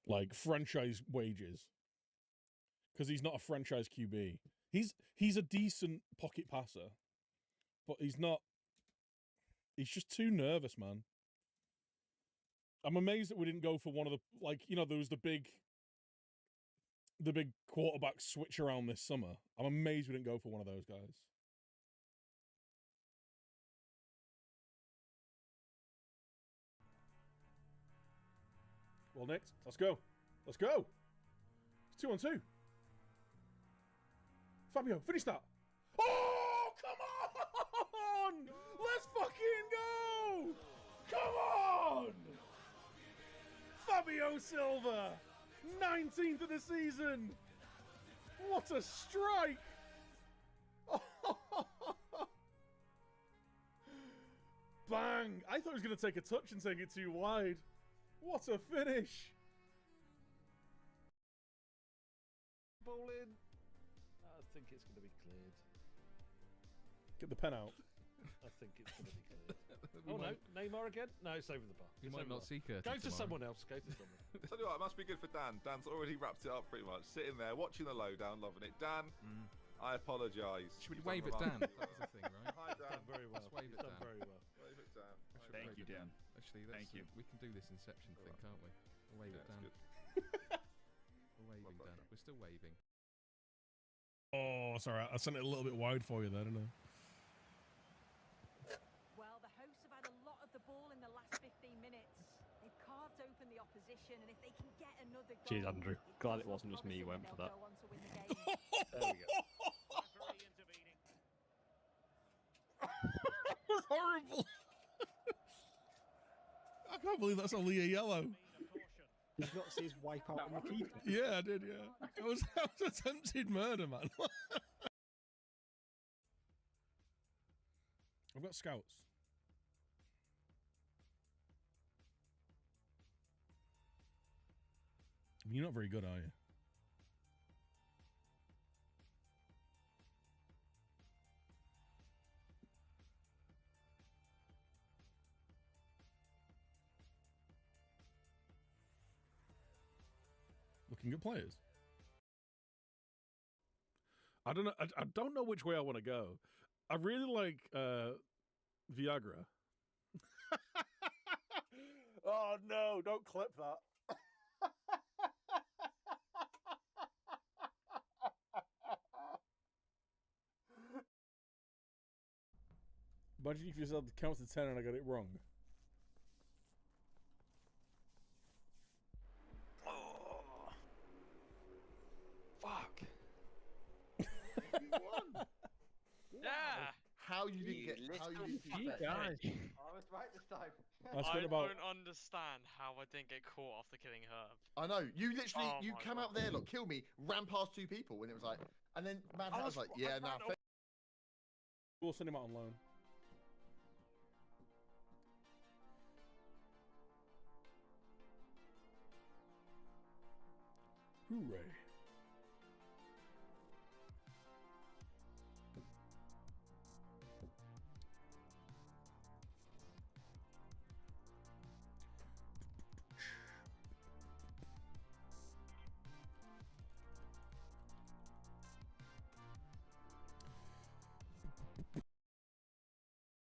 like franchise wages, because he's not a franchise QB. He's a decent pocket passer, but he's not. He's just too nervous, man. I'm amazed that we didn't go for one of the, like, you know, there was the big quarterback switch around this summer. I'm amazed we didn't go for one of those guys. Well, Nick, let's go. Let's go. It's 2-on-2. Fabio, finish that. Oh, come on! Let's fucking go! Come on! Fabio Silva, 19th of the season. What a strike! Bang! I thought he was going to take a touch and take it too wide. What a finish! Ball in. I think it's going to be cleared. Get the pen out. I think it's going to be cleared. Oh no, Neymar again? No, it's over the bar. You might not see Curtis. Go to someone else. Go to someone. Tell you what, it must be good for Dan. Dan's already wrapped it up pretty much. Sitting there, watching the lowdown, loving it. Dan, I apologise. Should we wave at Dan? That was the thing, right? Hi, Dan. Done very well. Let's wave at Dan. Very well. Wave at Dan. Thank you, Dan. Actually, Thank you. We can do this Inception thing, can't we? We'll wave at Dan. We're waving, Dan. We're still waving. Oh, sorry. I sent it a little bit wide for you there, didn't I? Well, the hosts have had a lot of the ball in the last 15 minutes. They've carved open the opposition, and if they can get another goal... Jeez, Andrew. Glad it wasn't just me who went for that. There we go. That was horrible. I can't believe that's only a yellow. Did you not see his wipe out on the keeper? Yeah, I did, yeah. It was attempted murder, man. I've got scouts. I mean, you're not very good, are you? Looking good players. I don't know. I don't know which way I want to go. I really like Viagra. Oh no! Don't clip that. Imagine if you said the count to 10 and I got it wrong. Oh. Fuck. You won. Yeah. How you didn't get? How you didn't guys. I was right this time. I don't understand how I didn't get caught after killing Herb. I know. You literally, Oh you my came God. out there, look, kill me, ran past two people, and it was like, and then Mad Hat was like, yeah, nah. We'll send him out on loan. Hooray.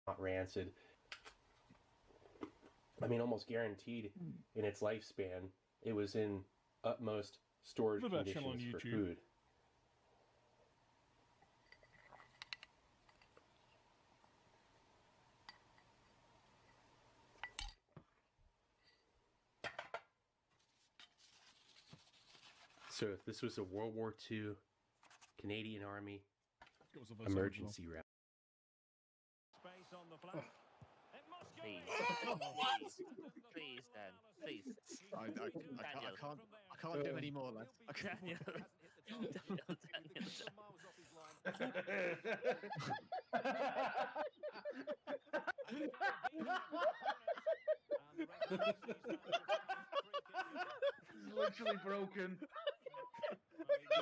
Not rancid. I mean, almost guaranteed in its lifespan, it was in utmost storage conditions for food. So if this was a World War II Canadian Army emergency route. Space on the flank. Please. Please, Dan. Please. I can't do any more, lads. Daniel. It's literally broken.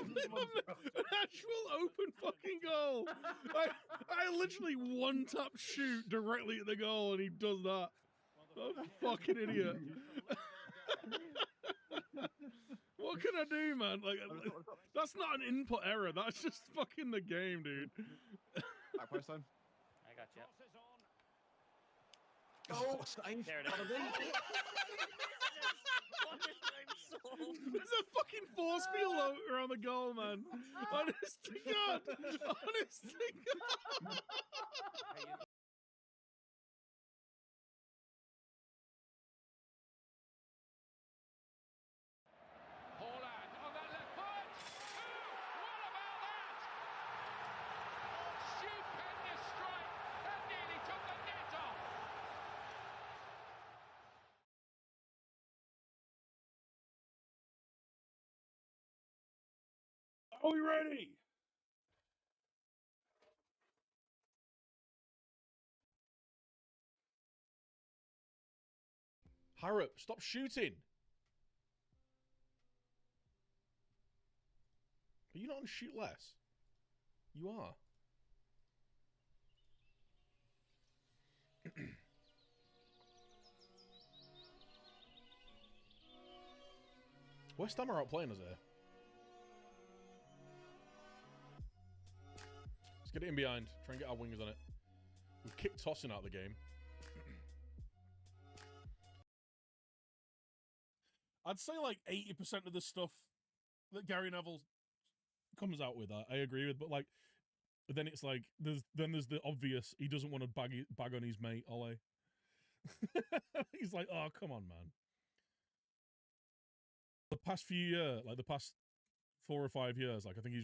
An actual open fucking goal. I literally one-tap shoot directly at the goal and he does that. I'm a fucking idiot. What can I do, man? Like, that's not an input error. That's just fucking the game, dude. Back post time. I got you. Oh, save. There it is. There's a fucking force field around the goal, man. Honest to God. Honest to God. Haaland on that left foot. Oh, what about that? Stupendous strike. That nearly took the net off. Are we ready? Harrop, stop shooting. Are you not on shoot less? You are. West Ham are outplaying us here. Let's get it in behind. Try and get our wingers on it. We've kicked Tosin out of the game. I'd say like 80% of the stuff that Gary Neville comes out with, I agree with, but like, then it's like there's the obvious. He doesn't want to bag on his mate Ole. He's like, oh come on, man. The past few years, like the past 4 or 5 years, like I think he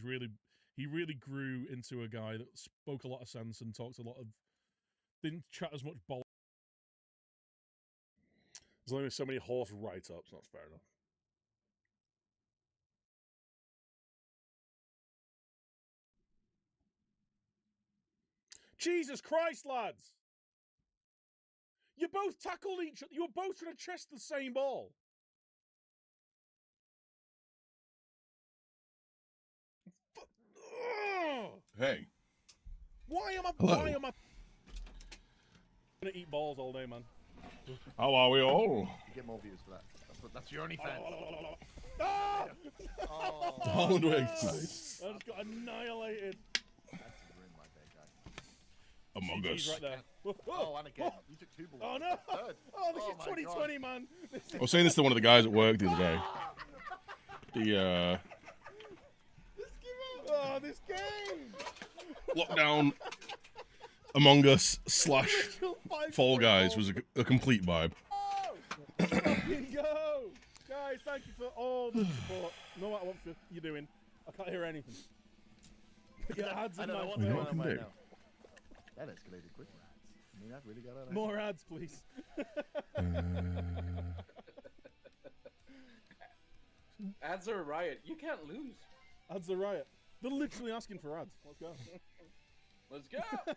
really grew into a guy that spoke a lot of sense and talked a lot of, didn't chat as much boll. There's only so many horse write-ups. That's fair enough. Jesus Christ, lads! You both tackled each other. You were both trying to chest the same ball. Hey. Why am I gonna eat balls all day, man? How are we all? You get more views for that. That's your only fan. Ah! Holland Wigs. Nice. I just got annihilated. Among Us. Us. Right there. Oh, and again. You took 2 balls. Oh, no. Oh, this is 2020, man. I was saying this to one of the guys at work the other day. This game. Lockdown Among Us / Fall Guys was a complete vibe. Fucking go! Guys, thank you for all the support. No matter what you're doing. I can't hear anything. Yeah, ads in my What can do? That escalated quickly. I mean, that really got out of More ads, please. Ads are a riot. You can't lose. Ads are riot. They're literally asking for ads. Let's go. Let's go. I'm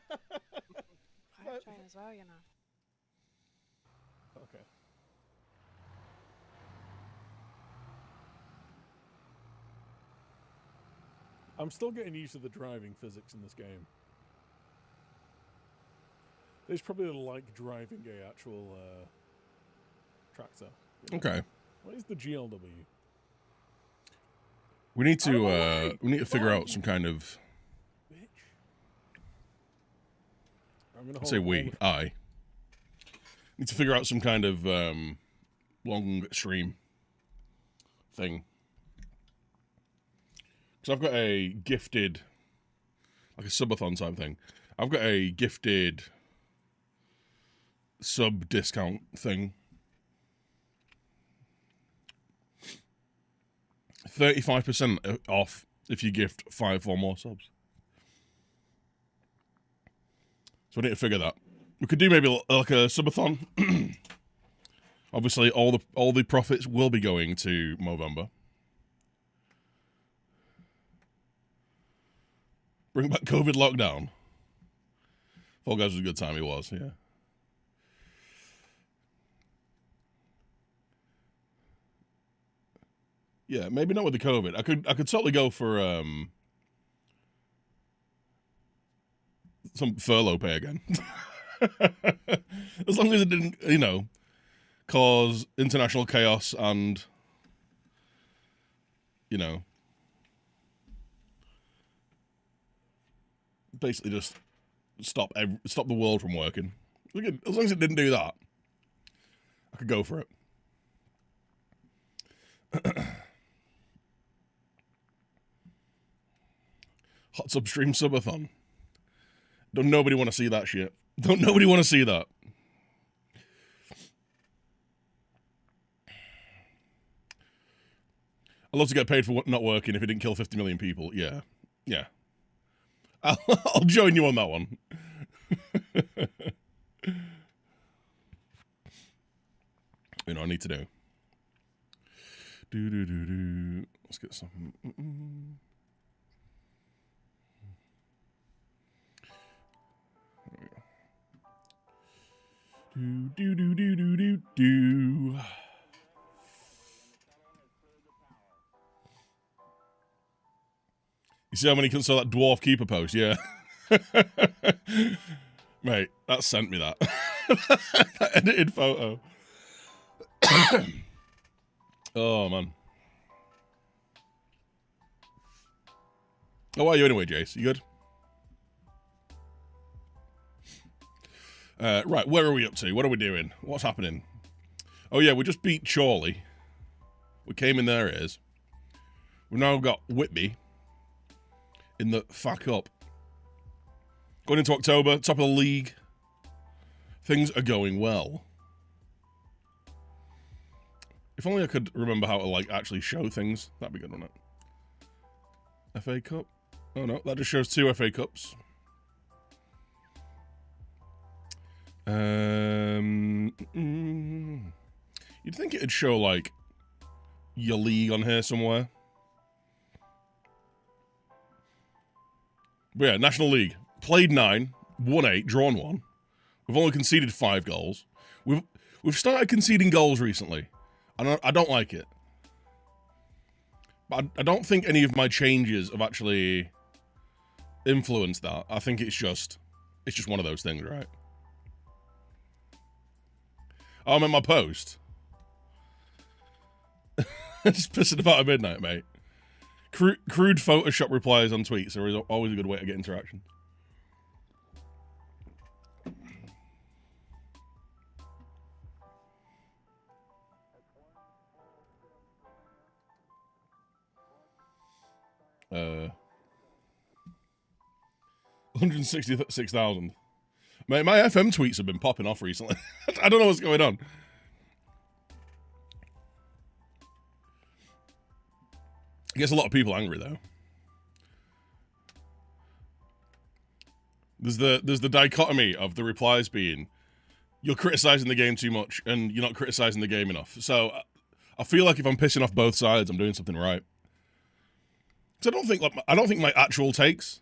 trying as well, you know. Okay. I'm still getting used to the driving physics in this game. It's probably like driving a actual tractor. Okay. What is the GLW? We need to figure out some kind of. I say we. I need to figure out some kind of long stream thing. Because I've got a gifted, like a subathon type thing. I've got a gifted sub discount thing. 35% off if you gift 5 or more subs. So we need to figure that. We could do maybe like a subathon. Obviously, all the profits will be going to Movember. Bring back COVID lockdown. Fall Guys was a good time. It was, yeah. Yeah, maybe not with the COVID. I could totally go for some furlough pay again. As long as it didn't, cause international chaos and you know, basically just stop the world from working. As long as it didn't do that, I could go for it. Hot Tub Stream Subathon. Don't nobody want to see that shit. Don't nobody want to see that. I'd love to get paid for not working if it didn't kill 50 million people. Yeah. Yeah. I'll join you on that one. You know, I need to do. Let's get something. There we go. You see how many can saw that dwarf keeper post? Yeah. Mate, that sent me that. That edited photo. Oh, man. How are you anyway, Jace? You good? Right, where are we up to? What are we doing? What's happening? Oh, yeah, we just beat Chorley. We came in their ears. We've now got Whitby in the FA Cup. Going into October, top of the league. Things are going well. If only I could remember how to, like, actually show things. That'd be good, wouldn't it? FA Cup? Oh, no, that just shows 2 FA Cups. You'd think it'd show, like, your league on here somewhere. But yeah, National League. Played 9, won 8, drawn 1. We've only conceded 5 goals. We've started conceding goals recently. I don't like it. But I don't think any of my changes have actually influenced that. I think it's just one of those things, right? Oh, I'm in my post. Just pissing about at midnight, mate. Crude Photoshop replies on tweets are always a good way to get interaction. Uh, 166,000. Mate, my FM tweets have been popping off recently. I don't know what's going on. It gets a lot of people angry though. There's the dichotomy of the replies being, you're criticizing the game too much and you're not criticizing the game enough. So I feel like if I'm pissing off both sides, I'm doing something right. Because I don't think my actual takes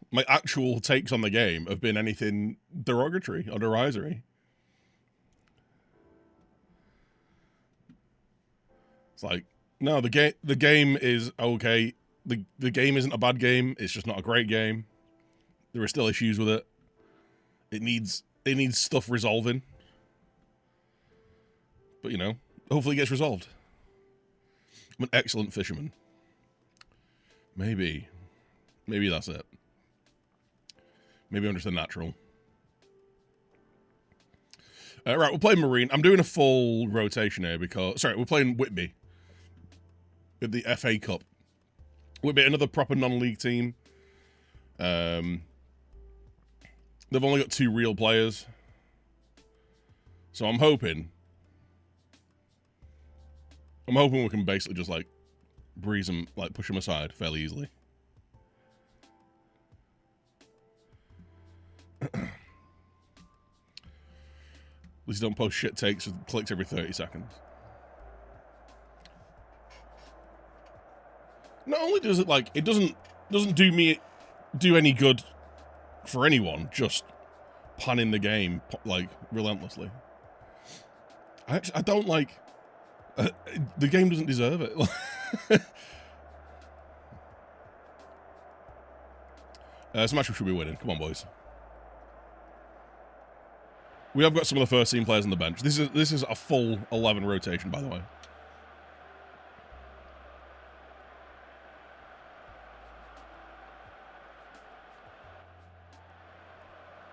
on the game have been anything derogatory or derisory. It's like, no, the game is okay. The game isn't a bad game. It's just not a great game. There are still issues with it. It needs stuff resolving. But, you know, hopefully it gets resolved. I'm an excellent fisherman. Maybe that's it. Maybe I'm just a natural. Right, we're playing Marine. I'm doing a full rotation here because... Sorry, we're playing Whitby. With the FA Cup. Whitby, another proper non-league team. They've only got 2 real players. So I'm hoping we can basically just, like, breeze them, like, push them aside fairly easily. At least don't post shit takes with clicks every 30 seconds. Not only does it, like, it doesn't do any good for anyone, just panning the game, like, relentlessly. I don't like... the game doesn't deserve it. Smash should be winning. Come on, boys. We have got some of the first team players on the bench. This is a full 11 rotation, by the way.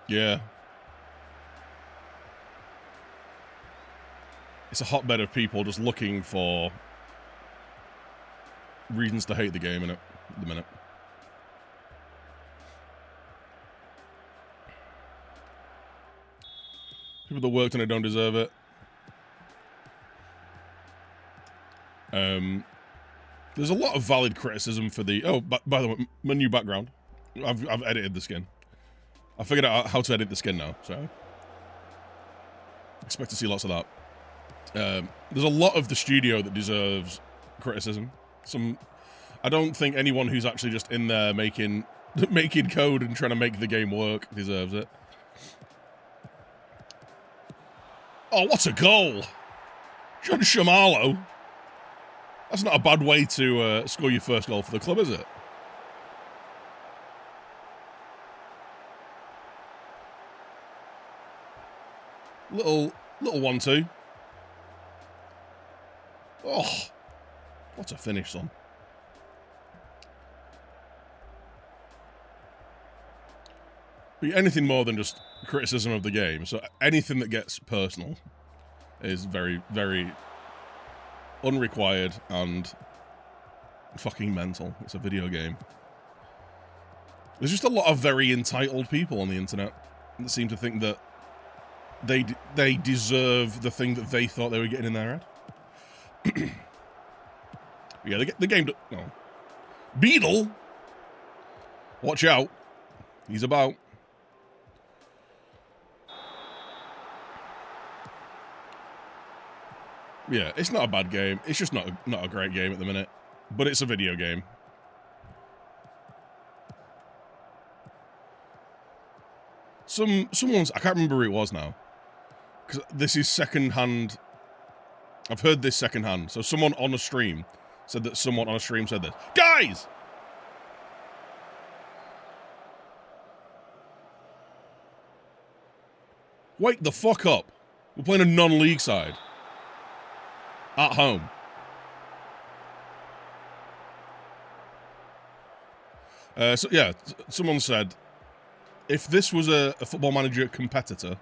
Yeah. It's a hotbed of people just looking for reasons to hate the game in it at the minute. People that worked on it don't deserve it. There's a lot of valid criticism for the... Oh, by the way, my new background. I've edited the skin. I figured out how to edit the skin now, so... Expect to see lots of that. There's a lot of the studio that deserves criticism. I don't think anyone who's actually just in there making code and trying to make the game work deserves it. Oh, what a goal! John Shamalo. That's not a bad way to score your first goal for the club, is it? Little 1-2. Oh, what a finish, son. But anything more than just criticism of the game, so anything that gets personal is very, very unrequired and fucking mental. It's a video game. There's just a lot of very entitled people on the internet that seem to think that they deserve the thing that they thought they were getting in their head. Yeah, the game... No. Beetle? Watch out. He's about. Yeah, it's not a bad game. It's just not a great game at the minute. But it's a video game. Someone's... I can't remember who it was now. Because this is second-hand... I've heard this second-hand. So someone on a stream said that someone on a stream said this. Guys! Wake the fuck up. We're playing a non-league side. At home. So yeah, someone said, if this was a Football Manager competitor,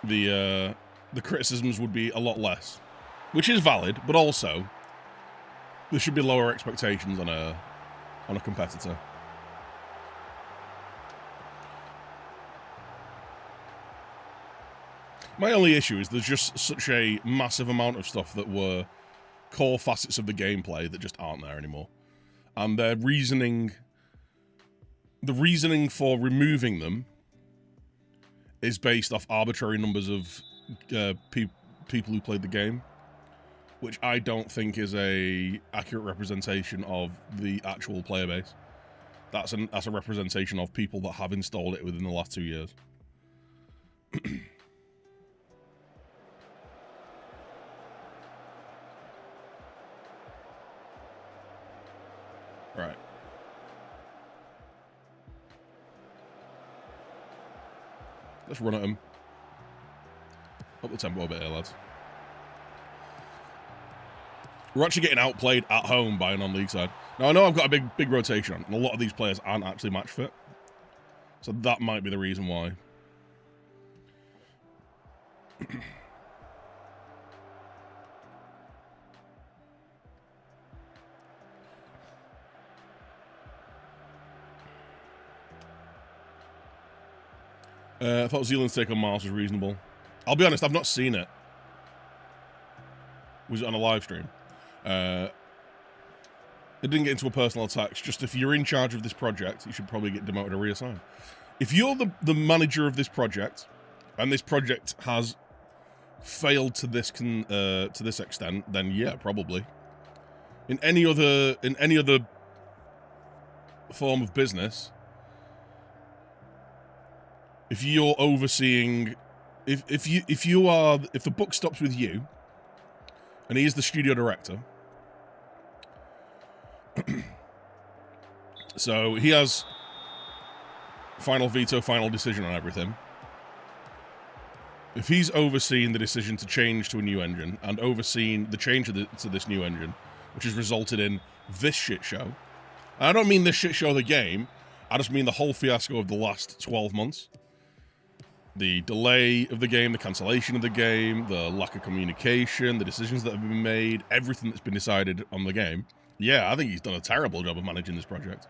the criticisms would be a lot less. Which is valid, but also, there should be lower expectations on a competitor. My only issue is there's just such a massive amount of stuff that were core facets of the gameplay that just aren't there anymore. And their reasoning... The reasoning for removing them is based off arbitrary numbers of people who played the game, which I don't think is a accurate representation of the actual player base. That's a representation of people that have installed it within the last 2 years. Right. Let's run at him. Up the tempo a bit here, lads. We're actually getting outplayed at home by a non-league side. Now, I know I've got a big rotation on, and a lot of these players aren't actually match fit. So that might be the reason why. I thought Zealand's take on Mars was reasonable. I'll be honest, I've not seen it. Was it on a live stream? It didn't get into a personal attacks. Just if you're in charge of this project, you should probably get demoted or reassigned. If you're the manager of this project, and this project has failed to this extent, then yeah, probably. In any other form of business, if you're overseeing, if the book stops with you, and he is the studio director, so he has final veto, final decision on everything. If he's overseen the decision to change to a new engine, and overseen the change to this new engine, which has resulted in this shit show, and I don't mean this shit show the game, I just mean the whole fiasco of the last 12 months. The delay of the game, the cancellation of the game, the lack of communication, the decisions that have been made, everything that's been decided on the game. Yeah, I think he's done a terrible job of managing this project.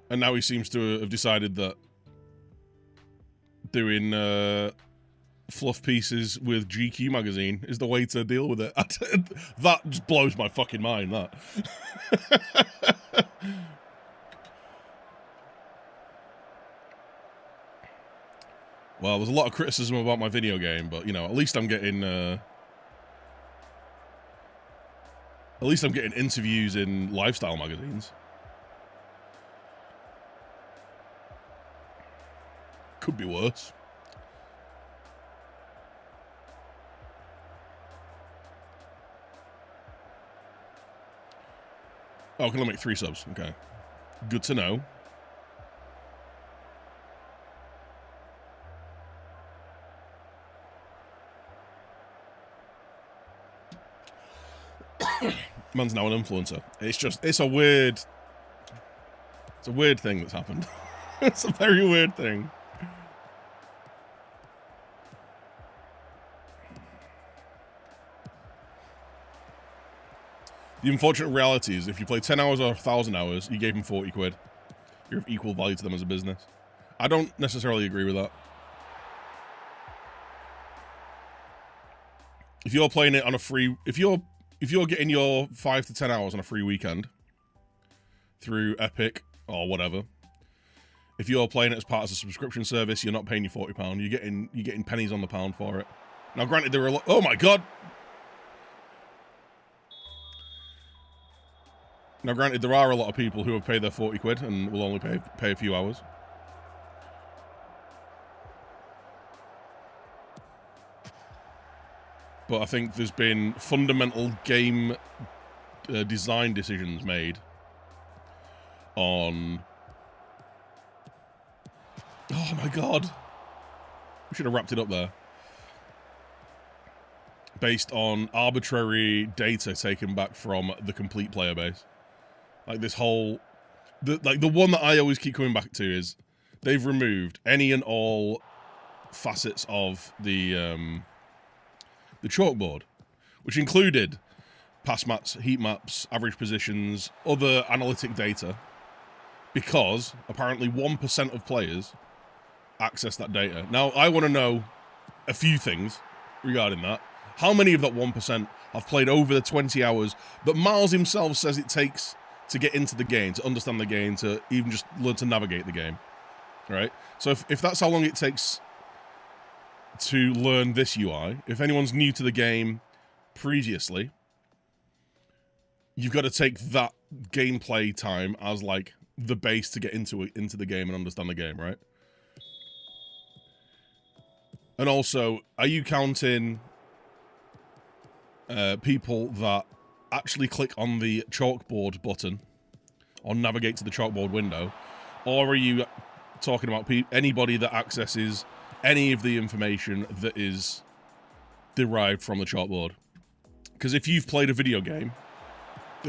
And now he seems to have decided that doing fluff pieces with GQ magazine is the way to deal with it. That just blows my fucking mind, that. Well, there's a lot of criticism about my video game, but, you know, at least I'm getting interviews in lifestyle magazines. Could be worse. Oh, can I make 3 subs? Okay. Good to know. Man's now an influencer. It's a weird thing that's happened. It's a very weird thing. The unfortunate reality is if you play 10 hours or 1,000 hours, you gave him 40 quid. You're of equal value to them as a business. I don't necessarily agree with that. If you're playing it on a free... If you're getting your 5 to 10 hours on a free weekend through Epic or whatever, if you're playing it as part of a subscription service, you're not paying your £40. You're getting pennies on the pound for it. Now, granted, there are a lot... Oh, my God! Now, granted, there are a lot of people who have paid their 40 quid and will only pay a few hours. But I think there's been fundamental game design decisions made on... Oh my God. We should have wrapped it up there. Based on arbitrary data taken back from the complete player base. Like this whole... the one that I always keep coming back to is they've removed any and all facets of the chalkboard, which included pass maps, heat maps, average positions, other analytic data, because apparently 1% of players access that data. Now, I want to know a few things regarding that. How many of that 1% have played over the 20 hours that Miles himself says it takes to get into the game, to understand the game, to even just learn to navigate the game, right? So if that's how long it takes to learn this UI, if anyone's new to the game previously, you've got to take that gameplay time as like the base to get into the game and understand the game, right? And also, are you counting people that actually click on the chalkboard button or navigate to the chalkboard window, or are you talking about anybody that accesses any of the information that is derived from the chalkboard? Because if you've played a video game,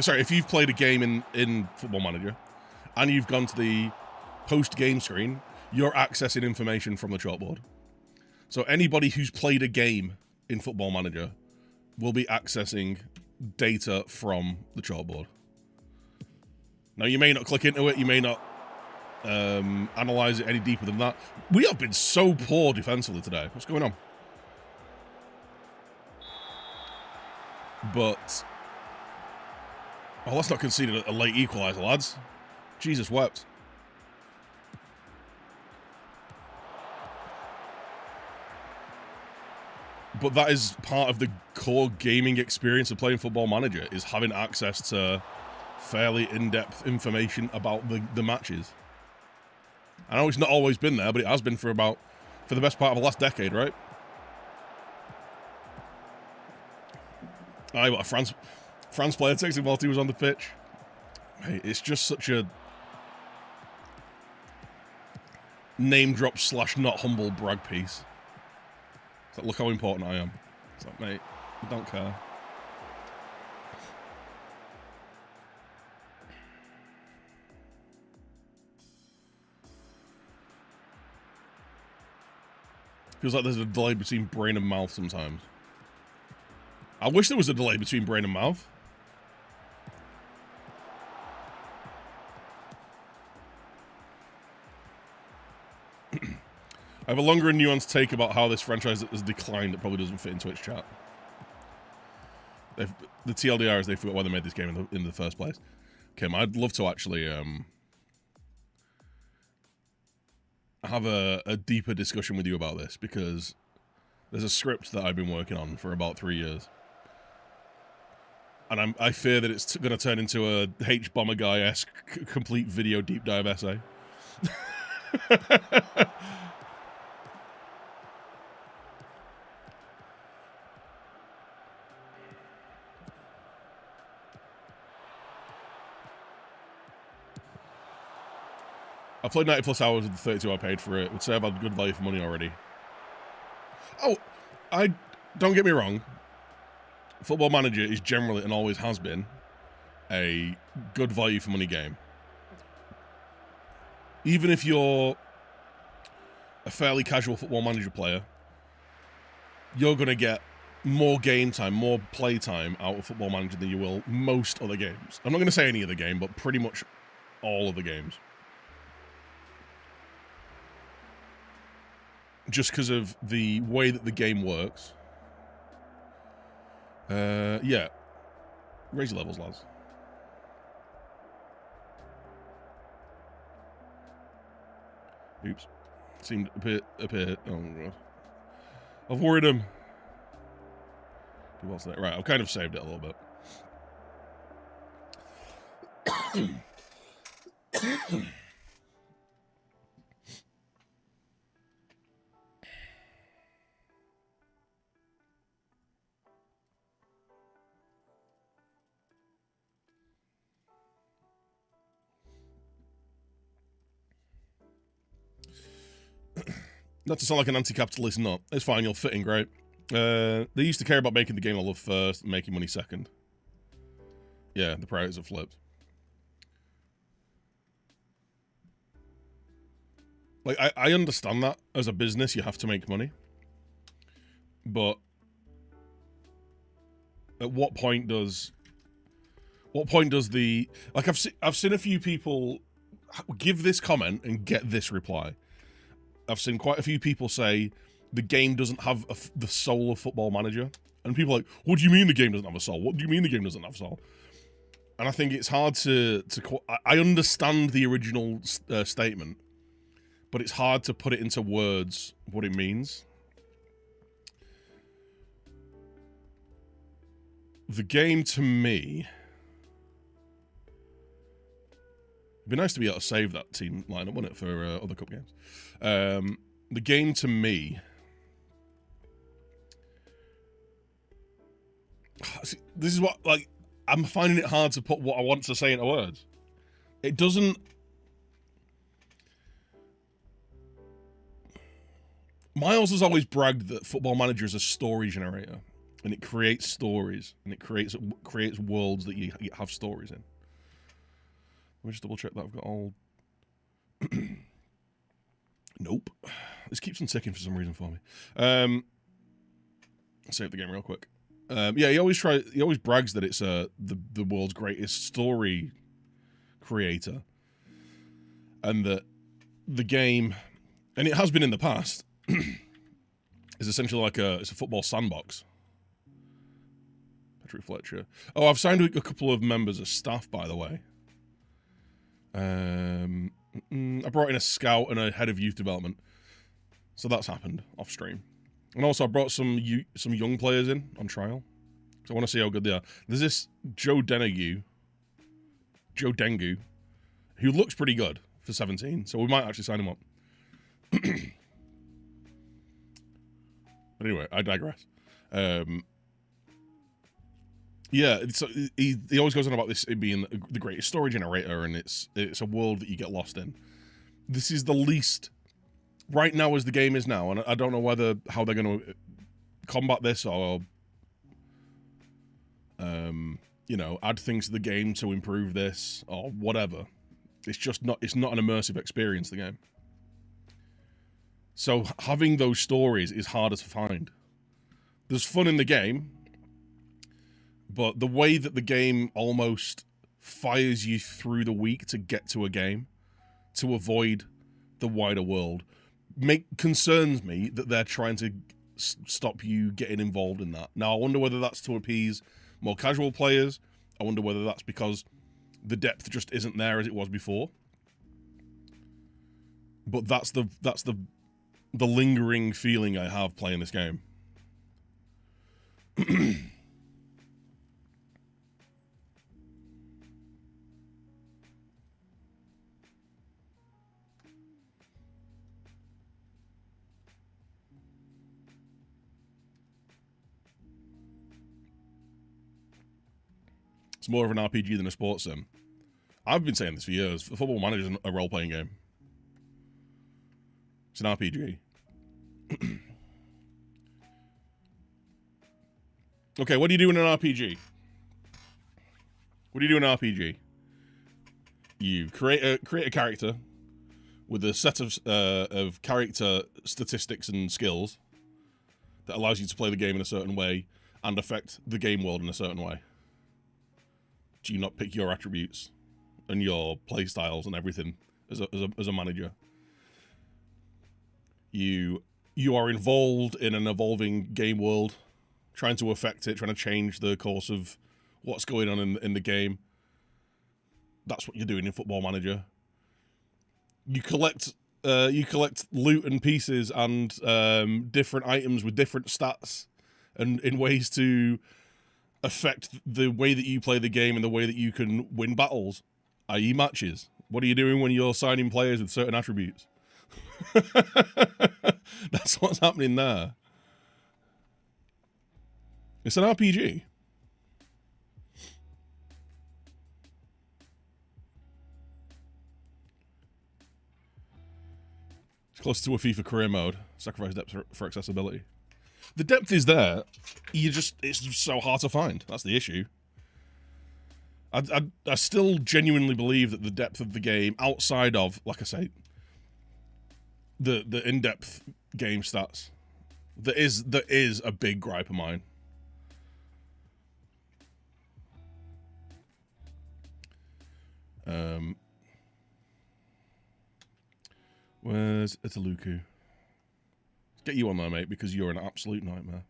sorry, if you've played a game in Football Manager and you've gone to the post-game screen, you're accessing information from the chalkboard. So anybody who's played a game in Football Manager will be accessing data from the chalkboard. Now, you may not click into it, you may not analyze it any deeper than that. We have been so poor defensively today. What's going on? But... oh, let's not concede a late equaliser, lads. Jesus wept. But that is part of the core gaming experience of playing Football Manager, is having access to fairly in-depth information about the matches. I know it's not always been there, but it has been for the best part of the last decade, right? I got a France player texting whilst he was on the pitch. Mate, it's just such a name drop / not humble brag piece. It's like, look how important I am. It's like, mate, I don't care. Feels like there's a delay between brain and mouth sometimes. I wish there was a delay between brain and mouth. I have a longer and nuanced take about how this franchise has declined that probably doesn't fit into Twitch chat. The TLDR is they forgot why they made this game in the first place. Okay, I'd love to actually have a deeper discussion with you about this, because there's a script that I've been working on for about 3 years. And I fear that it's going to turn into a H-Bomber Guy-esque complete video deep dive essay. I played 90 plus hours with the 32 I paid for it. Would say I've had good value for money already. Oh, don't get me wrong. Football Manager is generally, and always has been, a good value for money game. Even if you're a fairly casual Football Manager player, you're going to get more game time, more play time out of Football Manager than you will most other games. I'm not going to say any other game, but pretty much all of the games. Just because of the way that the game works. Yeah. Raise your levels, lads. Oops. Seemed a bit... Oh, God. I've worried him. What's that? Right, I've kind of saved it a little bit. Not to sound like an anti-capitalist nut. It's fine, you'll fit in great. They used to care about making the game I love first and making money second. Yeah, the priorities have flipped. Like, I understand that. As a business, you have to make money. But at what point does the... Like, I've seen a few people give this comment and get this reply. I've seen quite a few people say the game doesn't have the soul of Football Manager. And people are like, what do you mean the game doesn't have a soul? What do you mean the game doesn't have a soul? And I think it's hard to I understand the original statement, but it's hard to put it into words what it means. The game, to me... It'd be nice to be able to save that team lineup, wouldn't it, for other cup games? The game, to me... This is what, like, I'm finding it hard to put what I want to say into words. It doesn't... Miles has always bragged that Football Manager is a story generator, and it creates stories, and it creates worlds that you have stories in. Let me just double check that I've got all... Nope. This keeps on ticking for some reason for me. Save the game real quick. Yeah, he always brags that it's the world's greatest story creator, and that the game, and it has been in the past, is essentially like it's a football sandbox. Patrick Fletcher. Oh, I've signed a couple of members of staff, by the way. I brought in a scout and a head of youth development, so that's happened off stream. And also, I brought some young players in on trial, so I want to see how good they are. There's this Joe Dengu, who looks pretty good for 17, so we might actually sign him up. But anyway, I digress. Yeah, so he always goes on about this being the greatest story generator, and it's a world that you get lost in. This is the least, right now as the game is now, and I don't know how they're going to combat this or, add things to the game to improve this or whatever. It's just not, it's not an immersive experience, the game. So having those stories is harder to find. There's fun in the game, but the way that the game almost fires you through the week to get to a game, to avoid the wider world, concerns me that they're trying to stop you getting involved in that. Now, I wonder whether that's to appease more casual players. I wonder whether that's because the depth just isn't there as it was before. But that's the lingering feeling I have playing this game. It's more of an RPG than a sports sim. I've been saying this for years. The Football Manager isn't a role-playing game. It's an RPG. Okay, what do you do in an RPG? What do you do in an RPG? You create a character with a set of character statistics and skills that allows you to play the game in a certain way and affect the game world in a certain way. Do you not pick your attributes and your play styles and everything as a manager? You are involved in an evolving game world, trying to affect it, trying to change the course of what's going on in the game. That's what you're doing in Football Manager. You collect loot and pieces and different items with different stats and in ways to affect the way that you play the game and the way that you can win battles, i.e. matches. What are you doing when you're signing players with certain attributes? That's what's happening there. It's an RPG. It's close to a FIFA career mode. Sacrifice depth for accessibility. The depth is there. It's just so hard to find. That's the issue. I still genuinely believe that the depth of the game, outside of, like I say, the in-depth game stats, there is a big gripe of mine. Where's Italuku? Let's get you on there, mate, because you're an absolute nightmare.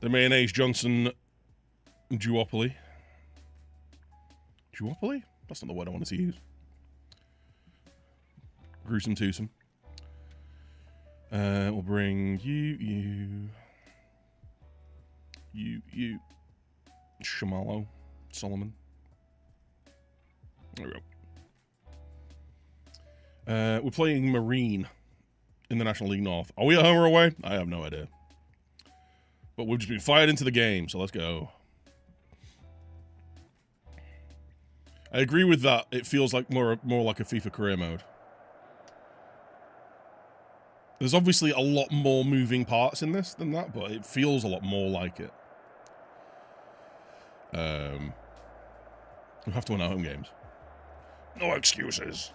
The Mayonnaise Johnson duopoly. Duopoly? That's not the word I wanted to use. Gruesome twosome. We'll bring you. Shamalo. Solomon. There we go. We're playing Marine in the National League North. Are we at home or away? I have no idea. But we've just been fired into the game, so let's go. I agree with that. It feels like more like a FIFA career mode. There's obviously a lot more moving parts in this than that, but it feels a lot more like it. We have to win our home games. No excuses.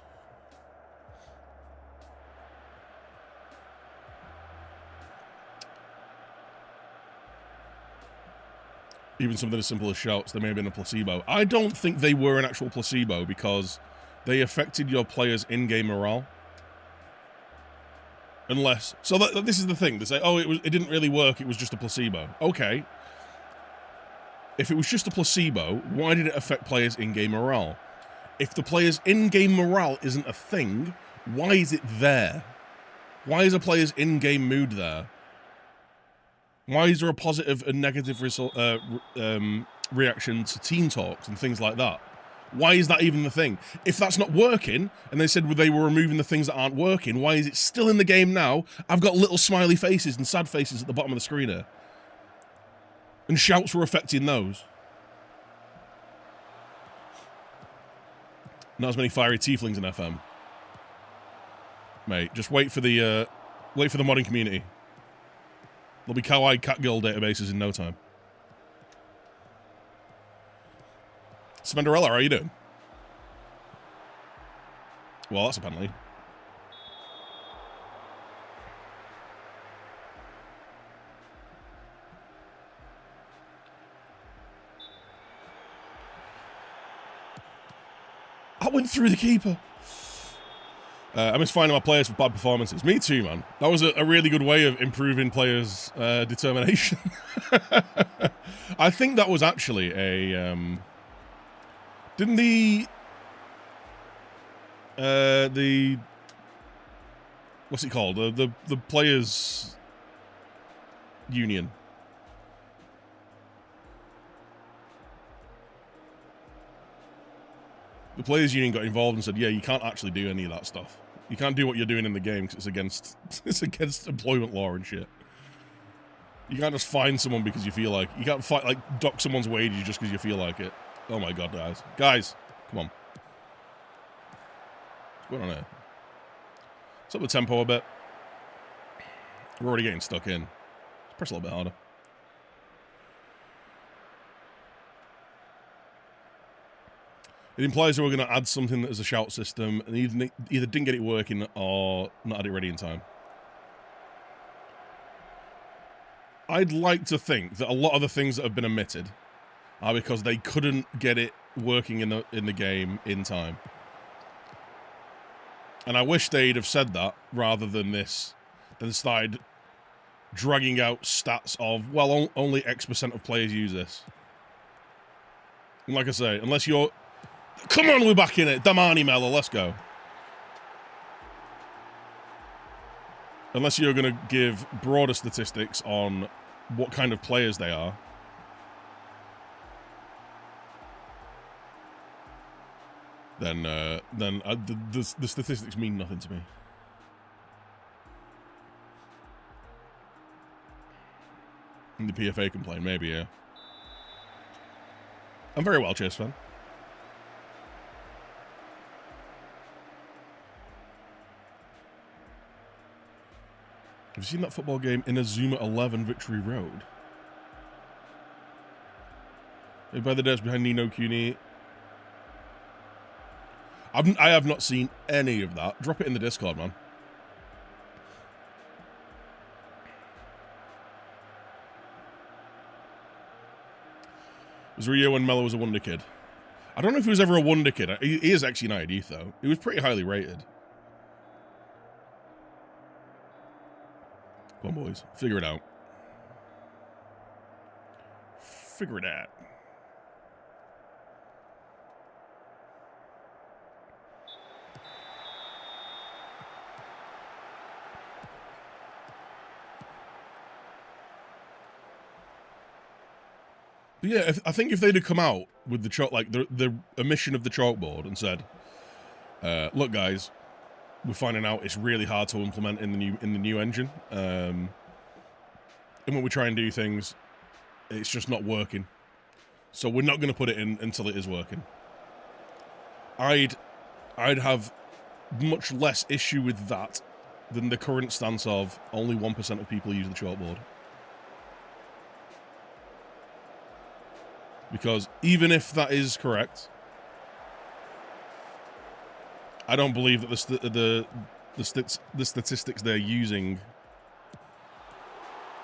Even something as simple as shouts, they may have been a placebo. I don't think they were an actual placebo because they affected your players' in-game morale. Unless... So this is the thing. They say, oh, it didn't really work, it was just a placebo. Okay. If it was just a placebo, why did it affect players' in-game morale? If the players' in-game morale isn't a thing, why is it there? Why is a player's in-game mood there? Why is there a positive and negative reaction to team talks and things like that? Why is that even the thing? If that's not working, and they said they were removing the things that aren't working, why is it still in the game now? I've got little smiley faces and sad faces at the bottom of the screen here. And shouts were affecting those. Not as many fiery tieflings in FM. Mate, just wait for the modding community. There'll be kawaii cat girl databases in no time. Spenderella, how are you doing? Well, that's a penalty. That went through the keeper. I miss finding my players for bad performances. Me too, man. That was a really good way of improving players' determination. I think that was actually a... didn't the... What's it called? The players' union. The players' union got involved and said, yeah, you can't actually do any of that stuff. You can't do what you're doing in the game because it's against employment law and shit. You can't just find someone because you feel like... You can't dock someone's wages just because you feel like it. Oh my god, guys. Guys, come on. What's going on here? Let's up the tempo a bit. We're already getting stuck in. Let's press a little bit harder. It implies that we're going to add something that is a shout system, and either didn't get it working or not had it ready in time. I'd like to think that a lot of the things that have been omitted are because they couldn't get it working in the game in time. And I wish they'd have said that rather than this, than started dragging out stats of, well, only X% of players use this. And like I say, unless you're... Come on, we're back in it. Damani Mello, let's go. Unless you're going to give broader statistics on what kind of players they are. Then the statistics mean nothing to me. And the PFA complain, maybe, yeah. I'm very well, Chase fan. Have you seen that football game Inazuma 11 Victory Road? By the devs behind Nino Kuni. I have not seen any of that. Drop it in the Discord, man. Was there a year when Mello was a wonder kid? I don't know if he was ever a wonder kid. He is actually an ID, though. He was pretty highly rated. Come on, boys. Figure it out. Figure it out. But yeah, I think if they'd have come out with the chalk, like the omission of the chalkboard and said, "Look, guys, we're finding out it's really hard to implement in the new engine. And when we try and do things, it's just not working. So we're not going to put it in until it is working." I'd have much less issue with that than the current stance of only 1% of people use the chalkboard. Because even if that is correct, I don't believe that the statistics they're using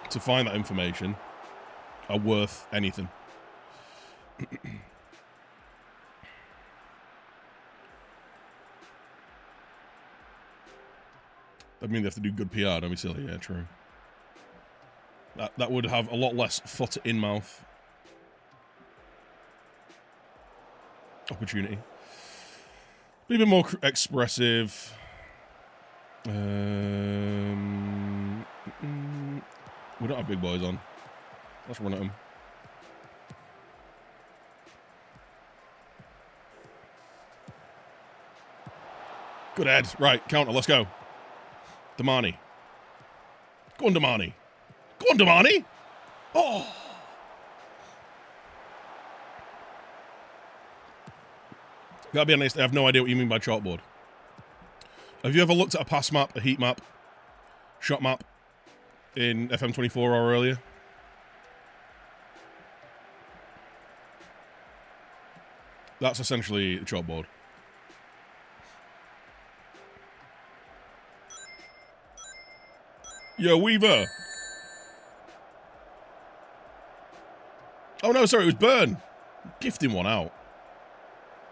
to find that information are worth anything. I mean, they have to do good PR, don't be silly. Yeah, true. That would have a lot less foot in mouth opportunity. Be a bit more expressive. We don't have big boys on. Let's run at them. Good head. Right, counter. Let's go. Damani. Go on, Damani. Go on, Damani. Oh. Gotta be honest, I have no idea what you mean by chalkboard. Have you ever looked at a pass map, a heat map, shot map in FM24 or earlier? That's essentially a chalkboard. Yo, Weaver. Oh, no, sorry, it was Burn. Gifting one out.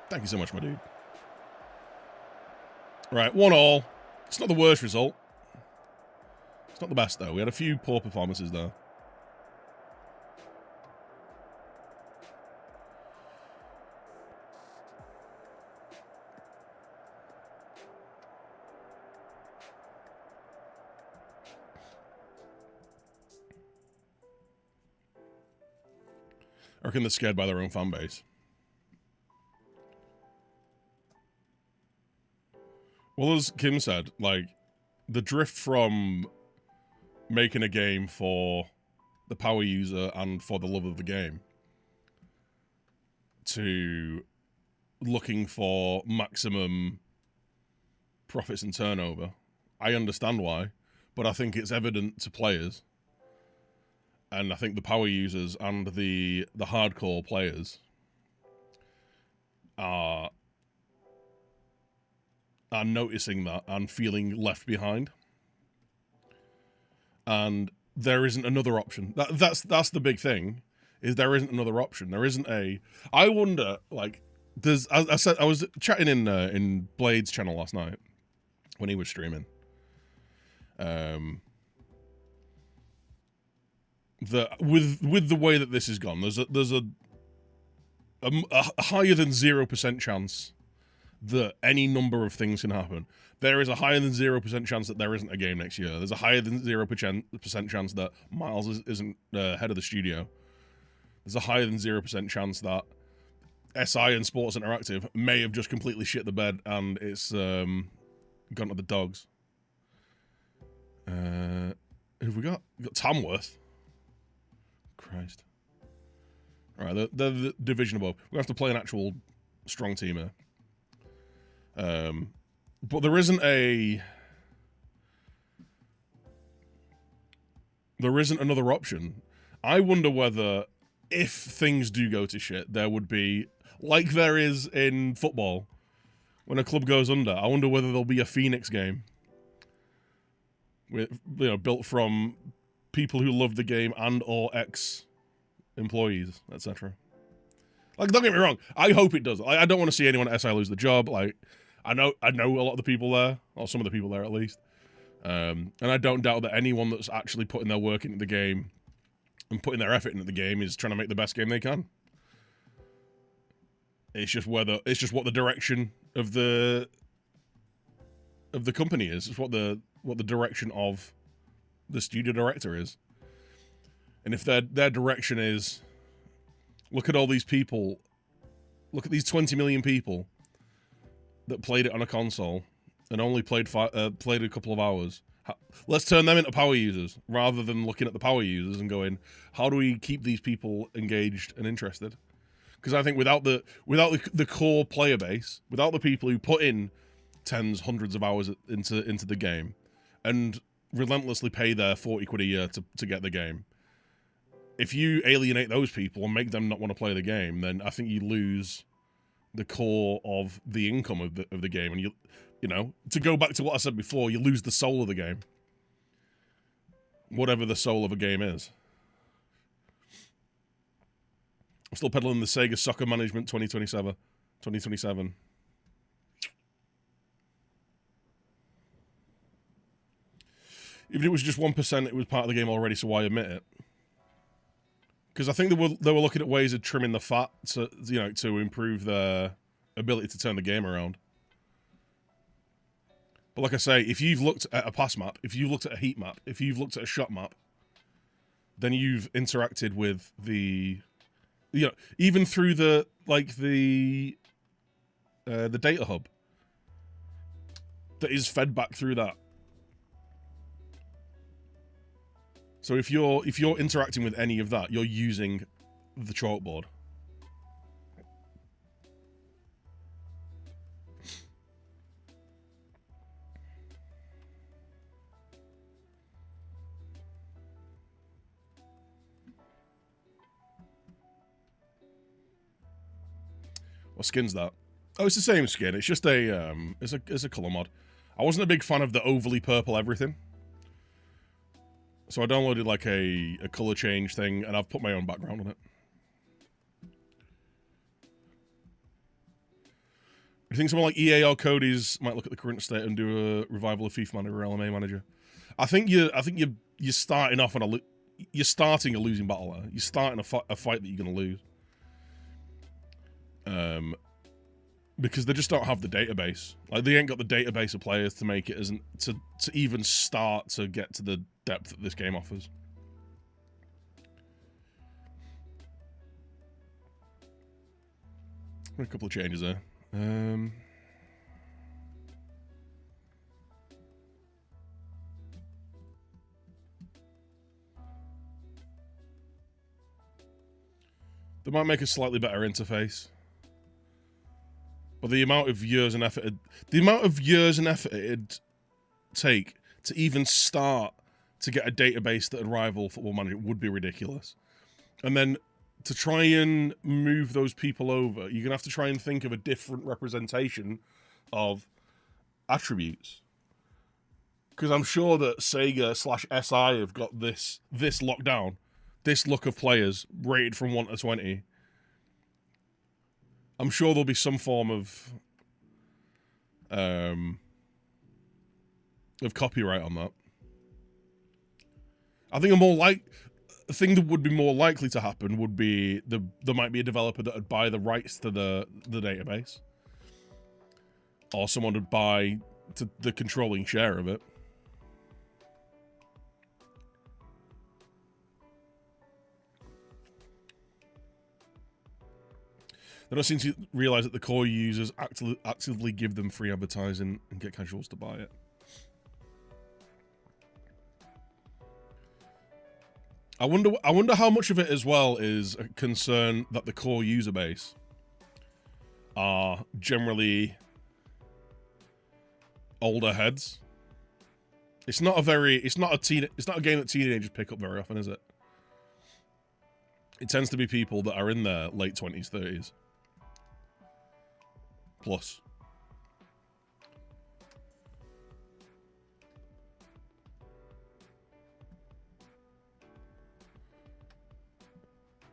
Thank you so much, my dude. Right, 1-1. It's not the worst result. It's not the best, though. We had a few poor performances there. I reckon they're scared by their own fan base. Well, as Kim said, like, the drift from making a game for the power user and for the love of the game to looking for maximum profits and turnover. I understand why, but I think it's evident to players. And I think the power users and the hardcore players are noticing that and feeling left behind. And there isn't another option. That's the big thing, is there isn't another option. There isn't a... I wonder, like, there's... I said I was chatting in Blade's channel last night when he was streaming. With the way that this has gone, there's a higher than 0% chance that any number of things can happen. There is a higher than 0% chance that there isn't a game next year. There's a higher than 0% chance that Miles isn't head of the studio. There's a higher than 0% chance that SI and Sports Interactive may have just completely shit the bed and it's gone to the dogs. Who have we got? We've got Tamworth. Christ. Alright, they're the division above. We have to play an actual strong team here. But there isn't another option. I wonder whether, if things do go to shit, there would be, like there is in football, when a club goes under, I wonder whether there'll be a Phoenix game. With, you know, built from people who love the game and or ex-employees, etc. Like, don't get me wrong, I hope it does. I don't want to see anyone at SI lose the job. Like, I know a lot of the people there, or some of the people there at least. And I don't doubt that anyone that's actually putting their work into the game and putting their effort into the game is trying to make the best game they can. It's just what the direction of the company is. It's what the direction of the studio director is. And if their direction is, look at all these people, look at these 20 million people that played it on a console and only played a couple of hours. Let's turn them into power users, rather than looking at the power users and going, how do we keep these people engaged and interested? Because I think without the core player base, without the people who put in tens, hundreds of hours into the game and relentlessly pay their 40 quid a year to get the game, if you alienate those people and make them not want to play the game, then I think you lose the core of the income of the game. And you know, to go back to what I said before, you lose the soul of the game. Whatever the soul of a game is. I'm still peddling the Sega Soccer Management 2027. Even if it was just 1%, it was part of the game already, so why admit it? Because I think they were looking at ways of trimming the fat to improve their ability to turn the game around. But like I say, if you've looked at a pass map, if you've looked at a heat map, if you've looked at a shot map, then you've interacted with the, you know, even through the data hub that is fed back through that. So if you're interacting with any of that, you're using the chalkboard. What skin's that? Oh, it's the same skin. It's just it's a color mod. I wasn't a big fan of the overly purple everything. So I downloaded like a color change thing, and I've put my own background on it. You think someone like EA or Cody's might look at the current state and do a revival of FIFA Manager or LMA Manager? I think you're starting off on you're starting a losing battle there. You're starting a fight that you're going to lose. Because they just don't have the database. Like, they ain't got the database of players to make it to even start to get to the depth that this game offers. A couple of changes there. They might make a slightly better interface. But the amount of years and effort it'd take to even start to get a database that would rival Football Manager would be ridiculous. And then to try and move those people over, you're going to have to try and think of a different representation of attributes. Because I'm sure that Sega/SI have got this locked down. This look of players rated from 1 to 20. I'm sure there'll be some form of copyright on that. I think a thing that would be more likely to happen would be there might be a developer that would buy the rights to the database, or someone would buy to the controlling share of it. They don't seem to realize that the core users actively give them free advertising and get casuals to buy it. I wonder how much of it as well is a concern that the core user base are generally older heads. It's not a game that teenagers pick up very often, is it? It tends to be people that are in their late 20s, 30s. Plus.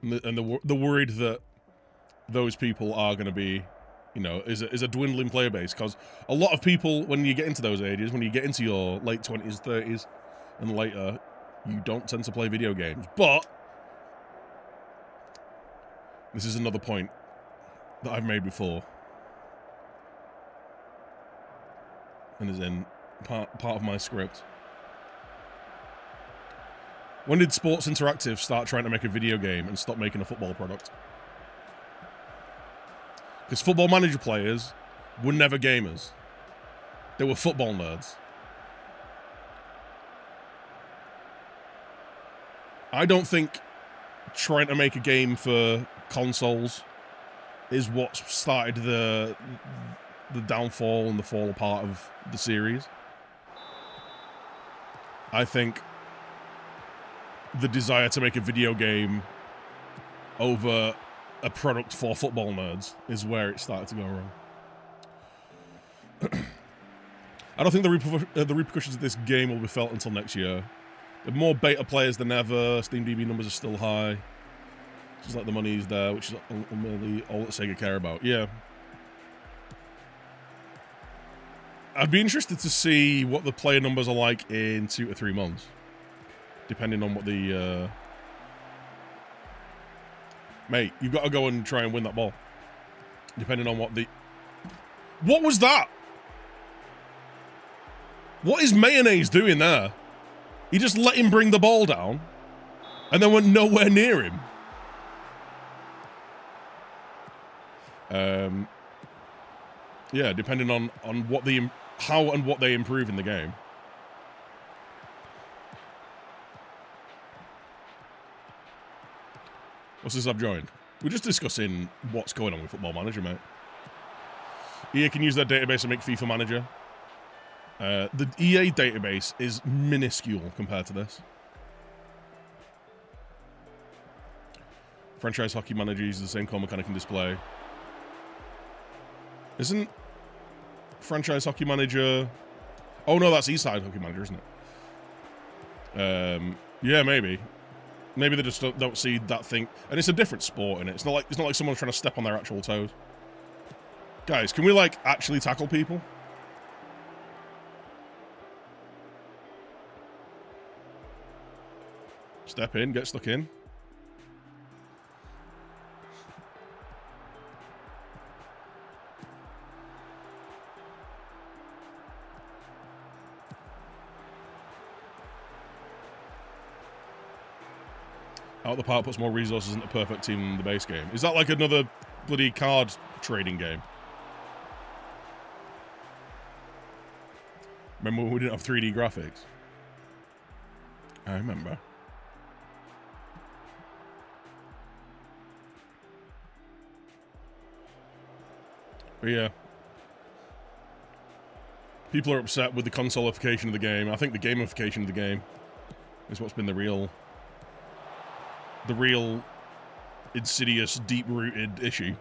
And they're worried that those people are going to be, is a dwindling player base. Because a lot of people, when you get into those ages, when you get into your late 20s, 30s, and later, you don't tend to play video games. But this is another point that I've made before. And is in part of my script. When did Sports Interactive start trying to make a video game and stop making a football product? Because Football Manager players were never gamers. They were football nerds. I don't think trying to make a game for consoles is what started the downfall and the fall apart of the series. I think the desire to make a video game over a product for football nerds is where it started to go wrong. I don't think the repercussions of this game will be felt until next year. There are more beta players than ever. SteamDB numbers are still high. Just like the money's there, which is ultimately all that Sega care about. Yeah. I'd be interested to see what the player numbers are like in 2 to 3 months. Depending on what the... Mate, you've got to go and try and win that ball. Depending on what the... What was that? What is Mayonnaise doing there? He just let him bring the ball down and then went nowhere near him. Yeah, depending on what how and what they improve in the game. What's this I've joined? We're just discussing what's going on with Football Manager, mate. EA can use their database to make FIFA Manager. The EA database is minuscule compared to this. Franchise Hockey Manager uses the same core mechanic and display. Isn't Franchise Hockey Manager... Oh no, that's Eastside Hockey Manager, isn't it? Yeah, maybe. Maybe they just don't see that thing, and it's a different sport in it. It's not like someone's trying to step on their actual toes. Guys, can we like actually tackle people? Step in, get stuck in. Out the Park puts more resources into Perfect Team than the base game. Is that like another bloody card trading game? Remember when we didn't have 3D graphics? I remember. But yeah. People are upset with the consolification of the game. I think the gamification of the game is what's been the real insidious, deep-rooted issue.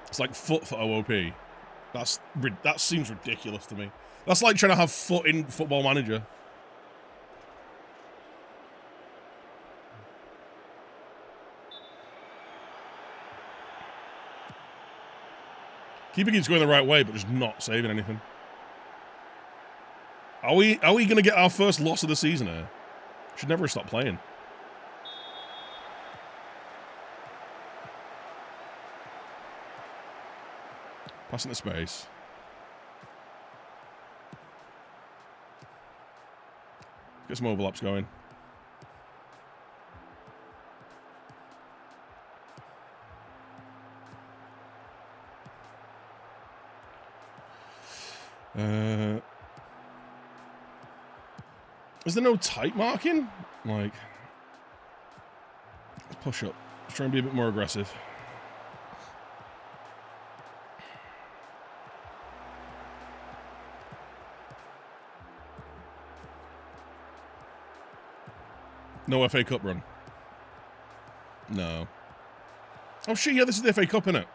It's like foot for OOP. That seems ridiculous to me. That's like trying to have foot in Football Manager. Keeping it's going the right way, but just not saving anything. Are we going to get our first loss of the season here? Should never stop playing. Passing the space. Get some overlaps going. Is there no tight marking? Like, let's push up. Let's try and be a bit more aggressive. No FA Cup run. No. Oh shit, yeah, this is the FA Cup, innit?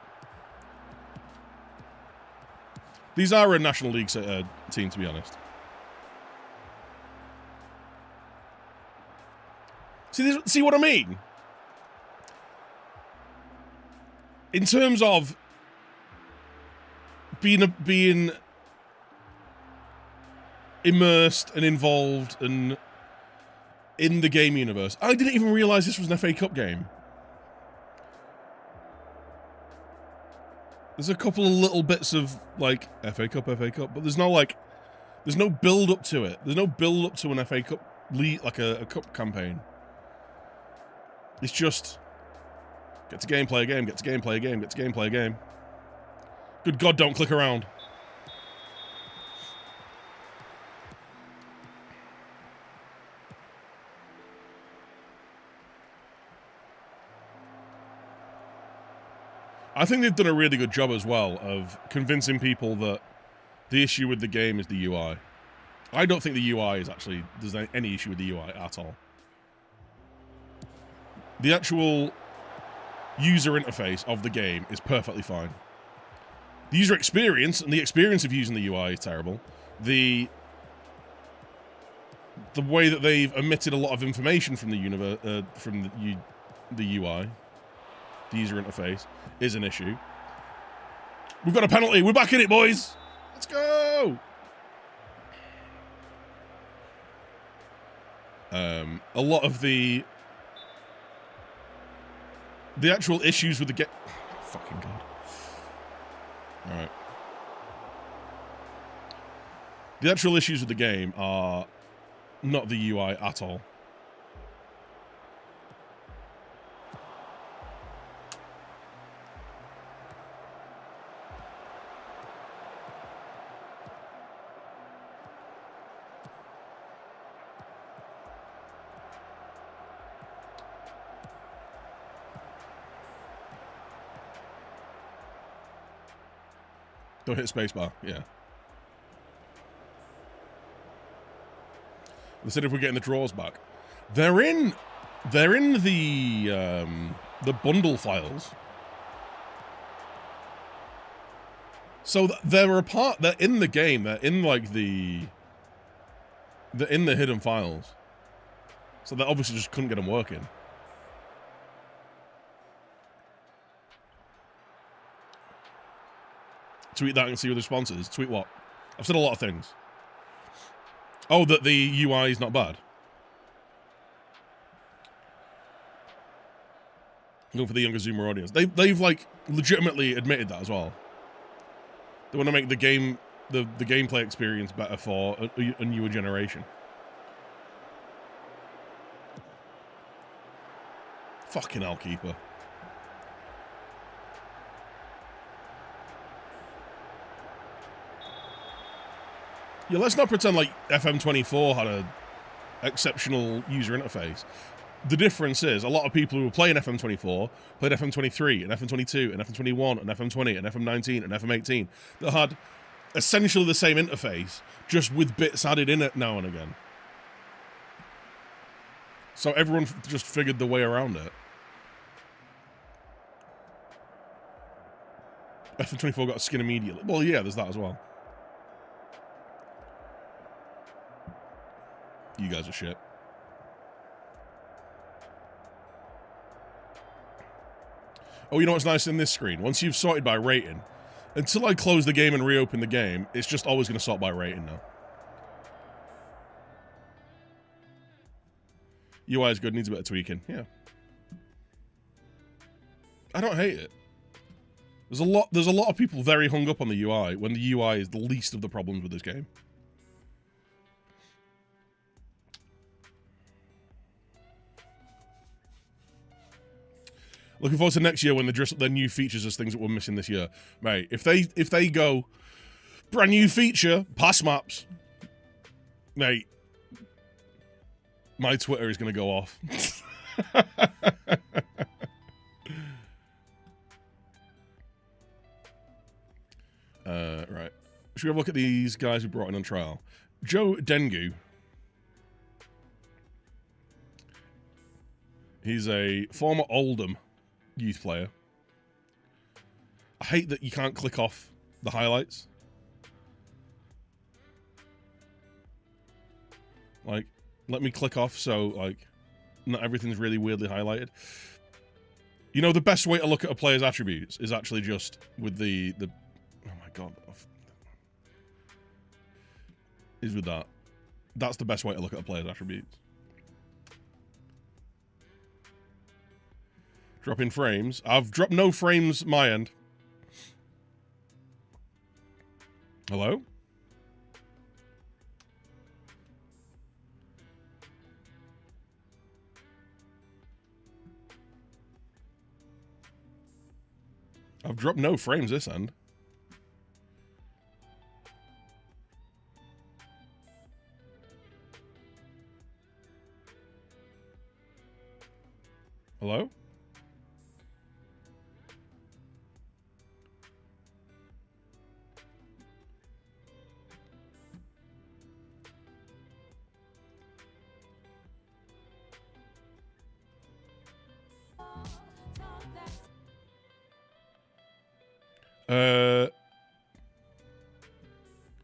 These are a National League team, to be honest. See what I mean? In terms of being immersed and involved and in the game universe, I didn't even realize this was an FA Cup game. There's a couple of little bits of like FA Cup, but there's no build up to it. There's no build up to an FA Cup league, like a cup campaign. It's just get to game, play a game, get to game, play a game, get to game, play a game. Good God, don't click around. I think they've done a really good job as well of convincing people that the issue with the game is the UI. I don't think the UI is actually, there's any issue with the UI at all. The actual user interface of the game is perfectly fine. The user experience and the experience of using the UI is terrible. The way that they've omitted a lot of information from the UI, the user interface, is an issue. We've got a penalty. We're back in it, boys. Let's go. A lot of the actual issues with the game. Fucking God. All right. The actual issues with the game are not the UI at all. Don't hit spacebar, yeah. They said if we're getting the draws back. They're in the bundle files. So they're in the game. They're in like the They're in the hidden files. So they obviously just couldn't get them working. Tweet that and see what the response is. Tweet what? I've said a lot of things. Oh, that the UI is not bad. Going for the younger Zoomer audience. They've like legitimately admitted that as well. They want to make the game, the gameplay experience better for a newer generation. Fucking hell, keeper. Yeah, let's not pretend like FM24 had a exceptional user interface. The difference is, a lot of people who were playing FM24 played FM23 and FM22 and FM21 and FM20 and FM19 and FM18 that had essentially the same interface, just with bits added in it now and again. So everyone just figured the way around it. FM24 got a skin immediately. Well, yeah, there's that as well. You guys are shit. Oh, you know what's nice in this screen? Once you've sorted by rating, until I close the game and reopen the game, it's just always going to sort by rating now. UI is good, needs a bit of tweaking. Yeah. I don't hate it. There's a lot of people very hung up on the UI when the UI is the least of the problems with this game. Looking forward to next year when they dress up their new features as things that we're missing this year. Mate, if they go brand new feature, pass maps, mate, my Twitter is going to go off. Right. Should we have a look at these guys who brought in on trial? Joe Dengu. He's a former Oldham youth player. I hate that you can't click off the highlights. Like, let me click off so, like, not everything's really weirdly highlighted. You know, the best way to look at a player's attributes is actually just with the oh my god. Is with that. That's the best way to look at a player's attributes. Drop in frames. I've dropped no frames my end. Hello? I've dropped no frames this end. Hello?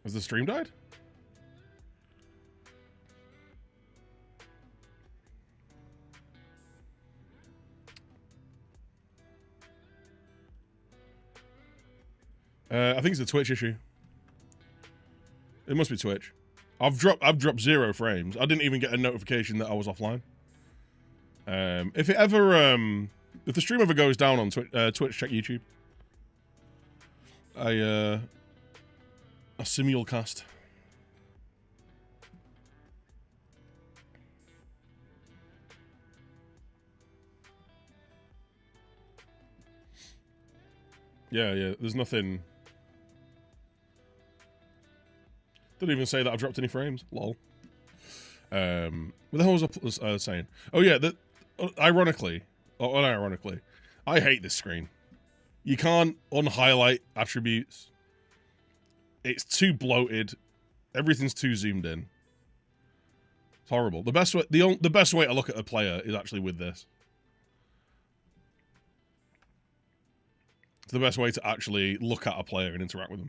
Has the stream died? I think it's a Twitch issue. It must be Twitch. I've dropped 0 frames. I didn't even get a notification that I was offline. If the stream ever goes down on Twitch, check YouTube. A simulcast. Yeah, there's nothing. Didn't even say that I've dropped any frames. Lol. What the hell was I saying? Oh yeah, ironically, or unironically, I hate this screen. You can't unhighlight attributes. It's too bloated. Everything's too zoomed in. It's horrible. The best way to look at a player is actually with this. It's the best way to actually look at a player and interact with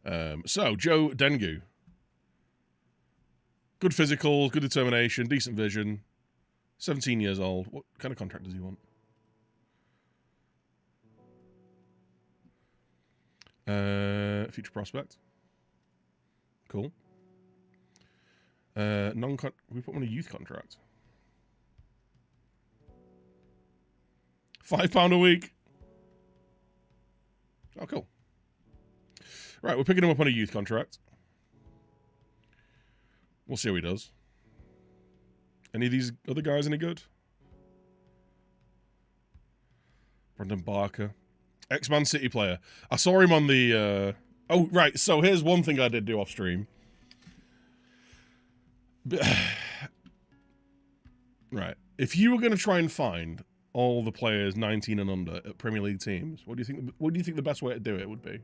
them. So, Joe Dengu. Good physical, good determination, decent vision. 17 years old. What kind of contract does he want? Future prospect. Cool. We put him on a youth contract. £5 a week. Oh, cool. Right, we're picking him up on a youth contract. We'll see how he does. Any of these other guys any good? Brendan Barker. Ex-Man City player. I saw him on the... Oh, right. So here's one thing I did do off stream. Right. If you were going to try and find all the players 19 and under at Premier League teams, what do you think the best way to do it would be?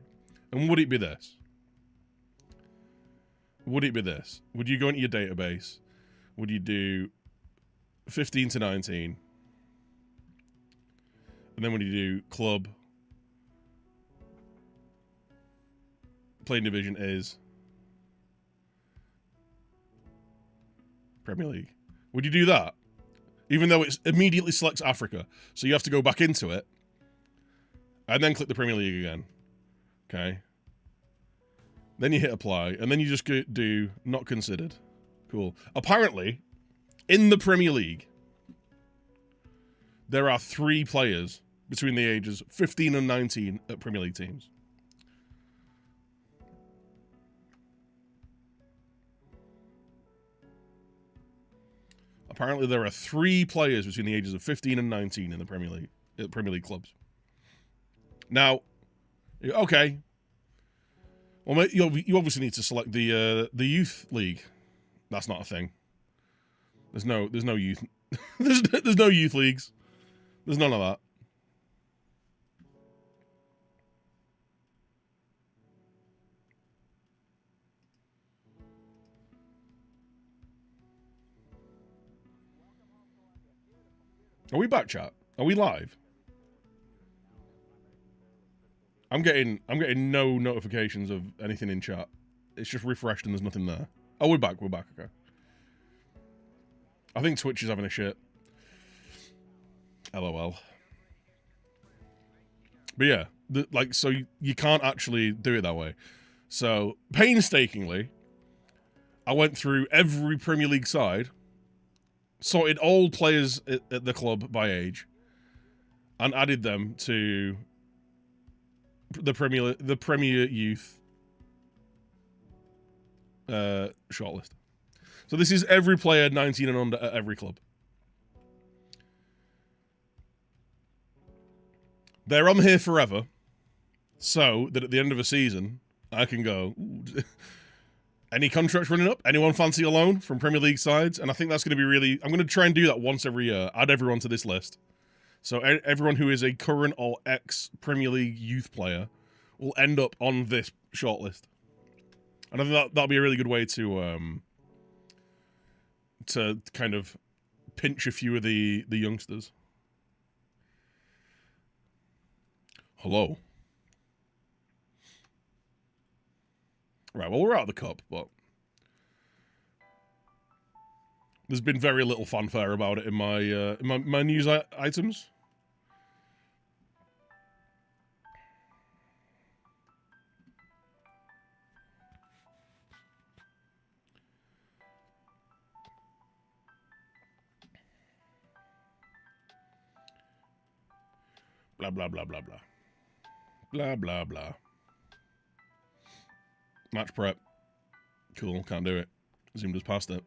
And would it be this? Would it be this? Would you go into your database? Would you do 15 to 19? And then would you do club? Playing division is Premier League. Would you do that? Even though it immediately selects Africa. So you have to go back into it. And then click the Premier League again. Okay. Then you hit apply. And then you just do not considered. Cool. Apparently, in the Premier League, there are 3 players between the ages 15 and 19 at Premier League teams. Apparently, there are 3 players between the ages of 15 and 19 in the Premier League, at Premier League clubs. Now, okay. Well, you obviously need to select the youth league. That's not a thing. There's no youth. there's no youth leagues. There's none of that. Are we back, chat? Are we live? I'm getting no notifications of anything in chat. It's just refreshed and there's nothing there. Oh, we're back, okay. I think Twitch is having a shit. LOL. But yeah, so you can't actually do it that way. So, painstakingly, I went through every Premier League side, sorted all players at the club by age, and added them to the Premier Youth shortlist. So this is every player 19 and under at every club. They're on here forever, so that at the end of a season, I can go, any contracts running up? Anyone fancy a loan from Premier League sides? And I think that's going to be really... I'm going to try and do that once every year. Add everyone to this list. So everyone who is a current or ex-Premier League youth player will end up on this shortlist. And I think that'll be a really good way to kind of pinch a few of the youngsters. Hello. Right, well, we're out of the cup, but there's been very little fanfare about it in my news items. Blah, blah, blah, blah, blah. Blah, blah, blah. Match prep. Cool, can't do it. Zoom just passed it.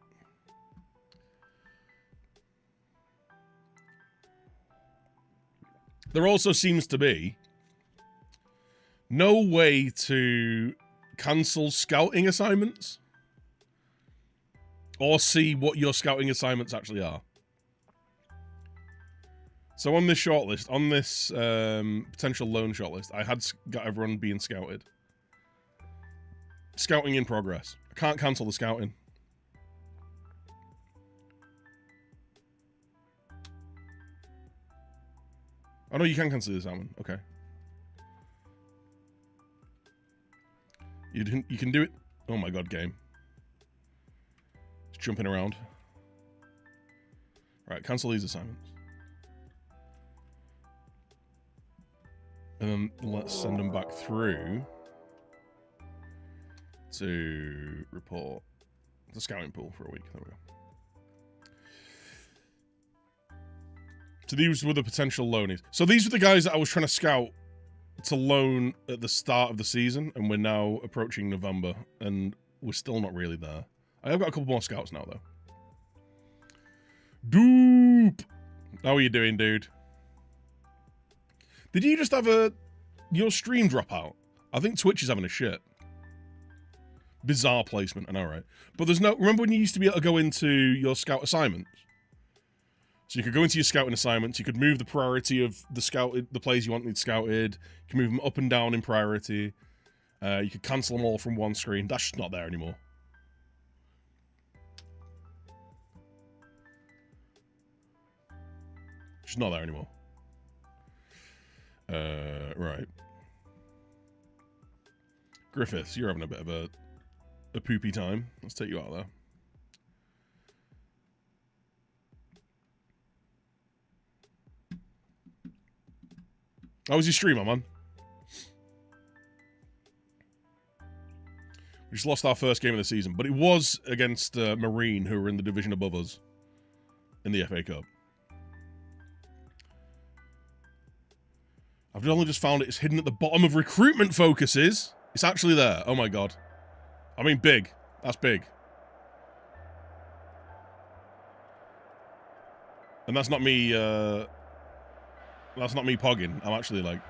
There also seems to be no way to cancel scouting assignments or see what your scouting assignments actually are. So on this shortlist, on this potential loan shortlist, I had got everyone being scouted. Scouting in progress. I can't cancel the scouting. Oh no, you can cancel this one. Okay. You can do it. Oh my god, game. It's jumping around. Right, cancel these assignments. And then let's send them back through to report the scouting pool for a week. There we go. So these were the potential loanees. So these were the guys that I was trying to scout to loan at the start of the season, and we're now approaching November, and we're still not really there. I have got a couple more scouts now, though. Doop! How are you doing, dude? Did you just have your stream drop out? I think Twitch is having a shit. Bizarre placement, I know, right? But there's no... Remember when you used to be able to go into your scout assignments? So you could go into your scouting assignments, you could move the priority of the players you wanted scouted, you can move them up and down in priority, you could cancel them all from one screen. That's just not there anymore. Just not there anymore. Right. Griffiths, you're having a bit of a poopy time. Let's take you out of there. How was your stream, my man? We just lost our first game of the season, but it was against Marine, who were in the division above us in the FA Cup. I've only just found it's hidden at the bottom of recruitment focuses. It's actually there. Oh my god. I mean, big. That's big. And that's not me, that's not me pogging. I'm actually like...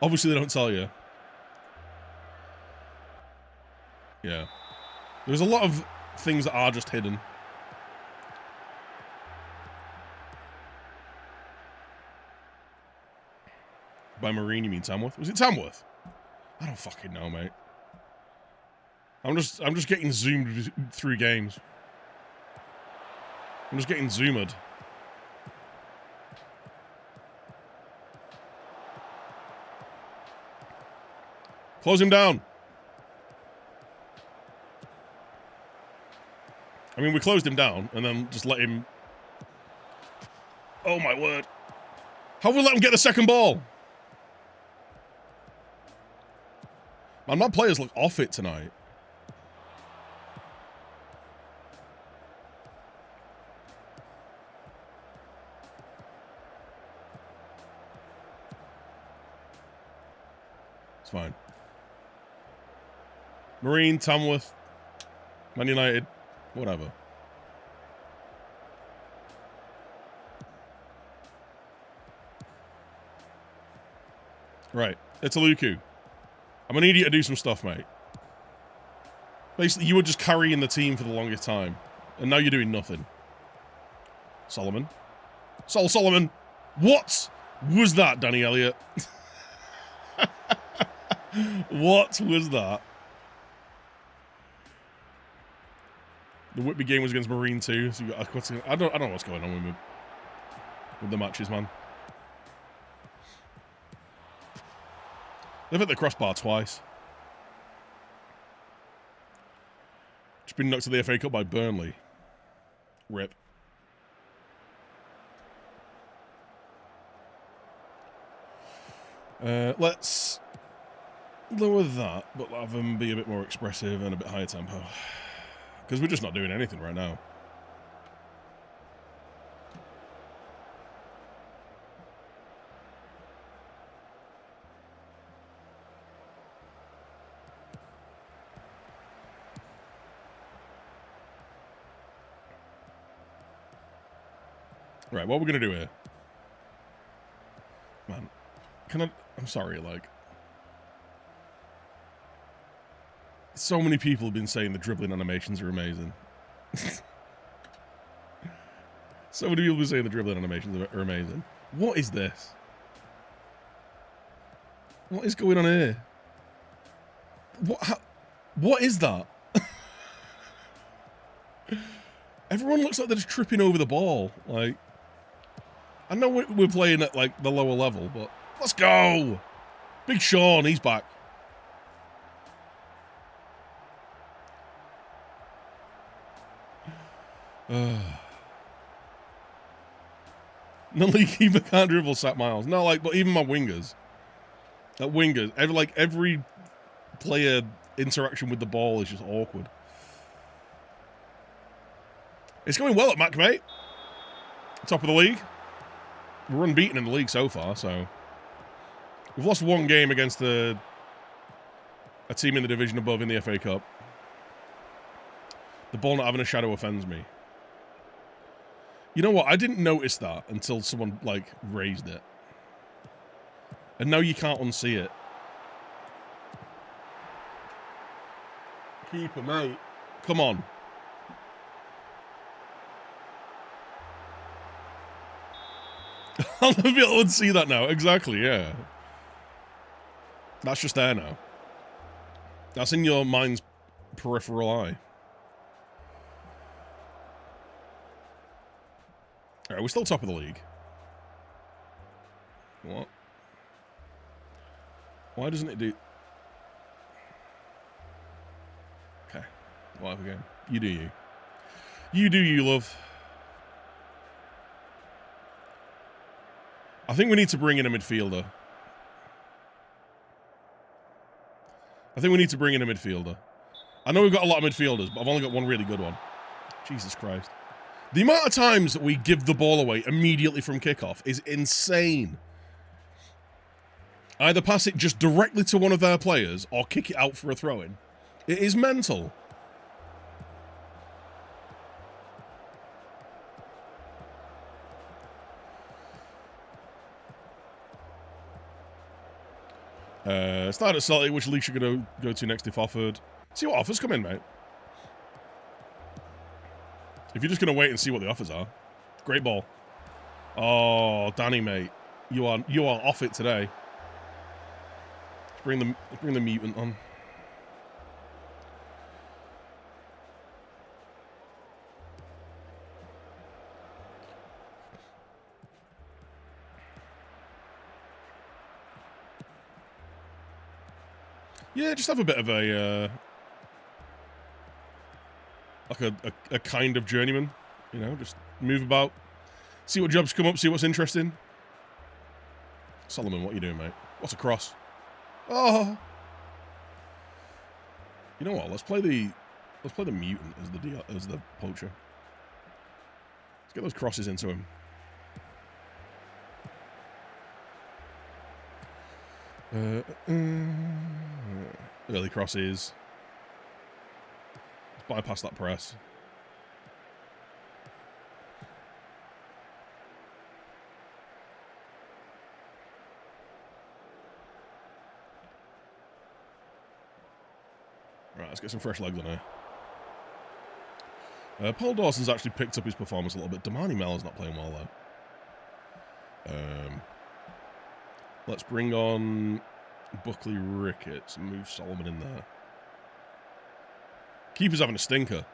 Obviously they don't tell you. Yeah. There's a lot of things that are just hidden. By Marine, you mean Tamworth? Was it Tamworth? I don't fucking know, mate. I'm just getting zoomed through games. I'm just getting zoomed. Close him down. I mean, we closed him down and then just let him... Oh, my word. How will we let him get the second ball? Man, my players look off it tonight. It's fine. Marine, Tamworth, Man United, whatever. Right, it's a Luku. I'm gonna need you to do some stuff, mate. Basically, you were just carrying the team for the longest time, and now you're doing nothing. Solomon. Solomon! What was that, Danny Elliott? What was that? The Whitby game was against Marine too, so you got, I don't know what's going on with the matches, man. They've hit the crossbar twice. Just been knocked to the FA Cup by Burnley. Rip. Let's lower that, but have them be a bit more expressive and a bit higher tempo. Because we're just not doing anything right now. Right, what we're going to do here... Man, I'm sorry, like... So many people have been saying the dribbling animations are amazing. So many people have been saying the dribbling animations are amazing. What is this? What is going on here? What is that? Everyone looks like they're just tripping over the ball. Like, I know we're playing at like the lower level, but let's go. Big Sean, he's back. Non-league keeper can't dribble Sack Miles. No, like, but even my wingers. Every player interaction with the ball is just awkward. It's going well at Macc, mate. Top of the league. We're unbeaten in the league so far, so... We've lost one game against a team in the division above in the FA Cup. The ball not having a shadow offends me. You know what? I didn't notice that until someone, like, raised it. And now you can't unsee it. Keeper, mate. Come on. I'll never be able to unsee that now. Exactly, yeah. That's just there now. That's in your mind's peripheral eye. Alright, we're still top of the league. What? Why doesn't it do... Okay. Live again. You do you. You do you, love. I think we need to bring in a midfielder. I know we've got a lot of midfielders, but I've only got one really good one. Jesus Christ. The amount of times that we give the ball away immediately from kickoff is insane. Either pass it just directly to one of their players or kick it out for a throw-in. It is mental. Start at Celtic, which league you're going to go to next if offered. See what offers come in, mate. If you're just going to wait and see what the offers are. Great ball. Oh, Danny, mate. You are off it today. Let's bring the mutant on. Yeah, just have a bit of a like a kind of journeyman, you know, just move about, see what jobs come up, see what's interesting. Solomon, what are you doing, mate? What's a cross? Oh, you know what? Let's play the mutant as the poacher. Let's get those crosses into him. Early crosses. Let's bypass that press. Right, let's get some fresh legs on here. Paul Dawson's actually picked up his performance a little bit. Damani Mellon's not playing well, though. Let's bring on Buckley Ricketts and move Solomon in there. Keeper's having a stinker.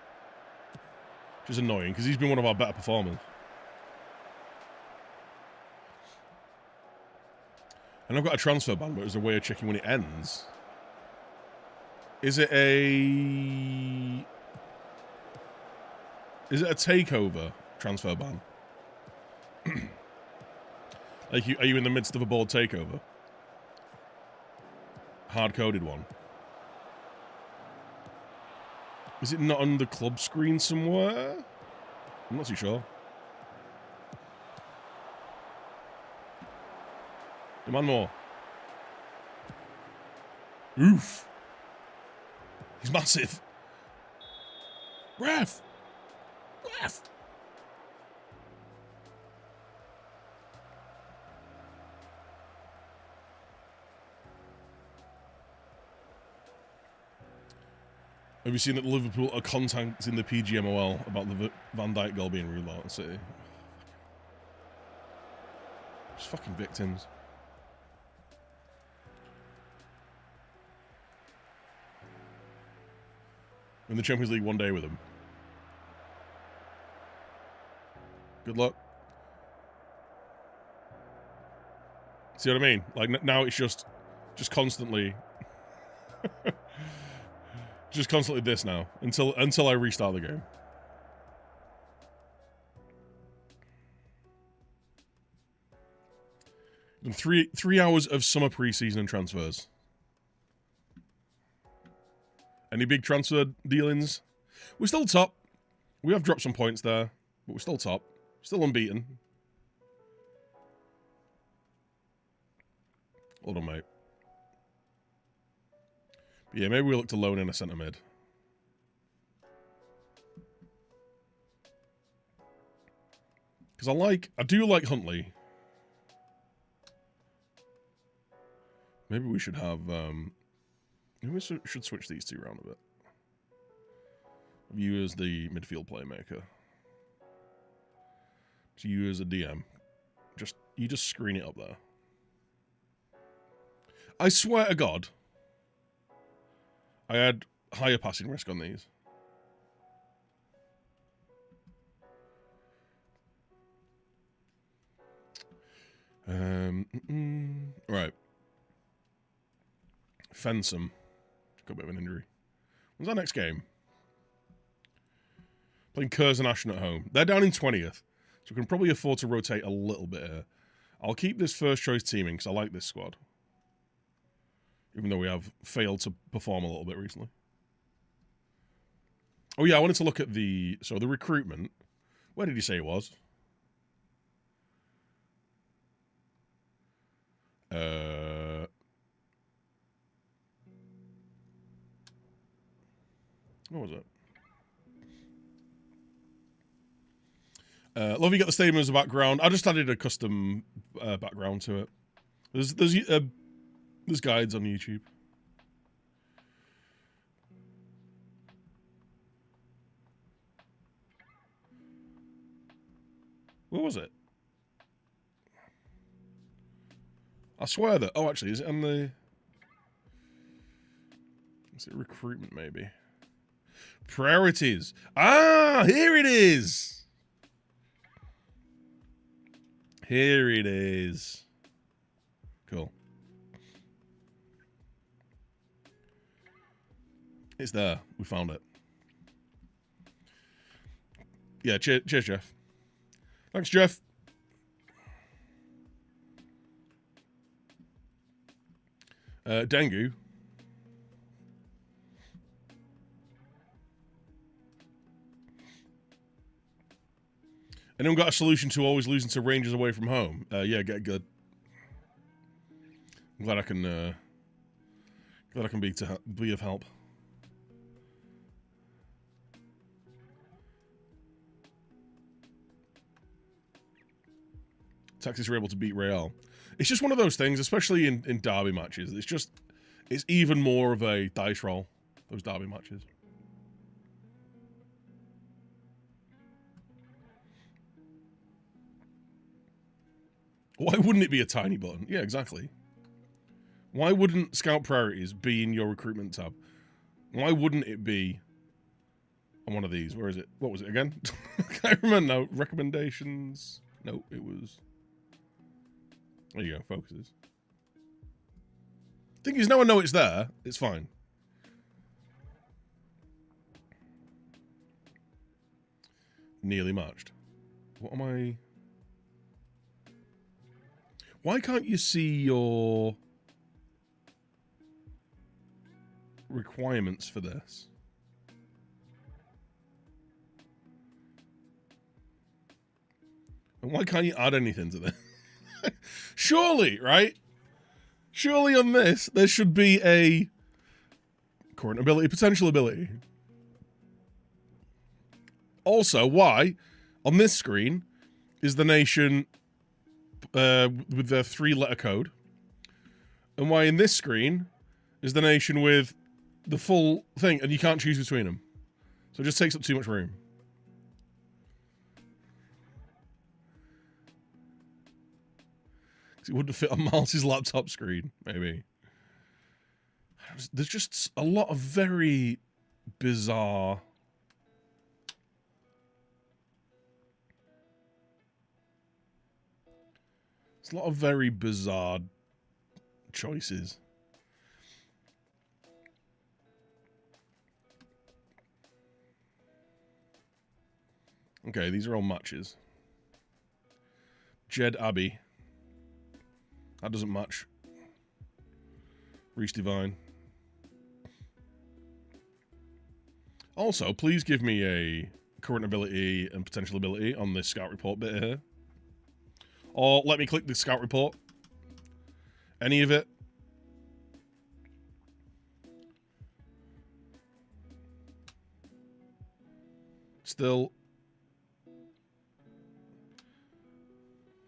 Which is annoying, because he's been one of our better performers. And I've got a transfer ban, but there's a way of checking when it ends. Is it a takeover transfer ban? Like, are you in the midst of a board takeover? Hard-coded one. Is it not on the club screen somewhere? I'm not too sure. Demand more. Oof. He's massive. Ref! Ref! Have you seen that Liverpool are contacting the PGMOL about the Van Dijk goal being ruled out in City? Just fucking victims. In the Champions League one day with them. Good luck. See what I mean? Like, now it's just constantly... just constantly this now, until I restart the game. three hours of summer preseason and transfers. Any big transfer dealings? We're still top. We have dropped some points there, but we're still top. Still unbeaten. Hold on, mate. But yeah, maybe we look to loan in a centre mid. Because I do like Huntley. Maybe we should have, maybe we should switch these two around a bit. You as the midfield playmaker. So you as a DM. You just screen it up there. I swear to God, I had higher passing risk on these. Right. Fensom. Got a bit of an injury. When's our next game? Playing Curzon Ashton at home. They're down in 20th, so we can probably afford to rotate a little bit here. I'll keep this first choice teaming because I like this squad. Even though we have failed to perform a little bit recently. Oh yeah, I wanted to look at the recruitment. Where did he say it was? What was it? Love you got the stadium as a background. I just added a custom background to it. There's guides on YouTube. Where was it? I swear that. Oh, actually, is it on the? Is it recruitment? Maybe. Priorities. Ah, here it is. Here it is. Cool. It's there. We found it. Yeah, cheers, Jeff. Thanks, Jeff. Dengue. Anyone got a solution to always losing to Rangers away from home? Yeah, get good. I'm glad I can be of help. Texas are able to beat Real. It's just one of those things, especially in derby matches. It's even more of a dice roll, those derby matches. Why wouldn't it be a tiny button? Yeah, exactly. Why wouldn't Scout Priorities be in your recruitment tab? Why wouldn't it be on one of these? Where is it? What was it again? I can't remember now. Recommendations. No, it was... There you go, focuses. Thing is, now I know it's there. It's fine. Nearly matched. What am I... Why can't you see your requirements for this? And why can't you add anything to this? Surely, right? Surely on this, there should be a current ability, potential ability. Also, why, on this screen, is the nation with their 3-letter code? And why in this screen is the nation with the full thing, and you can't choose between them? So it just takes up too much room. It wouldn't fit on Miles' laptop screen, maybe. There's just a lot of very bizarre... It's a lot of very bizarre choices. Okay, these are all matches. Jed Abbey. That doesn't match. Reese Divine. Also, please give me a current ability and potential ability on this scout report bit here. Or let me click the scout report. Any of it. Still.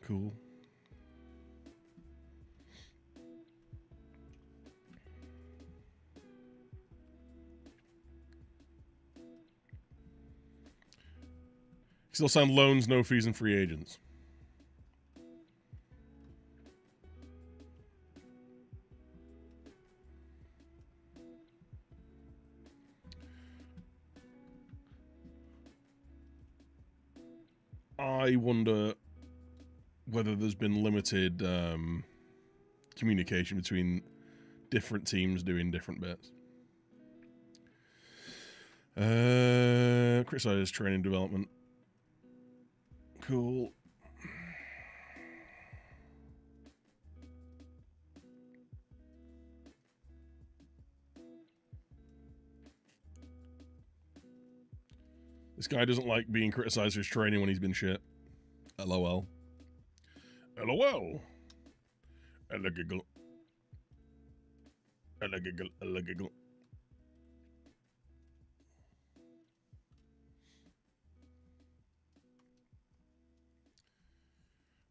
Cool. Still sign loans, no fees, and free agents. I wonder whether there's been limited communication between different teams doing different bits. Criticize training development. Cool. This guy doesn't like being criticized for his training when he's been shit. LOL. LOL. Ella giggle. Ella giggle. Ella giggle.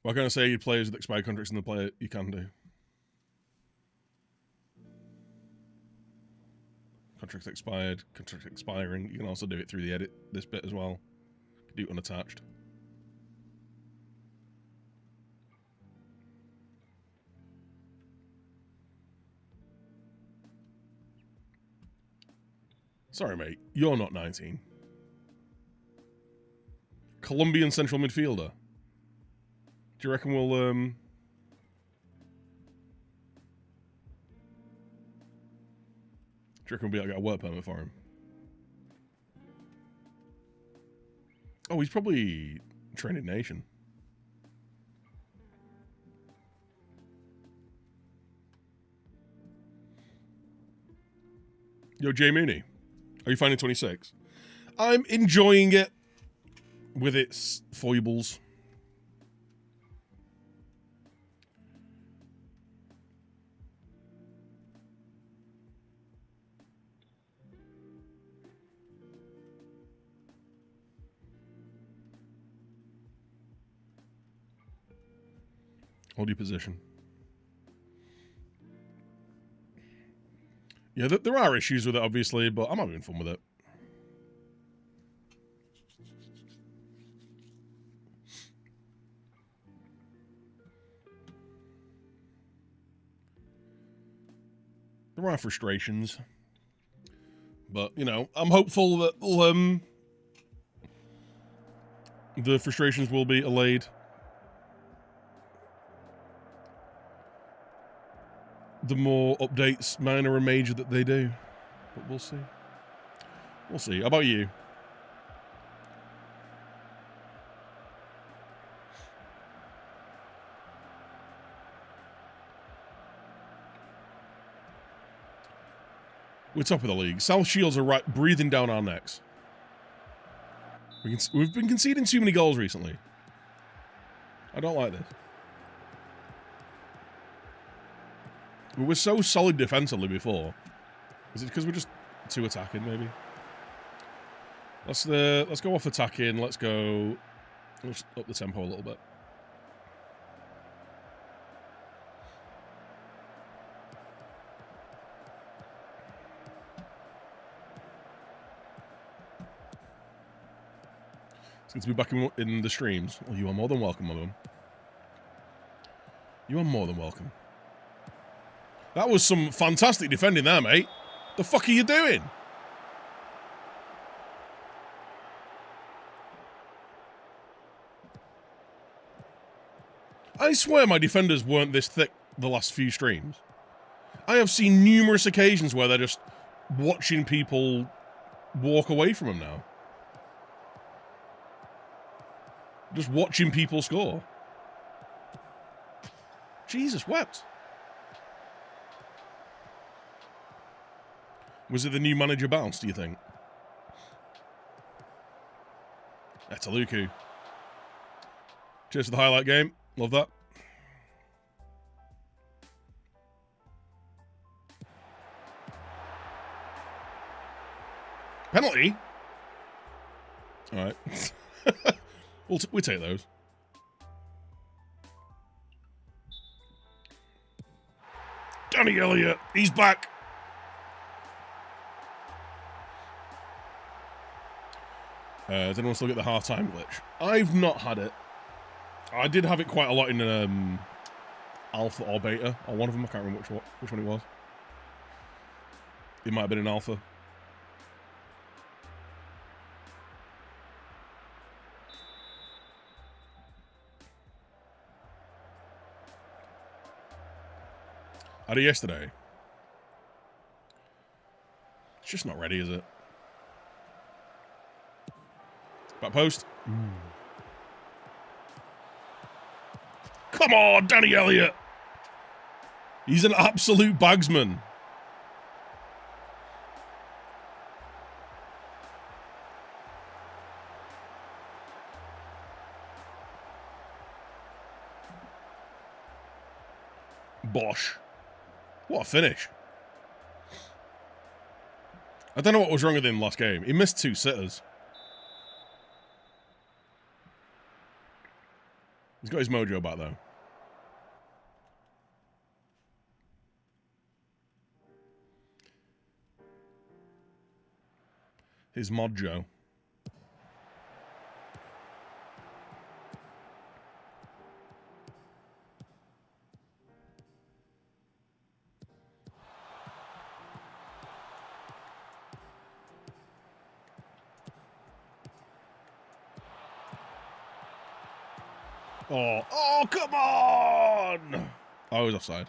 What can I say? Players with expired contracts in the player you can do. Contract expired, contract expiring. You can also do it through the edit, this bit as well. You can do it unattached. Sorry, mate. You're not 19. Colombian central midfielder. Do you reckon we'll, Do you reckon we'll be able to get a work permit for him? Oh, he's probably training nation. Yo, Jay Mooney. Are you finding 26? I'm enjoying it with its foibles. Hold your position. Yeah, there are issues with it, obviously, but I'm having fun with it. There are frustrations. But, you know, I'm hopeful that the frustrations will be allayed. The more updates, minor and major, that they do. But we'll see. We'll see. How about you? We're top of the league. South Shields are right breathing down our necks. We've been conceding too many goals recently. I don't like this. We were so solid defensively before. Is it because we're just too attacking, maybe? Let's go off attacking. Let's up the tempo a little bit. It's good to be back in the streams. Well, you are more than welcome, my man. You are more than welcome. That was some fantastic defending there, mate. The fuck are you doing? I swear my defenders weren't this thick the last few streams. I have seen numerous occasions where they're just watching people walk away from them now. Just watching people score. Jesus wept. Was it the new manager bounce, do you think? Etaluku. Cheers for the highlight game. Love that. Penalty? Alright. we take those. Danny Elliott, he's back. Does anyone still get the half-time glitch? I've not had it. I did have it quite a lot in alpha or beta, or one of them. I can't remember which one it was. It might have been in alpha. I had it yesterday. It's just not ready, is it? Back post. Come on, Danny Elliott. He's an absolute bagsman. Bosh. What a finish. I don't know what was wrong with him last game. He missed 2 sitters. He's got his mojo back, though. His mojo. Oh, come on! Oh, he was offside.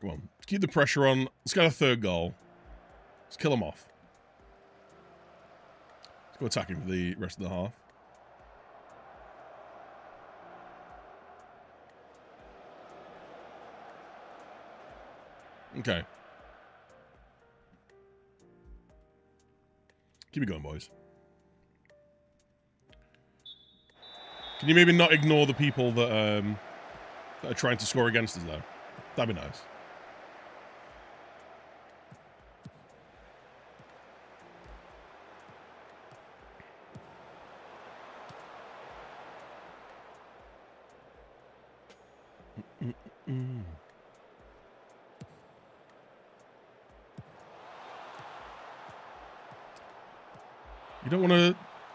Come on. Let's keep the pressure on. Let's get a 3rd goal. Let's kill him off. Let's go attacking for the rest of the half. Okay. Keep it going, boys. Can you maybe not ignore the people that are trying to score against us, though? That'd be nice. You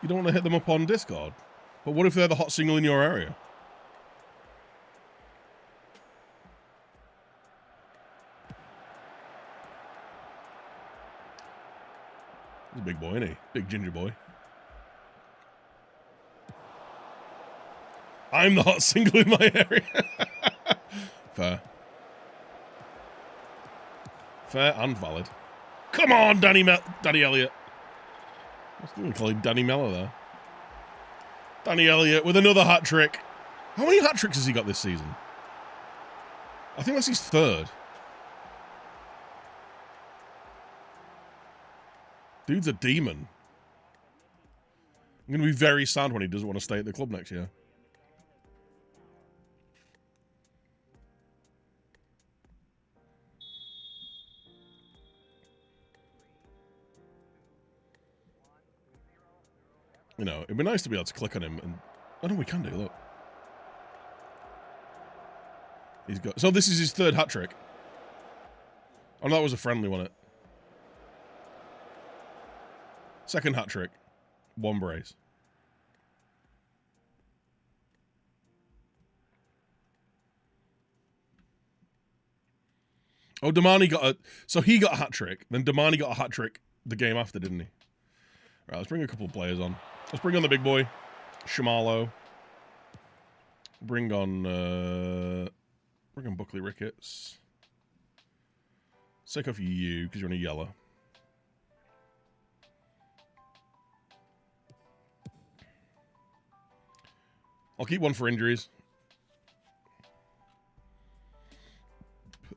don't want to hit them up on Discord. But what if they're the hot single in your area? He's a big boy, isn't he? Big ginger boy. I'm the hot single in my area. Fair. Fair and valid. Come on, Danny Elliott. I was going to call him Danny Mello there. Danny Elliott with another hat-trick. How many hat-tricks has he got this season? I think that's his 3rd. Dude's a demon. I'm going to be very sad when he doesn't want to stay at the club next year. You know, it'd be nice to be able to click on him and... Oh, no, we can do, look. He's got... So this is his 3rd hat-trick. Oh, no, that was a friendly, wasn't it? 2nd hat-trick. 1 brace. Oh, Damani got a... So he got a hat-trick. Then Damani got a hat-trick the game after, didn't he? Right, let's bring a couple of players on. Let's bring on the big boy. Shamalo. Bring on Buckley Ricketts. Let's take off you, because you're on a yellow. I'll keep one for injuries.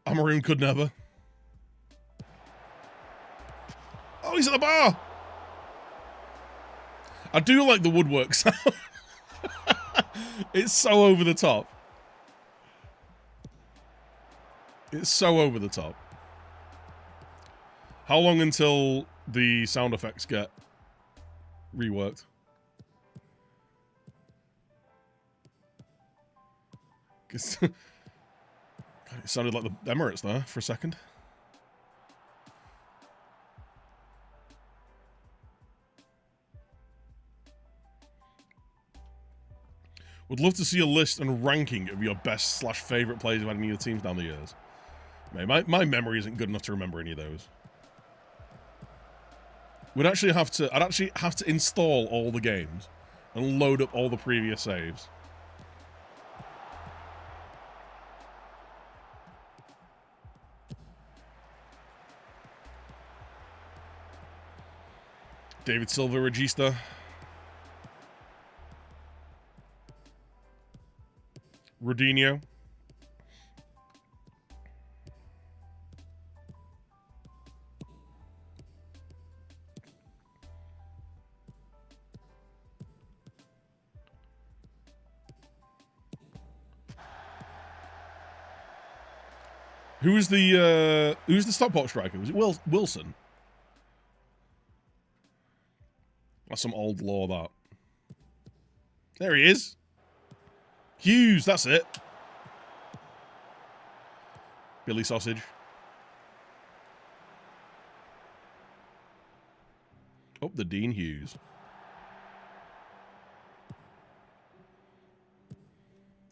Amaroon could never. Oh, he's at the bar! I do like the woodwork sound. It's so over the top. It's so over the top. How long until the sound effects get reworked? God, it sounded like the Emirates there for a second. Would love to see a list and ranking of your best / favourite players of any of the teams down the years. Mate, my memory isn't good enough to remember any of those. I'd actually have to install all the games and load up all the previous saves. David Silva, Regista. Rodinho. Who's the Stockport striker? Was it Wilson? That's some old law, that. There he is. Hughes, that's it. Billy Sausage. Oh, the Dean Hughes.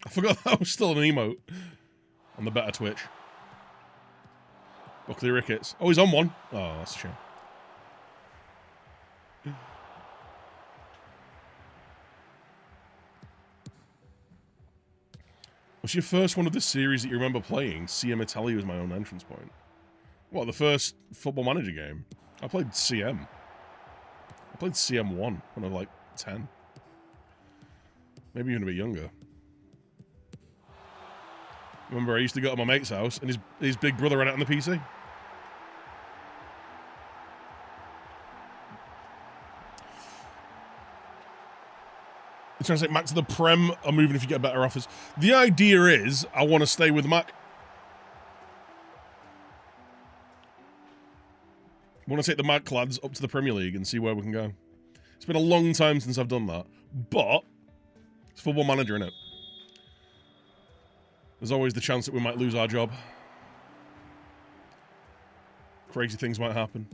I forgot that was still an emote on the better Twitch. Buckley Ricketts. Oh, he's on one. Oh, that's a shame. What's your first one of this series that you remember playing? CM Italia was my own entrance point. What, the first Football Manager game? I played CM. I played CM1 when I was like 10. Maybe even a bit younger. Remember, I used to go to my mate's house and his big brother ran it on the PC. Trying to say Macc to the Prem are moving if you get better offers. The idea is I want to stay with Macc. I want to take the Macc lads up to the Premier League and see where we can go. It's been a long time since I've done that, but it's Football Manager, innit? There's always the chance that we might lose our job. Crazy things might happen.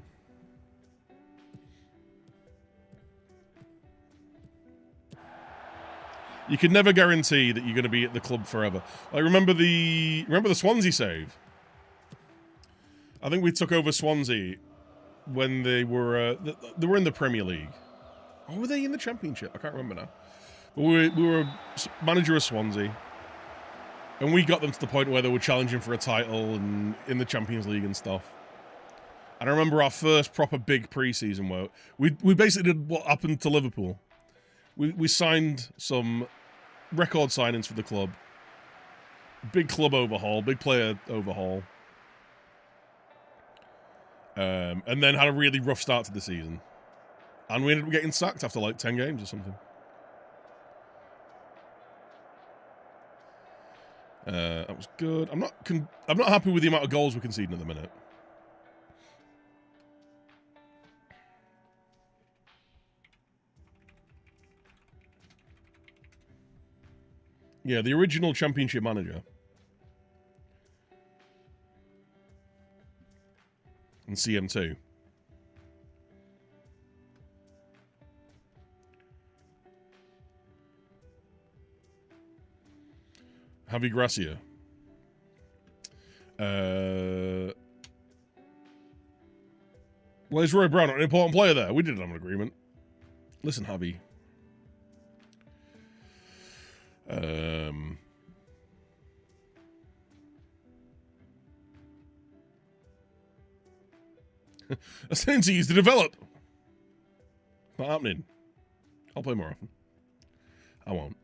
You can never guarantee that you're going to be at the club forever. I remember the Swansea save. I think we took over Swansea when they were in the Premier League. Or were they in the Championship? I can't remember now. But we were manager of Swansea, and we got them to the point where they were challenging for a title and in the Champions League and stuff. And I remember our first proper big pre-season where we basically did what happened to Liverpool. We signed some record signings for the club. Big club overhaul, big player overhaul. And then had a really rough start to the season. And we ended up getting sacked after like 10 games or something. That was good. I'm not happy with the amount of goals we're conceding at the minute. Yeah, the original Championship manager. And CM2. Javi Gracia. Well, is Roy Brown an important player there? We didn't have an agreement. Listen, Javi. That's things he used to develop. Not happening. I'll play more often. I won't.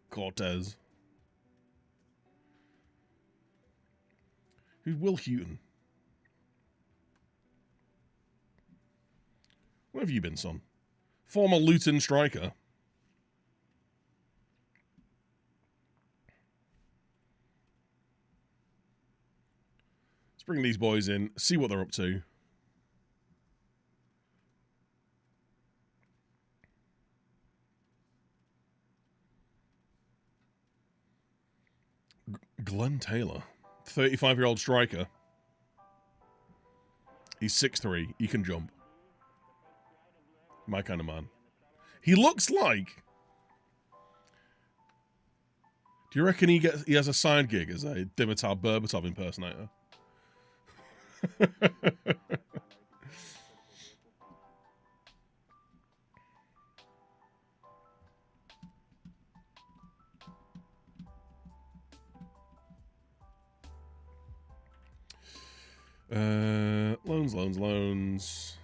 Cortez. Who's Will Houghton? Where have you been, son? Former Luton striker. Let's bring these boys in, see what they're up to. Glenn Taylor, 35-year-old striker. He's 6'3". He can jump. My kind of man. He looks like... Do you reckon he has a side gig as a Dimitar Berbatov impersonator? Loans.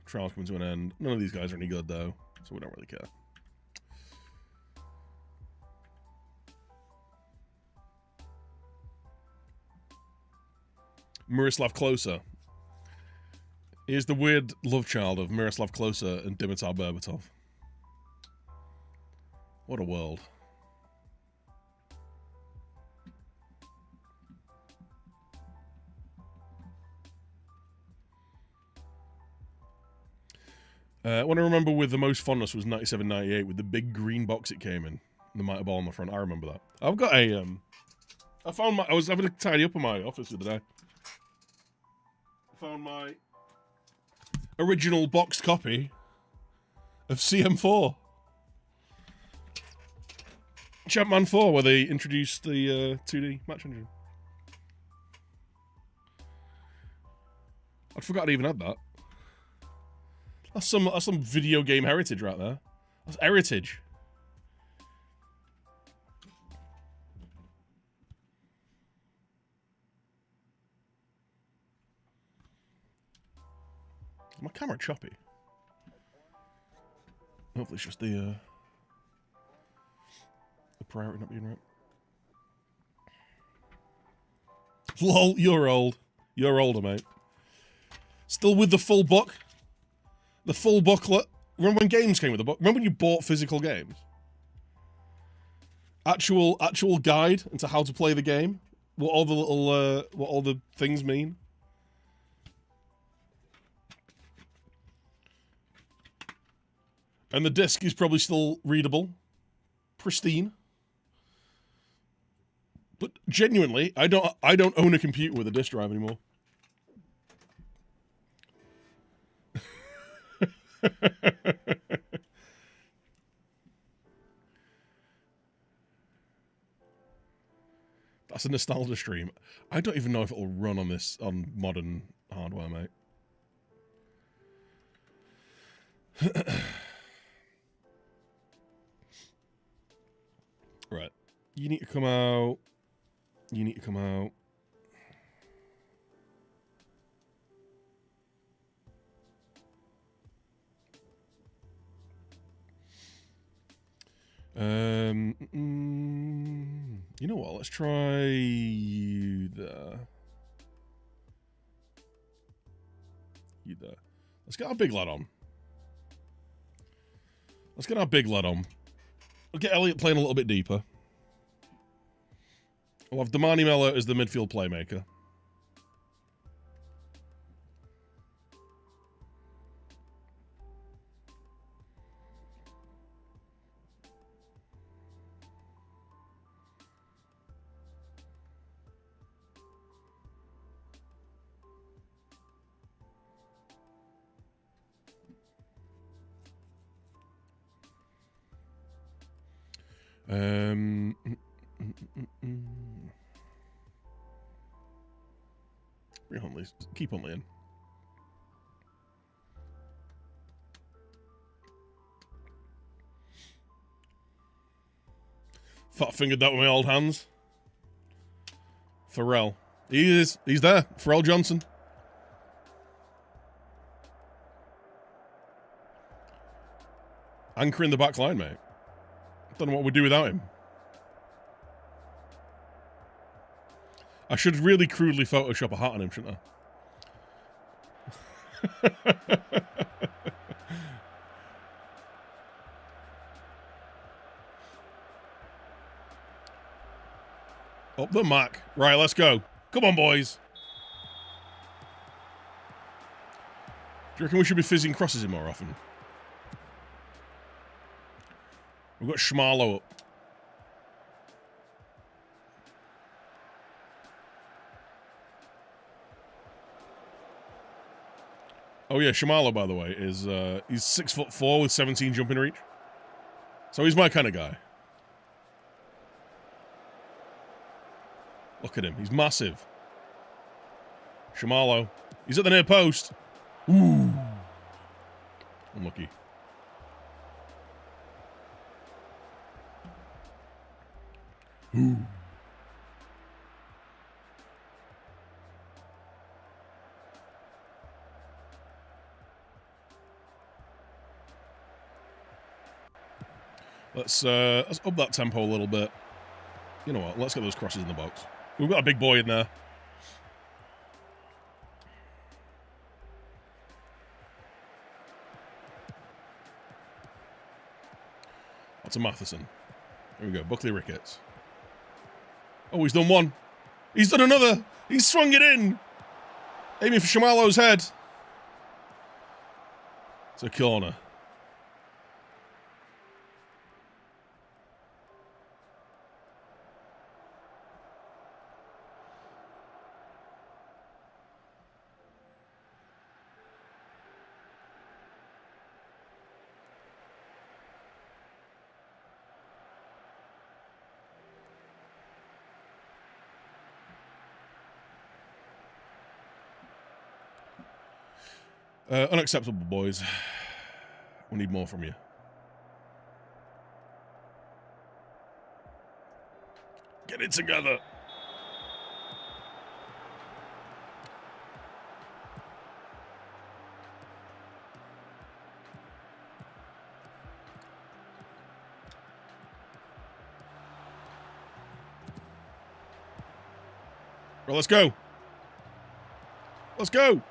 Trial's coming to an end. None of these guys are any good, though, so we don't really care. Miroslav Klose. He is the weird love child of Miroslav Klose and Dimitar Berbatov. What a world. What I remember with the most fondness was 97-98 with the big green box it came in. The mitre ball on the front. I remember that. I've got a I was having to tidy up in my office the other day. I found my original boxed copy of CM4. Champman 4, where they introduced the 2D match engine. I'd forgotten I even had that. That's some video game heritage right there. That's heritage. Is my camera choppy? Hopefully it's just the priority not being right. Lol, you're old. You're older, mate. Still with the full book? The full booklet. Remember when games came with the book? Remember when you bought physical games? Actual guide into how to play the game? What all the little what all the things mean? And the disc is probably still readable. Pristine. But genuinely, I don't own a computer with a disk drive anymore. That's a nostalgia stream. I don't even know if it'll run on modern hardware, mate. Right. You need to come out. You need to come out. You know what? Let's try you there. You there. Let's get our big lad on. Let's get our big lad on. We'll get Elliot playing a little bit deeper. We'll have Damani Mella as the midfield playmaker. Bring Huntley. Keep Huntley in. Fat fingered that with my old hands. Pharrell. He's there. Pharrell Johnson. Anchor in the back line, mate. Don't know what we'd do without him. I should really crudely Photoshop a hat on him, shouldn't I? Up the Macc. Right, let's go. Come on, boys. Do you reckon we should be fizzing crosses in more often? We've got Schmarlow up. Oh yeah, Shamalo, by the way, is he's 6'4" with 17 jumping reach. So he's my kind of guy. Look at him, he's massive. Shamalo. He's at the near post. Ooh. Unlucky. Ooh. Let's up that tempo a little bit. You know what? Let's get those crosses in the box. We've got a big boy in there. That's a Matheson. There we go. Buckley Ricketts. Oh, he's done one. He's done another. He's swung it in. Aiming for Shamalo's head. It's a corner. Unacceptable, boys. We need more from you. Get it together. Well, let's go. Let's go.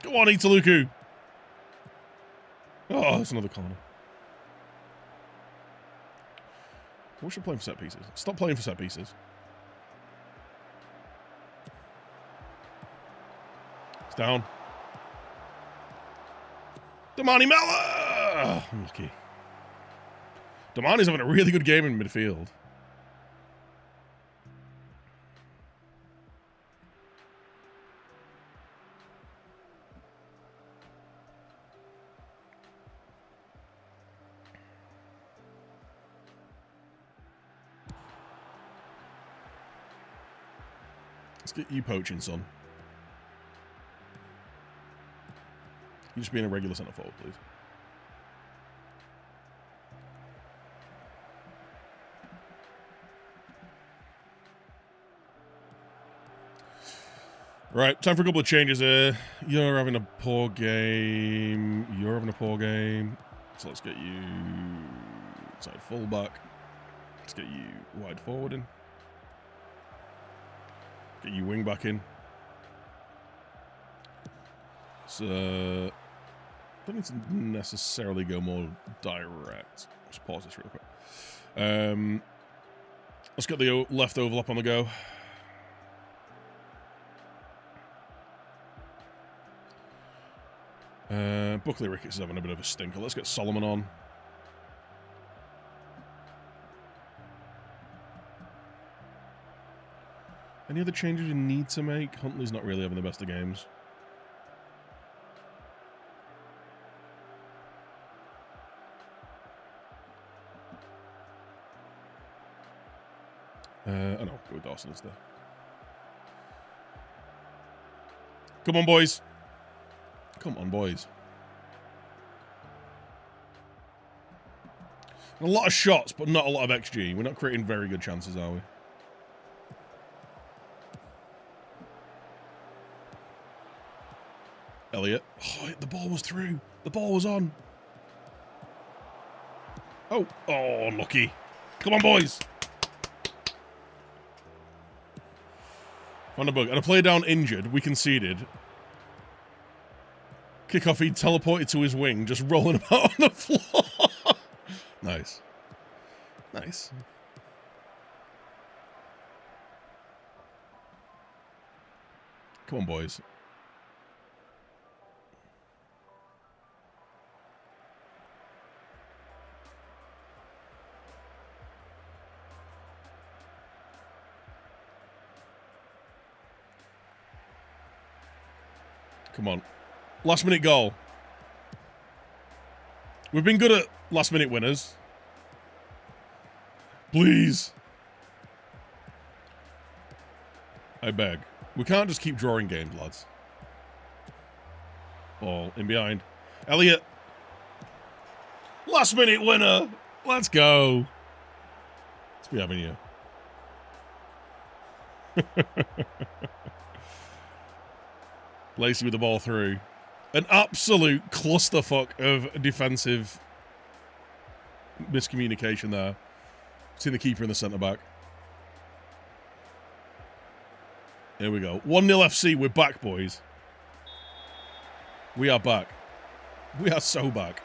Go on, Italuku. Oh, that's another corner. We should play for set pieces. Stop playing for set pieces. It's down. Damani Mella! Unlucky. Damani's having a really good game in midfield. Let's get you poaching, son. You just being a regular centre forward, please. Right, time for a couple of changes here. You're having a poor game. You're having a poor game. So let's get you inside fullback. Let's get you wide forward in. Get you wing back in. So, don't need to necessarily go more direct. Just pause this real quick. Let's get the left overlap on the go. Buckley Ricketts is having a bit of a stinker. Let's get Solomon on. Any other changes you need to make? Huntley's not really having the best of games. Oh no, go with Dawson instead. Come on, boys. Come on, boys. A lot of shots, but not a lot of XG. We're not creating very good chances, are we? Elliot. Oh, the ball was through. The ball was on. Oh, unlucky. Come on, boys. Vandenberg. And a player down injured. We conceded. Kickoff, he teleported to his wing, just rolling about on the floor. Nice. Nice. Come on, boys. Come on. Last minute goal. We've been good at last minute winners. Please. I beg. We can't just keep drawing games, lads. Ball in behind. Elliot. Last minute winner. Let's go. Let's be having you. Lacey with the ball through. An absolute clusterfuck of defensive miscommunication there. Between the keeper and the centre-back. Here we go. 1-0 FC. We're back, boys. We are back. We are so back.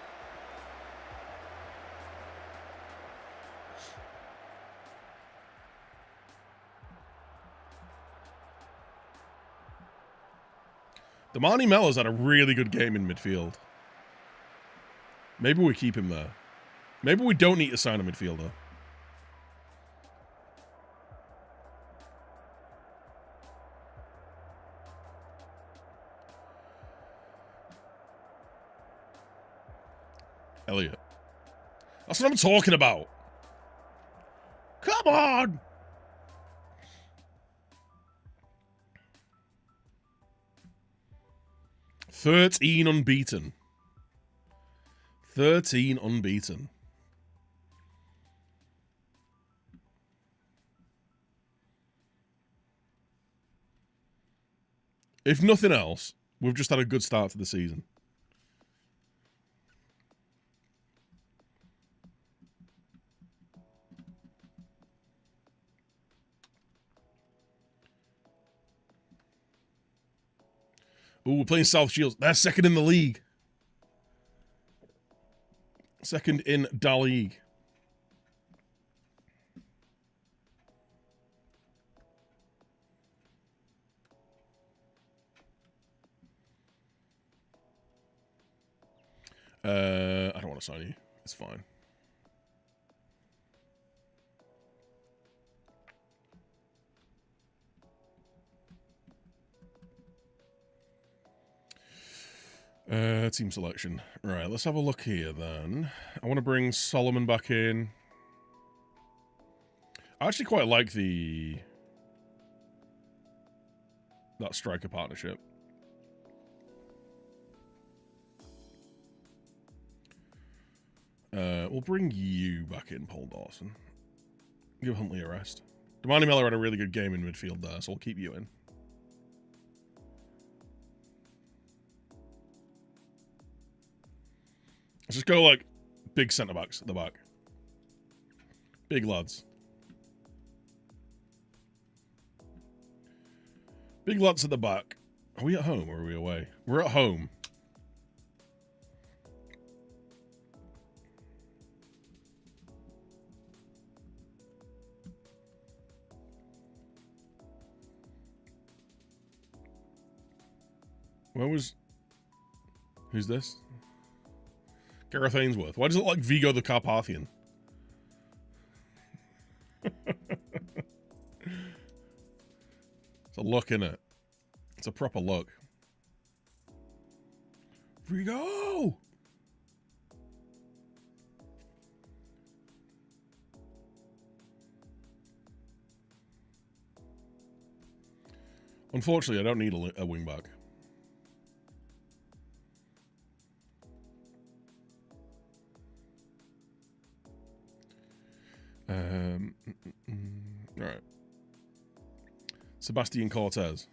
The Marnie Mellor's had a really good game in midfield. Maybe we keep him there. Maybe we don't need to sign a midfielder. Elliot. That's what I'm talking about. Come on! "13 unbeaten. 13 unbeaten. If nothing else, we've just had a good start to the season. Ooh, we're playing South Shields. They're second in the league. Second in Da League. I don't want to sign you. It's fine. Team selection. Right, let's have a look here then. I want to bring Solomon back in. I actually quite like that striker partnership. We'll bring you back in, Paul Dawson. Give Huntley a rest. Damani Miller had a really good game in midfield there, so we'll keep you in. Let's just go, like, big centre-backs at the back. Big lads. Big lads at the back. Are we at home or are we away? We're at home. Who's this? Gareth Ainsworth. Why does it look like Vigo the Carpathian? It's a look, innit? It's a proper look. Vigo! Unfortunately, I don't need a wing back. All right. Sebastian Cortez.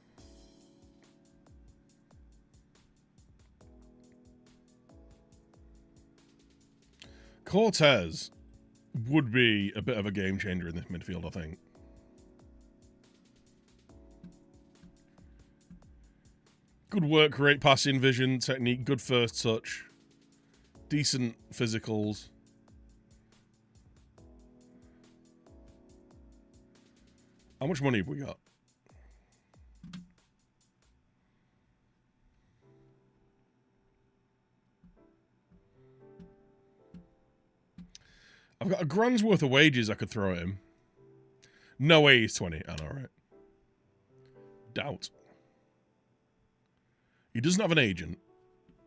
Cortez would be a bit of a game changer in this midfield, I think. Good work rate, passing vision, technique, good first touch. Decent physicals. How much money have we got? I've got a grand's worth of wages I could throw at him. No way he's 20. I know, right? Doubt. He doesn't have an agent.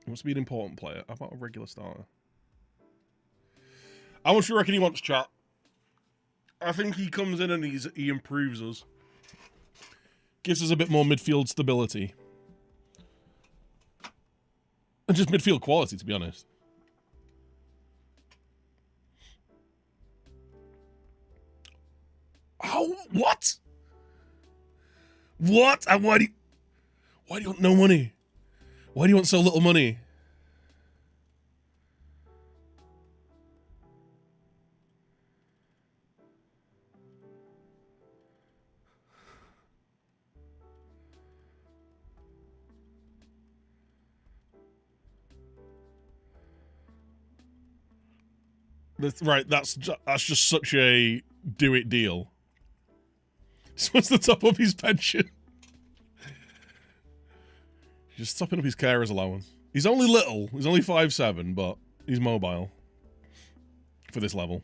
He must be an important player. How about a regular starter? How much do you reckon he wants, chat? I think he comes in and he improves us. Gives us a bit more midfield stability. And just midfield quality, to be honest. How? What? What? And why do you want no money? Why do you want so little money? Right, that's just such a do-it deal. This wants to top up his pension. Just topping up his carer's allowance. He's only little. He's only 5'7", but he's mobile. For this level.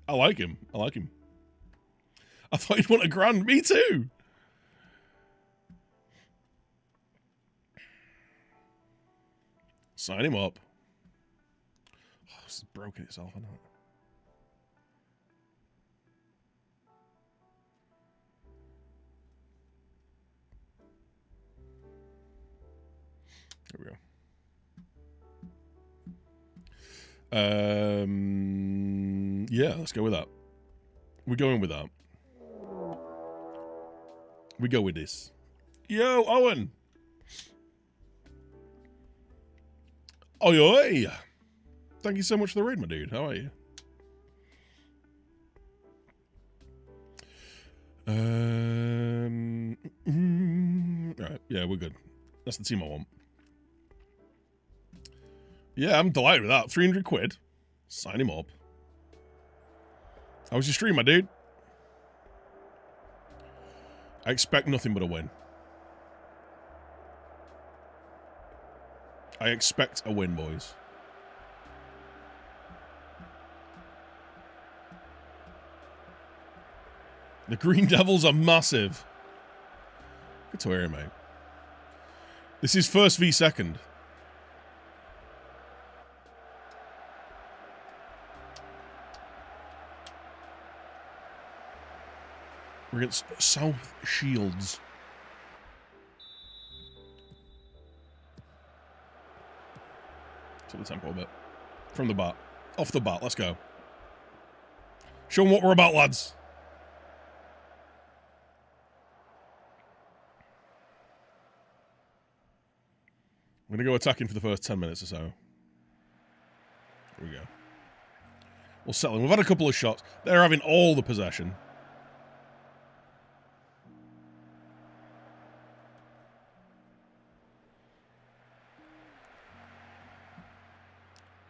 I like him. I like him. I thought he'd want a grand. Me too. Sign him up. Oh, this has broken itself, hasn't it? There we go. Yeah, let's go with that. We're going with that. We go with this. Yo, Owen! Oi, oi! Thank you so much for the raid, my dude. How are you? Alright, yeah, we're good. That's the team I want. Yeah, I'm delighted with that. 300 quid. Sign him up. How was your stream, my dude? I expect nothing but a win. I expect a win, boys. The Green Devils are massive. Good to hear it, mate. This is first v second. We're against South Shields. To the tempo a bit. From the bat. Off the bat, let's go. Show them what we're about, lads. I'm going to go attacking for the first 10 minutes or so. Here we go. We'll settle in. We've had a couple of shots. They're having all the possession.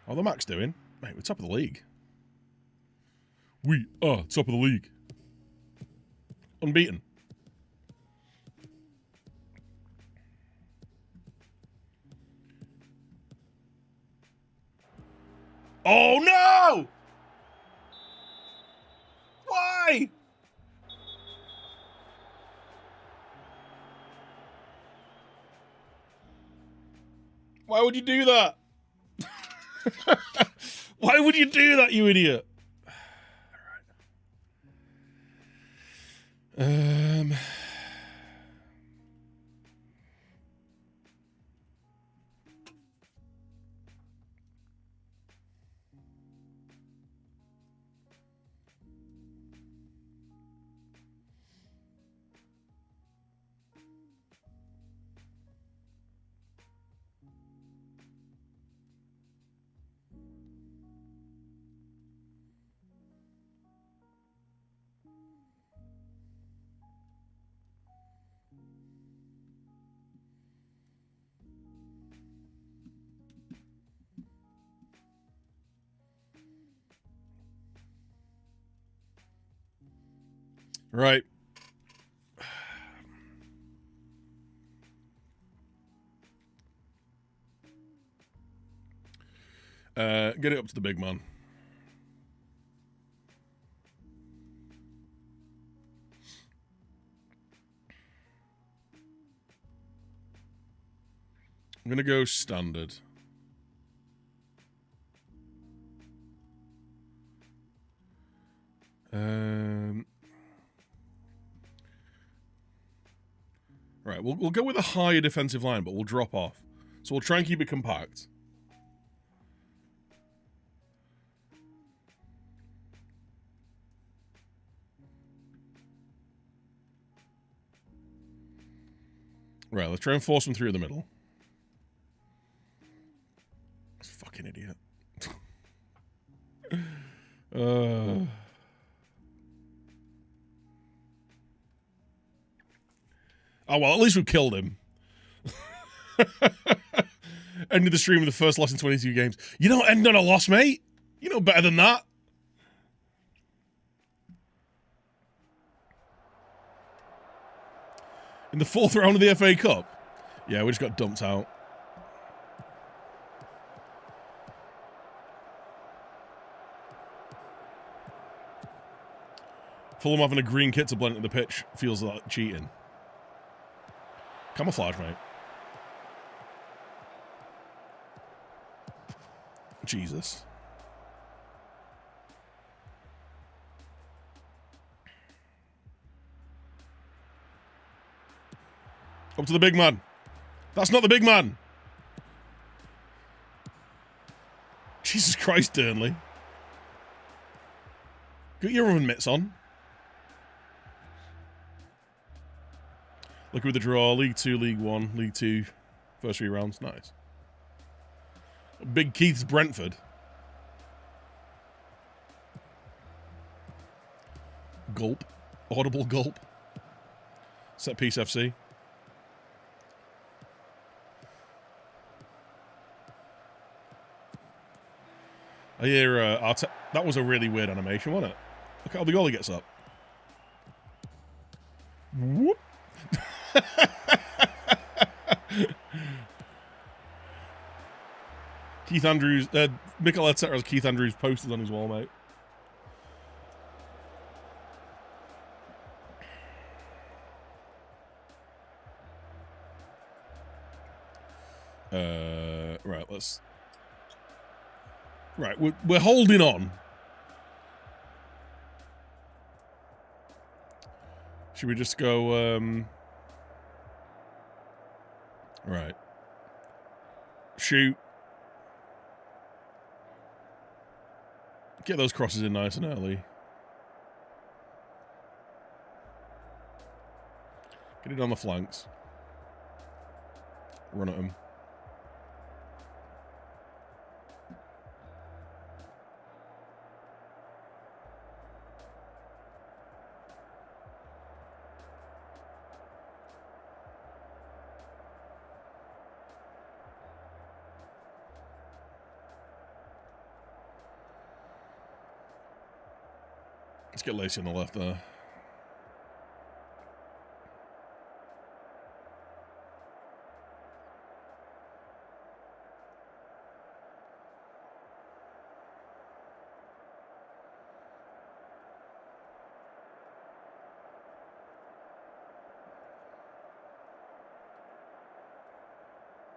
How the Mac's doing? Mate, we're top of the league. We are top of the league. Unbeaten. Oh no! Why? Why would you do that? Why would you do that, you idiot? Alright. Right. Get it up to the big man. I'm gonna go standard. Right, we'll go with a higher defensive line, but we'll drop off. So we'll try and keep it compact. Right, let's try and force them through the middle. Fucking idiot. Oh, well, at least we've killed him. Ended the stream with the first loss in 22 games. You don't end on a loss, mate. You know better than that. In the 4th round of the FA Cup. Yeah, we just got dumped out. Fulham having a green kit to blend at the pitch feels like cheating. Camouflage, mate. Jesus. Up to the big man. That's not the big man. Jesus Christ, Durnley. Get your oven mitts on. Look with the draw. League 2, League 1, League 2. First 3 rounds. Nice. Big Keith's Brentford. Gulp. Audible gulp. Set piece FC. I hear that was a really weird animation, wasn't it? Look how the goalie gets up. Whoop. Keith Andrews, Mikel Arteta has Keith Andrews posters on his wall, mate. Right, let's. Right, we're holding on. Should we just go? Right. Shoot. Get those crosses in nice and early. Get it on the flanks. Run at them. Let's get Lacey on the left there.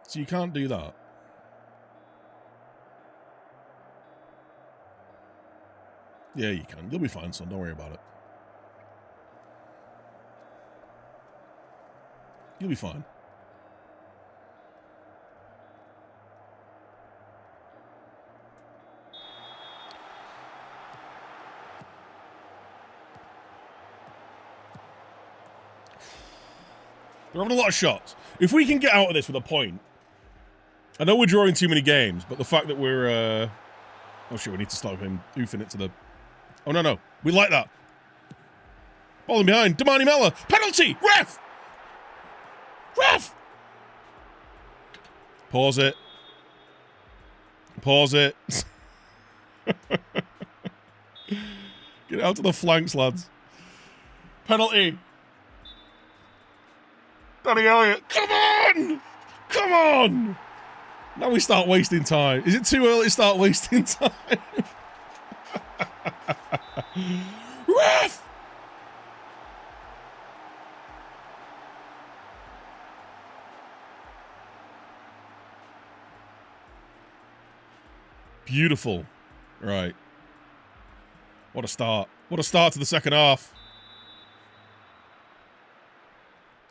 So you can't do that. Yeah, you can. You'll be fine, son. Don't worry about it. You'll be fine. They're having a lot of shots. If we can get out of this with a point, I know we're drawing too many games, but the fact that we're, oh shit, we need to stop him oofing it to the... Oh, no. We like that. Falling behind. Damani Mella. Penalty! Ref! Ref! Pause it. Pause it. Get it out to the flanks, lads. Penalty. Danny Elliott. Come on! Come on! Now we start wasting time. Is it too early to start wasting time? Ref! Beautiful. Right. What a start. What a start to the second half.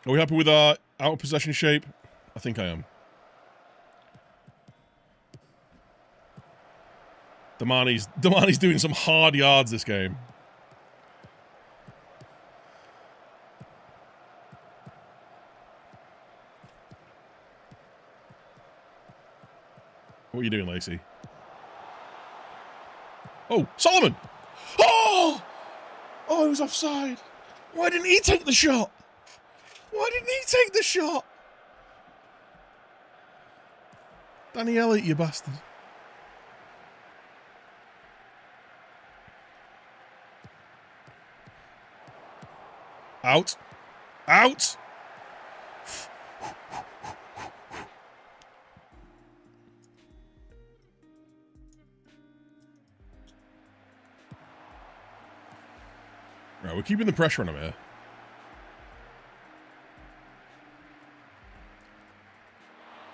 Are we happy with our out of possession shape? I think I am. Damani's doing some hard yards this game. What are you doing, Lacey? Oh, Solomon! Oh! Oh, he was offside. Why didn't he take the shot? Why didn't he take the shot? Danny Elliott, you bastard. Out. Out! Right, we're keeping the pressure on him here.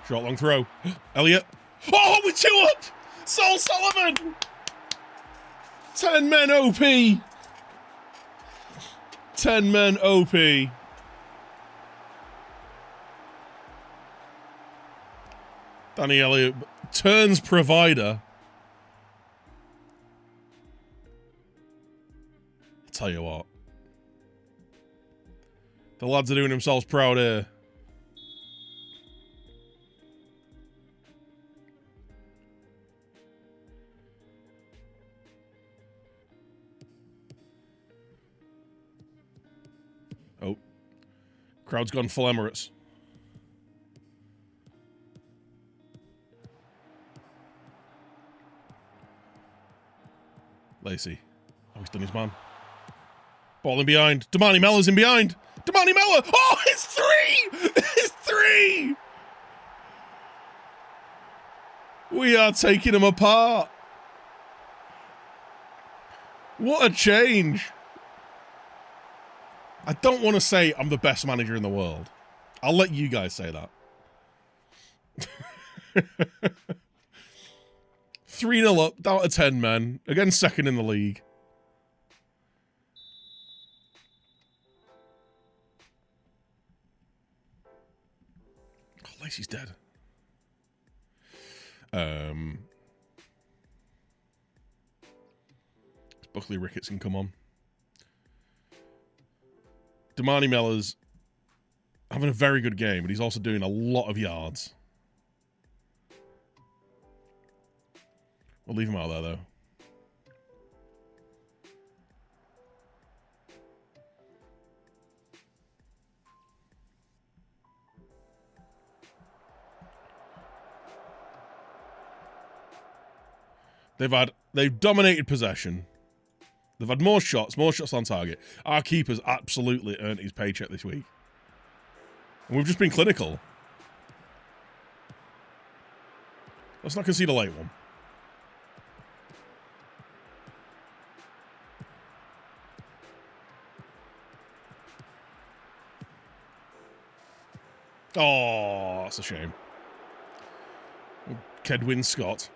Short, long throw. Elliott. Oh, we're 2 up! Sol Solomon! 10 men OP! 10 men OP. Danny Elliott turns provider. I'll tell you what. The lads are doing themselves proud here. Oh. Crowd's gone full Emirates. Lacey. Oh, he's done his man. Ball in behind. Damani Mellor's in behind. Damani Mellor. Oh, it's 3! It's 3! We are taking them apart. What a change. I don't want to say I'm the best manager in the world. I'll let you guys say that. 3-0 up, down to 10 men. Again, second in the league. Oh, Lacey's dead. Buckley Ricketts can come on. Damani Mellor's having a very good game, but he's also doing a lot of yards. We'll leave him out there, though. They've dominated possession. They've had more shots on target. Our keeper's absolutely earned his paycheck this week. And we've just been clinical. Let's not concede a late one. Oh, that's a shame. Kedwin Scott.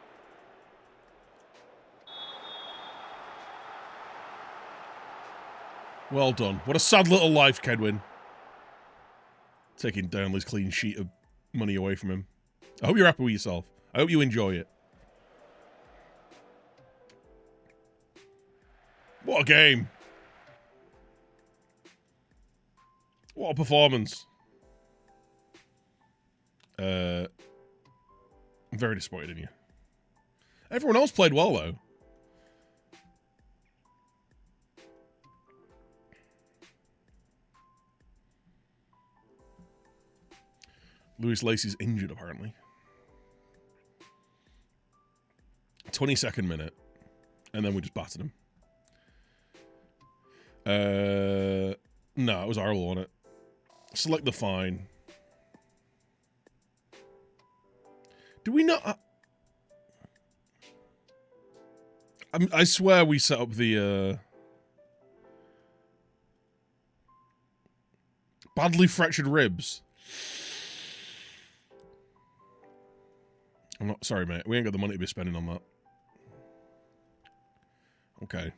Well done. What a sad little life, Kedwin. Taking Downley's clean sheet of money away from him. I hope you're happy with yourself. I hope you enjoy it. What a game. What a performance. I'm very disappointed in you. Everyone else played well, though. Lewis Lacey's injured, apparently. 22nd minute. And then we just battered him. No, it was horrible, wasn't it? Select the fine. Do we not... I swear we set up the, badly fractured ribs. I'm not... Sorry, mate. We ain't got the money to be spending on that. Okay.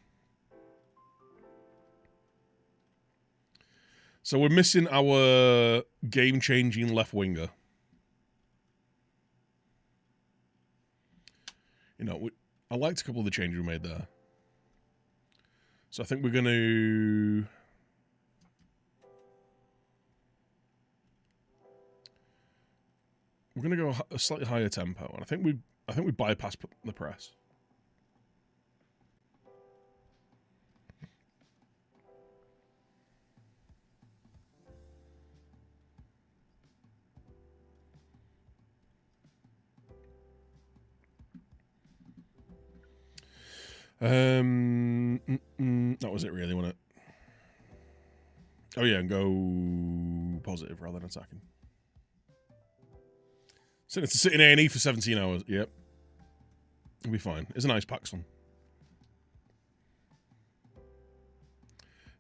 So we're missing our game-changing left winger. You know, I liked a couple of the changes we made there. So I think we're going to... We're going to go a slightly higher tempo, and I think we bypass the press. That was it really, wasn't it? Oh yeah, and go positive rather than attacking. Sit in A&E for 17 hours. Yep. It'll be fine. Here's an ice pack, son.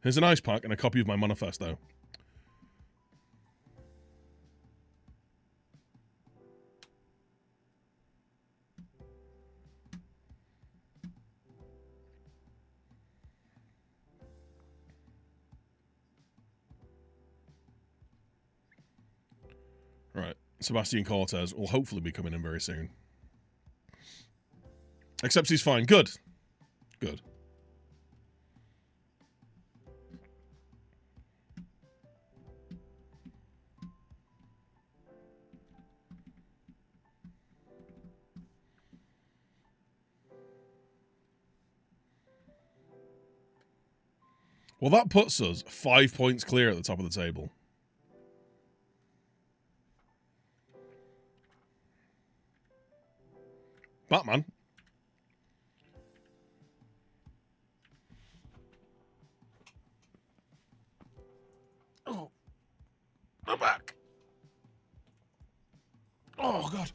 Here's an ice pack and a copy of my manifesto. Right. Sebastian Cortez will hopefully be coming in very soon. Except he's fine. Good. Good. Well, that puts us 5 points clear at the top of the table. Batman. Oh. I'm back. Oh, God.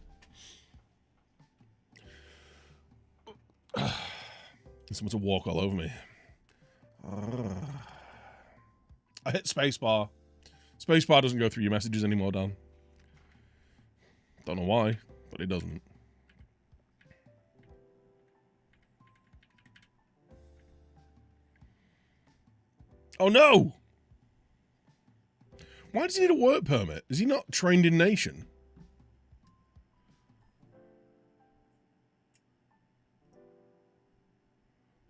Someone to walk all over me. I hit spacebar. Spacebar doesn't go through your messages anymore, Dan. Don't know why, but it doesn't. Oh no! Why does he need a work permit? Is he not trained in nation?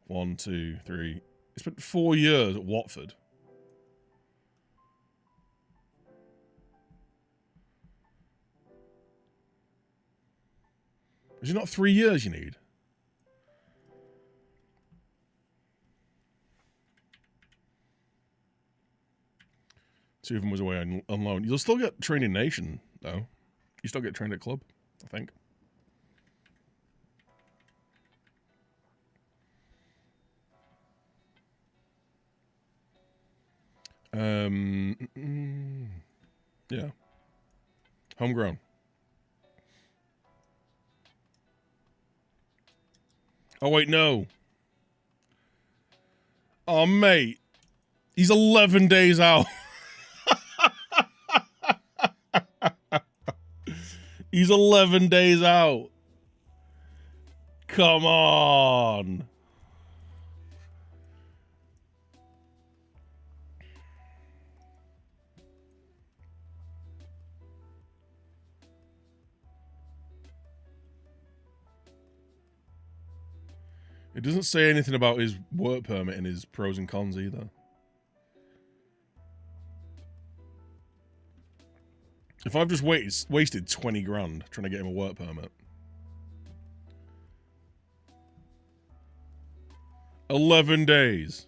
One, two, three. He spent 4 years at Watford. Is it not 3 years you need? Two of them was away on loan. You'll still get trained in nation, though. You still get trained at club, I think. Yeah. Homegrown. Oh, wait, no. Oh, mate. He's 11 days out. He's 11 days out. Come on. It doesn't say anything about his work permit and his pros and cons either. If I've just wasted 20 grand trying to get him a work permit. 11 days.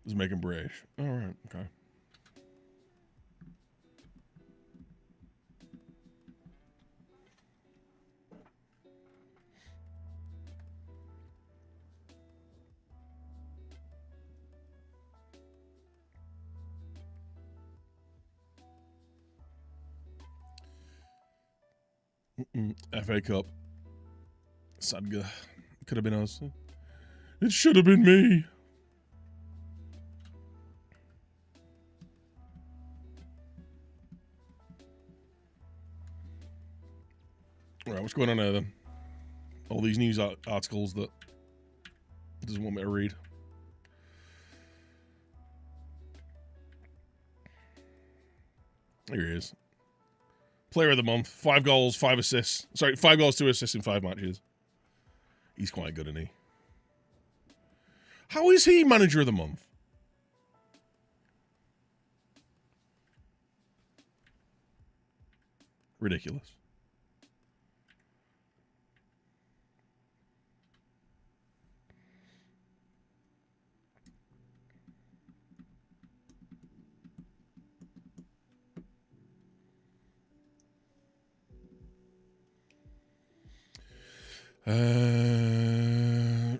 Let's make him British. Alright, okay. FA Cup. Sadga. Could have been us. It should have been me. Right, what's going on there then? All these news articles that doesn't want me to read. Here he is. Player of the month. 5 goals, 5 assists. Sorry, 5 goals, 2 assists in 5 matches. He's quite good, isn't he? How is he manager of the month? Ridiculous.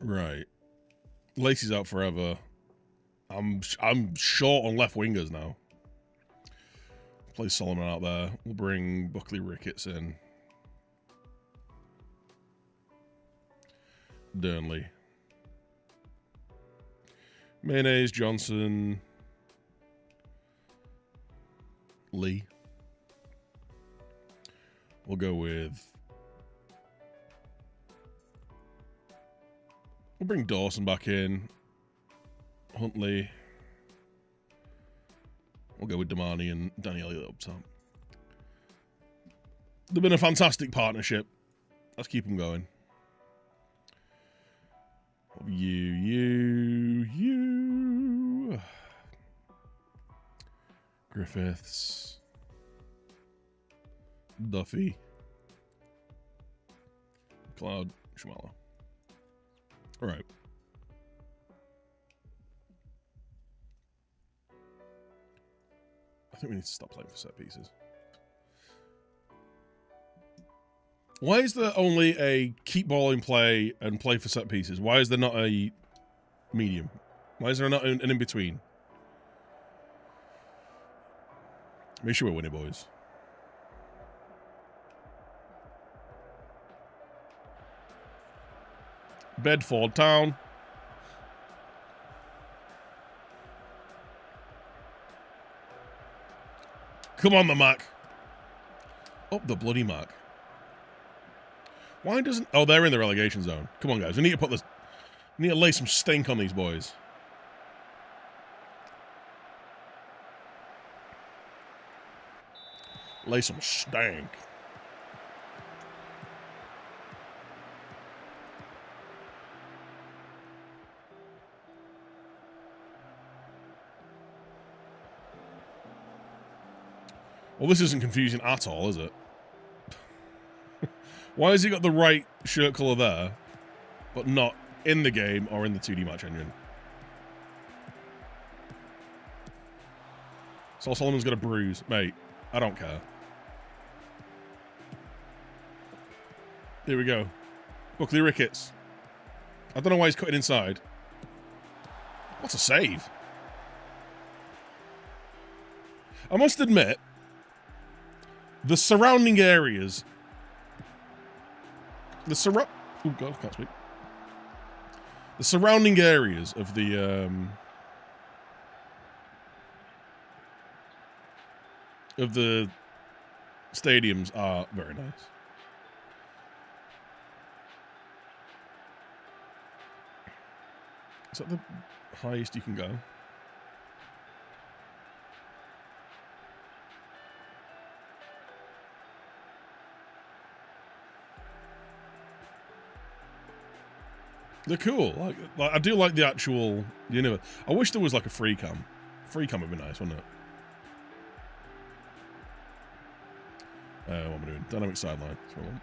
Right. Lacey's out forever. I'm short on left wingers now. Play Solomon out there. We'll bring Buckley Ricketts in. Burnley. Mayonnaise, Johnson. Lee. We'll go with... We'll bring Dawson back in. Huntley. We'll go with Damani and Danny Elliott up top. They've been a fantastic partnership. Let's keep them going. You. Griffiths. Duffy. Cloud. Shamala. All right. I think we need to stop playing for set pieces. Why is there only a keep ball in play and play for set pieces? Why is there not a medium? Why is there not an in-between? Make sure we're winning, boys. Bedford Town. Come on, the Macc. Up the bloody Macc. Why doesn't... Oh, they're in the relegation zone. Come on, guys. We need to put this... We need to lay some stink on these boys. Lay some stank. Well, this isn't confusing at all, is it? Why has he got the right shirt colour there, but not in the game or in the 2D match engine? Saul Solomon's got a bruise. Mate, I don't care. Here we go. Buckley Ricketts. I don't know why he's cutting inside. What a save. I must admit, the surrounding areas... Oh God, I can't speak. The surrounding areas of the stadiums are very nice. Is that the highest you can go? They're cool. Like I do like the actual. I wish there was like a free cam. Free cam would be nice, wouldn't it? What am I doing? Dynamic sideline. That's what I want.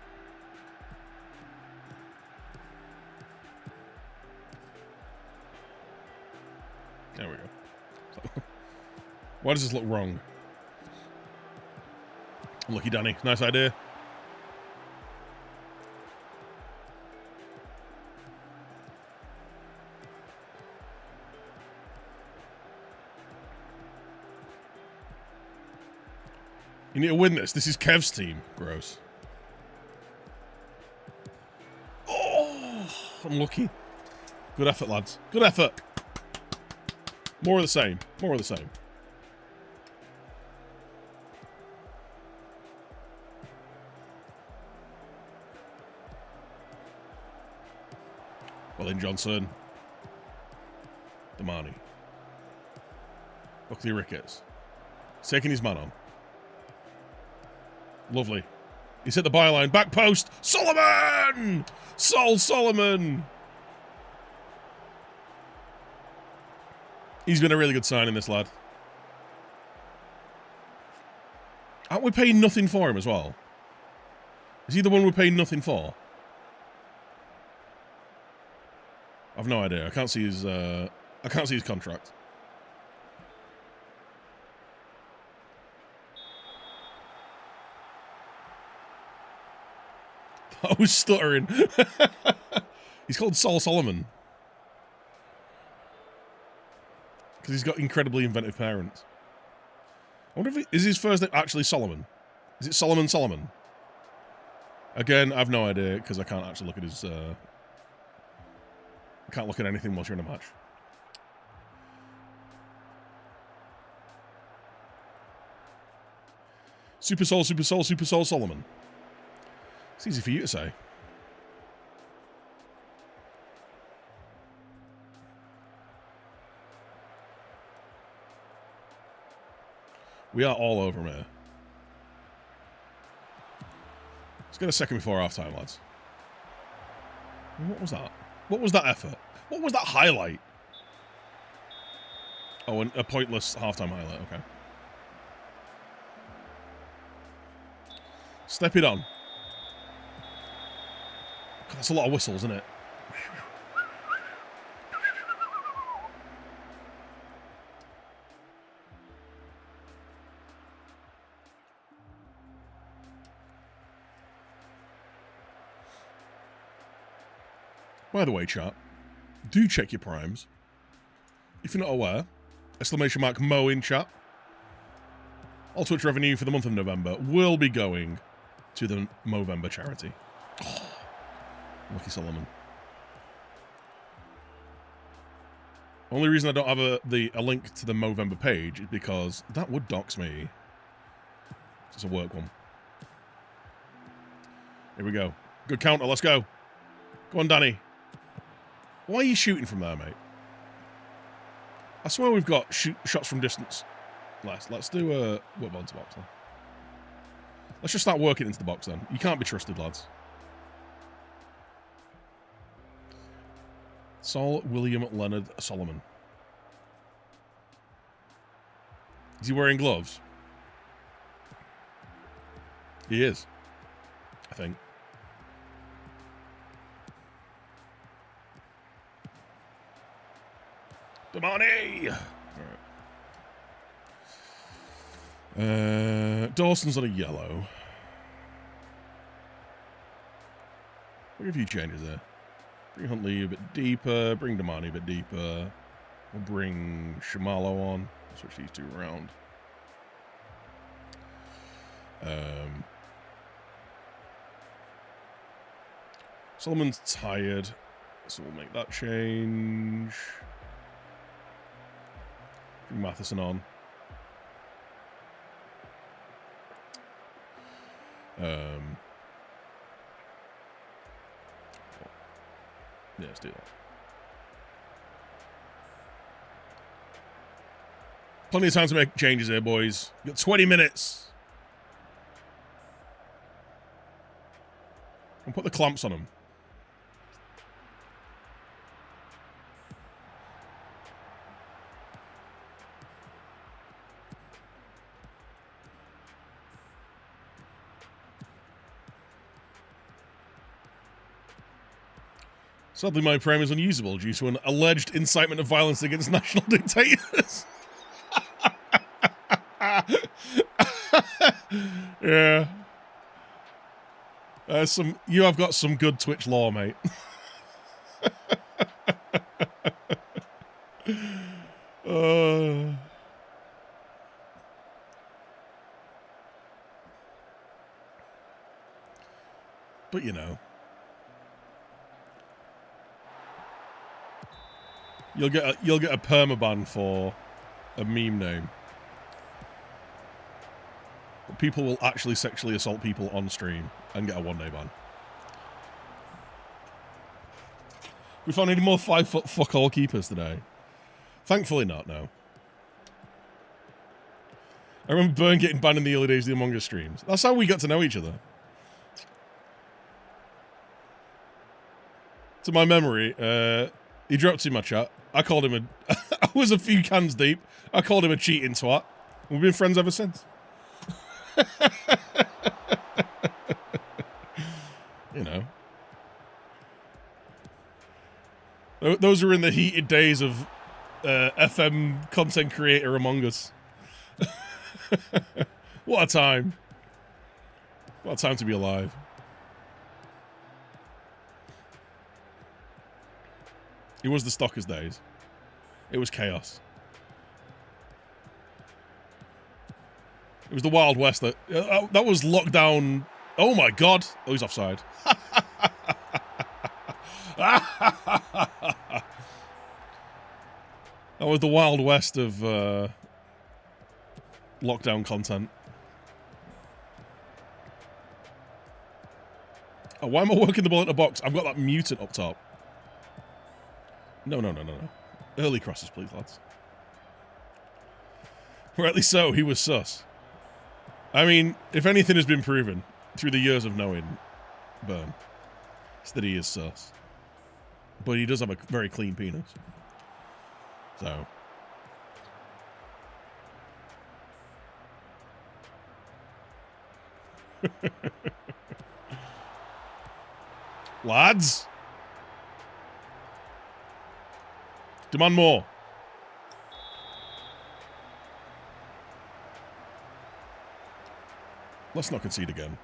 There we go. Why does this look wrong? Lucky Danny. Nice idea. You need to win this. This is Kev's team. Gross. Unlucky. Good effort, lads. Good effort. More of the same. More of the same. Well in, Johnson. Damani. Buckley Ricketts. He's taking his man on. Lovely. He's hit the byline. Back post. Solomon! Solomon! He's been a really good signing, this lad. Aren't we paying nothing for him as well? Is he the one we're paying nothing for? I've no idea. I can't see his contract. I was stuttering. He's called Solomon. Because he's got incredibly inventive parents. I wonder if is his first name actually Solomon? Is it Solomon? Again, I have no idea because I can't actually look at his... I can't look at anything while you're in a match. Super Soul Solomon. It's easy for you to say. We are all over him here. Let's get a second before half-time, lads. What was that? What was that effort? What was that highlight? Oh, and a pointless half-time highlight, okay. Step it on. God, that's a lot of whistles, isn't it? By the way, chat, do check your primes. If you're not aware, ! Mo in chat. All Twitch revenue for the month of November will be going to the Movember charity. Oh, lucky Solomon. Only reason I don't have a link to the Movember page is because that would dox me. It's a work one. Here we go. Good counter, let's go. Go on, Danny. Why are you shooting from there, mate? I swear we've got shots from distance. Let's do a whip onto box then. Let's just start working into the box then. You can't be trusted, lads. Sol William Leonard Solomon. Is he wearing gloves? He is, I think. Damani! Alright. Dawson's on a yellow. What a few changes there. Bring Huntley a bit deeper. Bring Damani a bit deeper. We'll bring Shamalo on. Switch these two around. Solomon's tired, so we'll make that change. Bring Matheson on. Yeah, let's do that. Plenty of time to make changes here, boys. You got 20 minutes. And put the clamps on them. Sadly, my frame is unusable due to an alleged incitement of violence against national dictators. Yeah. You have got some good Twitch lore, mate. But you know. You'll get a permaban for a meme name. But people will actually sexually assault people on stream and get a 1-day ban. We found any more 5-foot fuck all keepers today? Thankfully not, no. I remember Burn getting banned in the early days of the Among Us streams. That's how we got to know each other. To my memory, he dropped in my chat. I called him I was a few cans deep. I called him a cheating twat. We've been friends ever since. You know. Those were in the heated days of FM content creator Among Us. What a time. What a time to be alive. It was the Stalkers days. It was chaos. It was the Wild West. That was lockdown. Oh my god. Oh, he's offside. That was the Wild West of lockdown content. Oh, why am I working the ball into the box? I've got that mutant up top. No. Early crosses, please, lads. Rightly so, he was sus. I mean, if anything has been proven through the years of knowing Burn, it's that he is sus. But he does have a very clean penis. So. Lads! Demand more. Let's not concede again.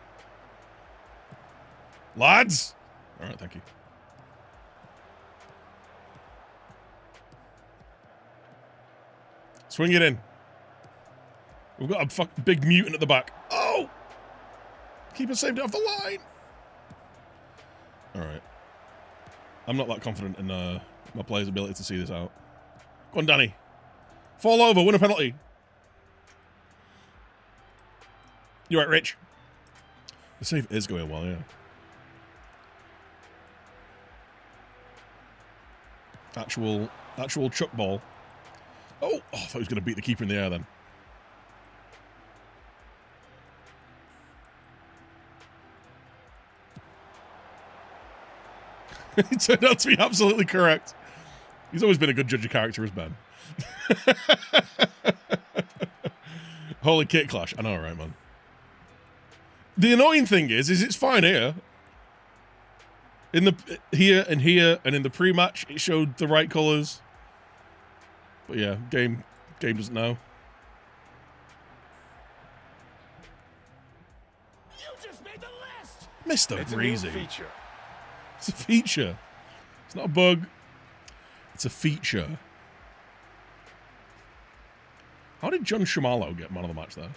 Lads! Alright, thank you. Swing it in. We've got a big mutant at the back. Oh! Keeper saved it off the line. Alright. I'm not that confident in my player's ability to see this out. Go on, Danny. Fall over, win a penalty. You right, Rich? The save is going well, yeah. Actual chuck ball. Oh, I thought he was going to beat the keeper in the air then. It turned out to be absolutely correct. He's always been a good judge of character, as Ben. Holy kit clash. I know, right, man. The annoying thing is it's fine here. In the here and in the pre-match, it showed the right colours. But yeah, game doesn't know. You just made the list. Mr. It's Breezy. a new feature. It's a feature. It's not a bug. It's a feature. How did John Shamalo get man of the match there?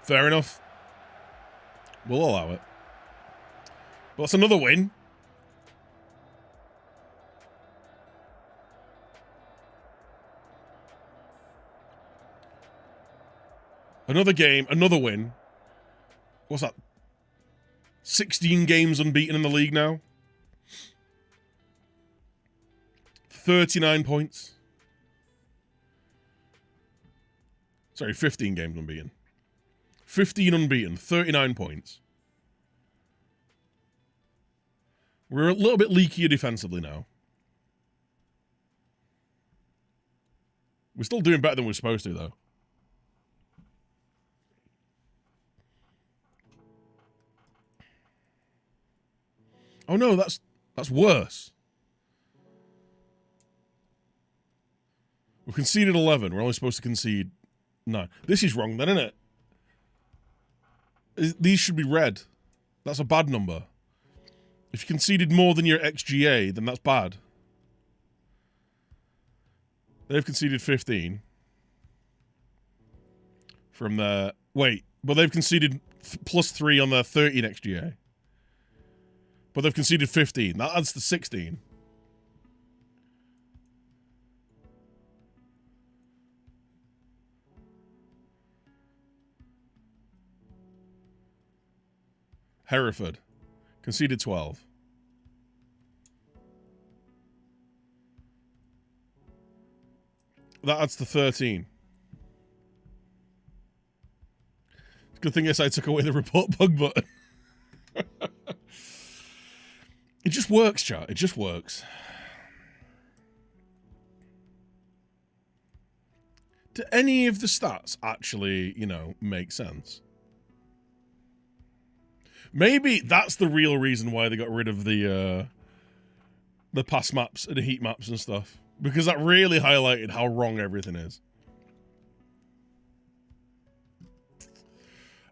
Fair enough. We'll allow it. But that's another win. Another game, another win. What's that? 16 games unbeaten in the league now. 39 points. Sorry, 15 games unbeaten. 15 unbeaten, 39 points. We're a little bit leakier defensively now. We're still doing better than we're supposed to, though. Oh no, that's worse. We conceded 11. We're only supposed to concede 9. This is wrong then, isn't it? These should be red. That's a bad number. If you conceded more than your XGA, then that's bad. They've conceded 15. From their... Wait, but they've conceded plus 3 on their 30 next year. But they've conceded 15. That adds to 16. Hereford conceded 12. That adds to 13. Good thing is I took away the report bug button. It just works, chat. It just works. Do any of the stats actually, you know, make sense? Maybe that's the real reason why they got rid of the pass maps and the heat maps and stuff. Because that really highlighted how wrong everything is.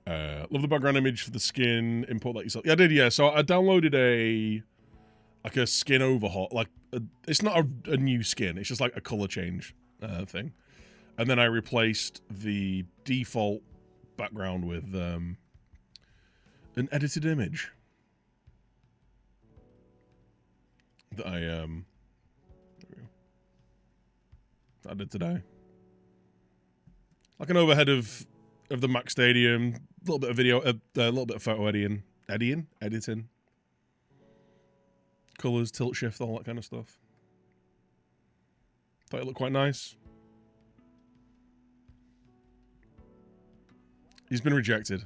Love the background image for the skin. Import that yourself. Yeah, I did, yeah. So I downloaded a skin overhaul. Like, it's not a new skin. It's just like a color change thing. And then I replaced the default background with an edited image. That I did today. Like an overhead of the Macc Stadium, a little bit of video, a little bit of photo editing, colors, tilt shift, all that kind of stuff. Thought it looked quite nice. He's been rejected.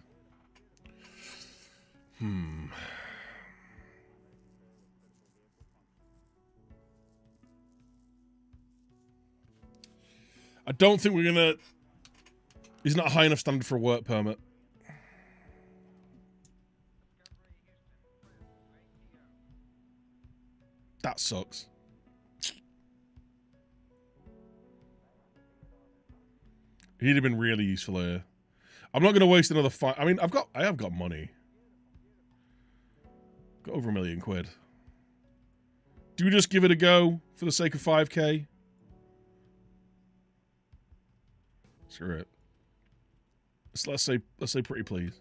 I don't think we're gonna... He's not a high enough standard for a work permit. That sucks. He'd have been really useful here. I'm not going to waste another fight. I mean, I have got money. Got over £1 million. Do we just give it a go for the sake of 5k? Screw it. Let's say pretty please.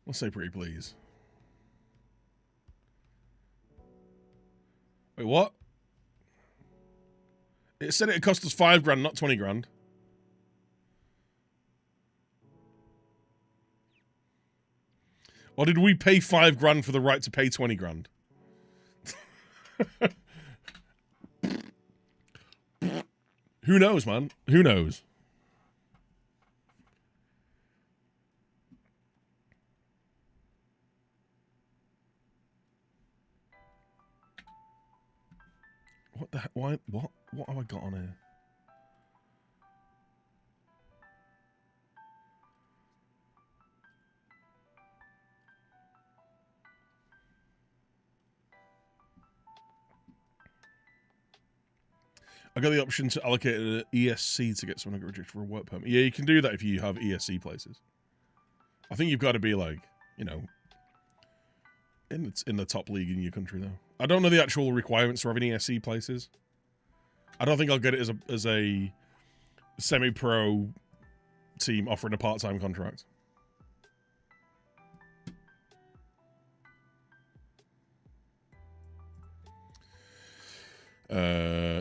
Let's say pretty please. Wait, what? It said it cost us 5 grand, not 20 grand. Or did we pay 5 grand for the right to pay 20 grand? Who knows, man? Who knows? What the heck? Why? What have I got on here? I got the option to allocate an ESC to get someone to get rejected for a work permit. Yeah, you can do that if you have ESC places. I think you've got to be like, you know, in the top league in your country though. I don't know the actual requirements for having ESC places. I don't think I'll get it as a semi-pro team offering a part-time contract.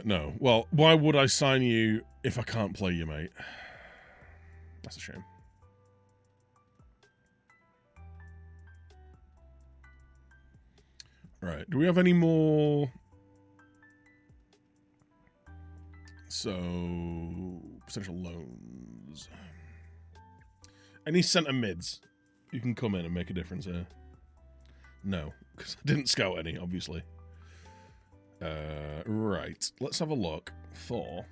No. Well, why would I sign you if I can't play you, mate? That's a shame. Right. Do we have any more? So, potential loans. Any centre mids? You can come in and make a difference here. No, because I didn't scout any, obviously. Right. Let's have a look for...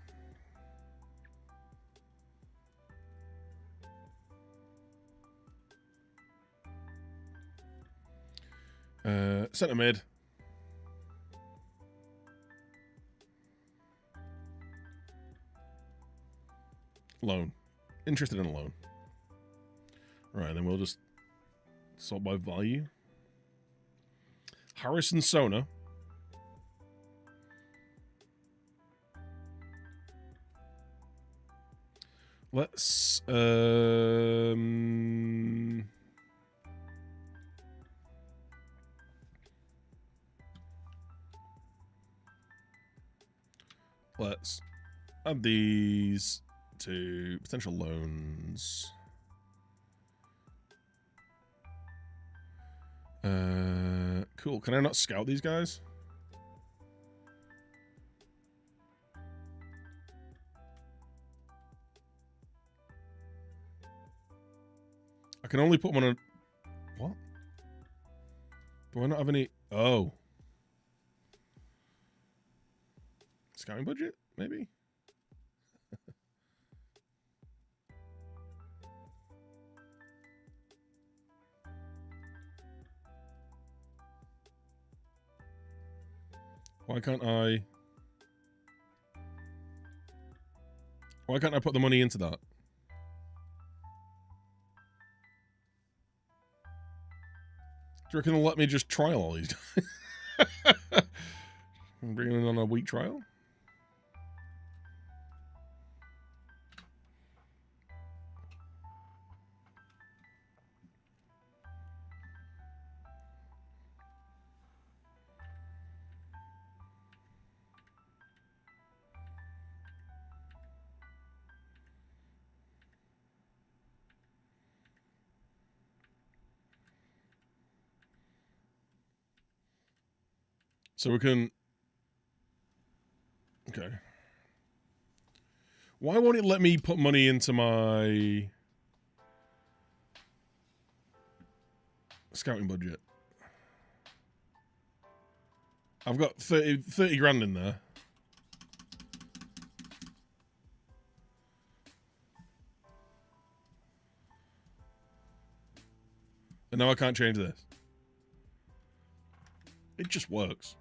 centre mid. Loan. Interested in a loan. Right, then we'll just sort by value. Harrison Sona. Let's let's add these to potential loans. Cool. Can I not scout these guys? I can only put one on. What? Do I not have any? Oh. Scouting budget? Maybe? Why can't I put the money into that? Do you reckon they'll let me just trial all these guys? I'm bringing them on a week trial? So we can... Okay. Why won't it let me put money into my scouting budget? I've got 30 grand in there. And now I can't change this. It just works.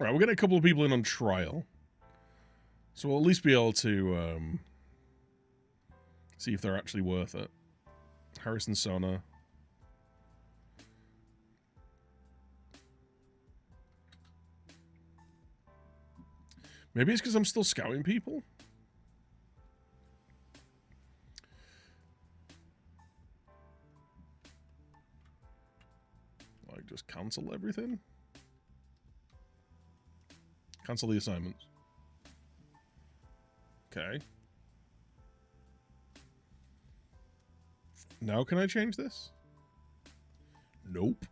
Alright, we're getting a couple of people in on trial. So we'll at least be able to see if they're actually worth it. Harrison Sona. Maybe it's because I'm still scouting people? Like, just cancel everything? Cancel the assignments. Okay. Now can I change this? Nope.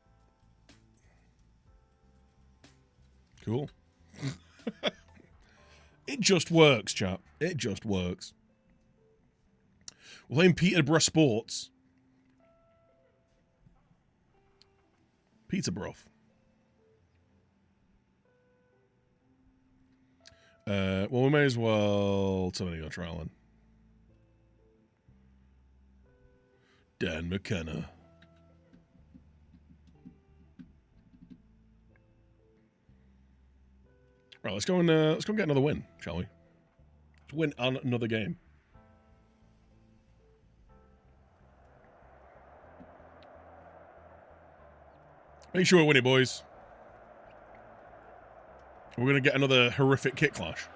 Cool. It just works, chap. It just works. We're playing Peterborough Sports. Peterborough. Well, we may as well terminate our trial then. Dan McKenna. Right, let's go and get another win, shall we? Let's win on another game. Make sure we win it, boys. We're going to get another horrific kit clash.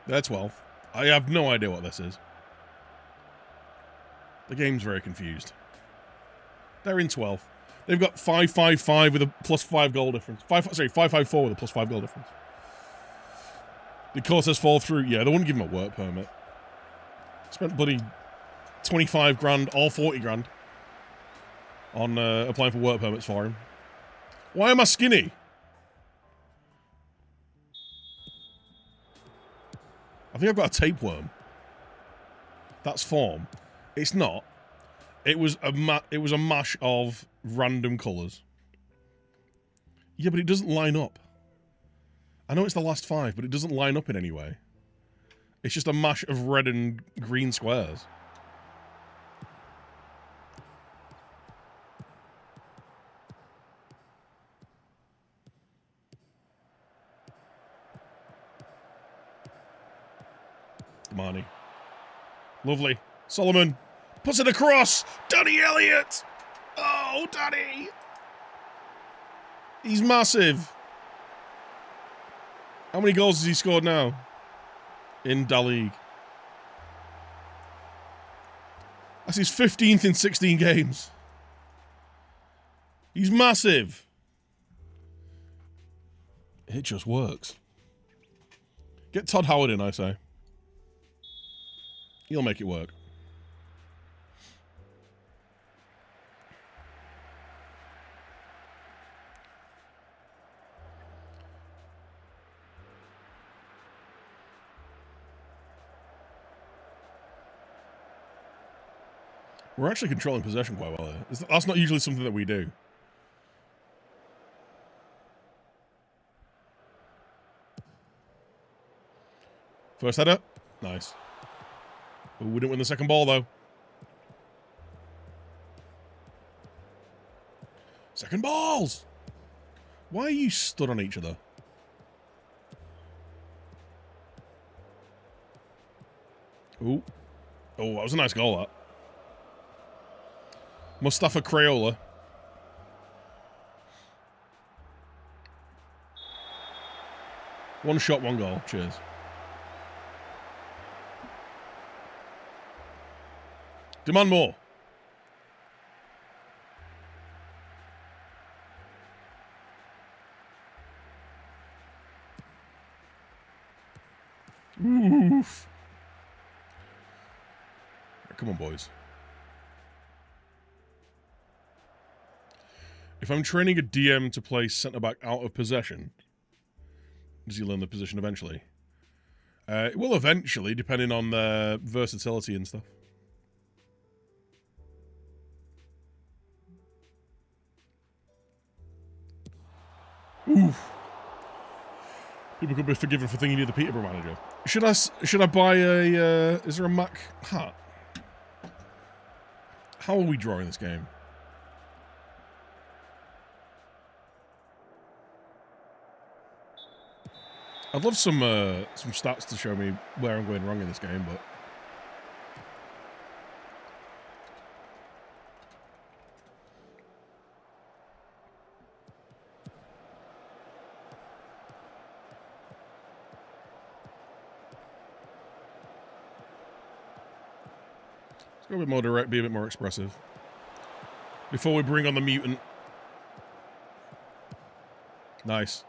They're 12. I have no idea what this is. The game's very confused. They're in 12. They've got 5-5-5 with a +5 goal difference. 5-5-4 with a +5 goal difference. The Cortez fall through. Yeah, they wouldn't give him a work permit. Spent bloody 25 grand or 40 grand on applying for work permits for him. Why am I skinny? I think I've got a tapeworm. That's form. It's not. It was a mash of random colours. Yeah, but it doesn't line up. I know it's the last 5, but it doesn't line up in any way. It's just a mash of red and green squares. Marnie. Lovely. Solomon. Puts it across. Danny Elliott. Oh, Danny. He's massive. How many goals has he scored now in Da League? That's his 15th in 16 games. He's massive. It just works. Get Todd Howard in, I say. He'll make it work. We're actually controlling possession quite well here. That's not usually something that we do. First header. Nice. Ooh, we didn't win the second ball, though. Second balls! Why are you stood on each other? Ooh. Oh, that was a nice goal, that. Mustafa Crayola. One shot, one goal. Cheers. Demand more. Oof. Come on, boys. If I'm training a DM to play centre-back out of possession, does he learn the position eventually? It will eventually, depending on their versatility and stuff. Oof. People could be forgiven for thinking you're the Peterborough manager. Should I buy a, is there a Macc hat? How are we drawing this game? I'd love some stats to show me where I'm going wrong in this game, but... Let's go a bit more direct, be a bit more expressive. Before we bring on the mutant. Nice.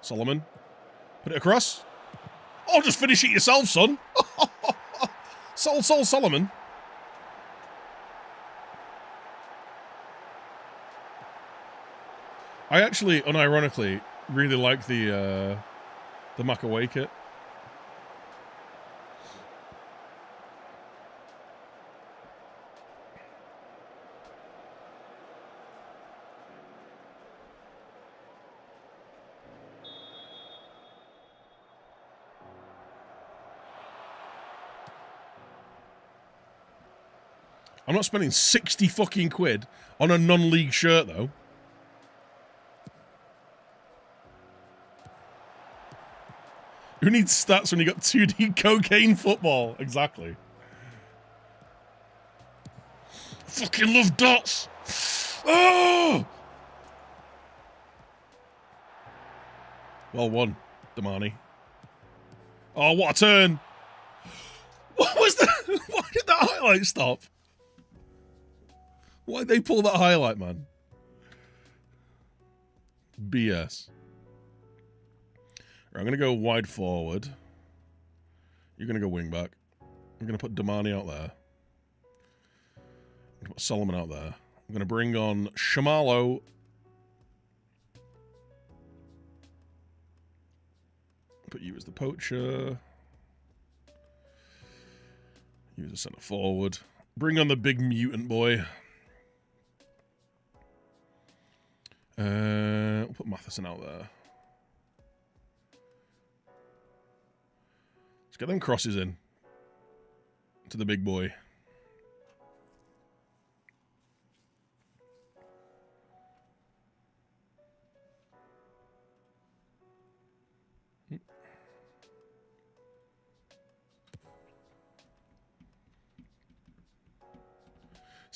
Solomon. Put it across. Oh, just finish it yourself, son. Solomon. I actually, unironically, really like the Macc away kit. I'm not spending 60 fucking quid on a non-league shirt, though. Who needs stats when you got 2D cocaine football? Exactly. Fucking love dots. Oh! Well won, Damani. Oh, what a turn. What was that? Why did that highlight stop? Why'd they pull that highlight, man? BS. Right, I'm going to go wide forward. You're going to go wing back. I'm going to put Damani out there. I'm going to put Solomon out there. I'm going to bring on Shamalo. Put you as the poacher. You as a centre forward. Bring on the big mutant boy. We'll put Matheson out there. Let's get them crosses in. To the big boy.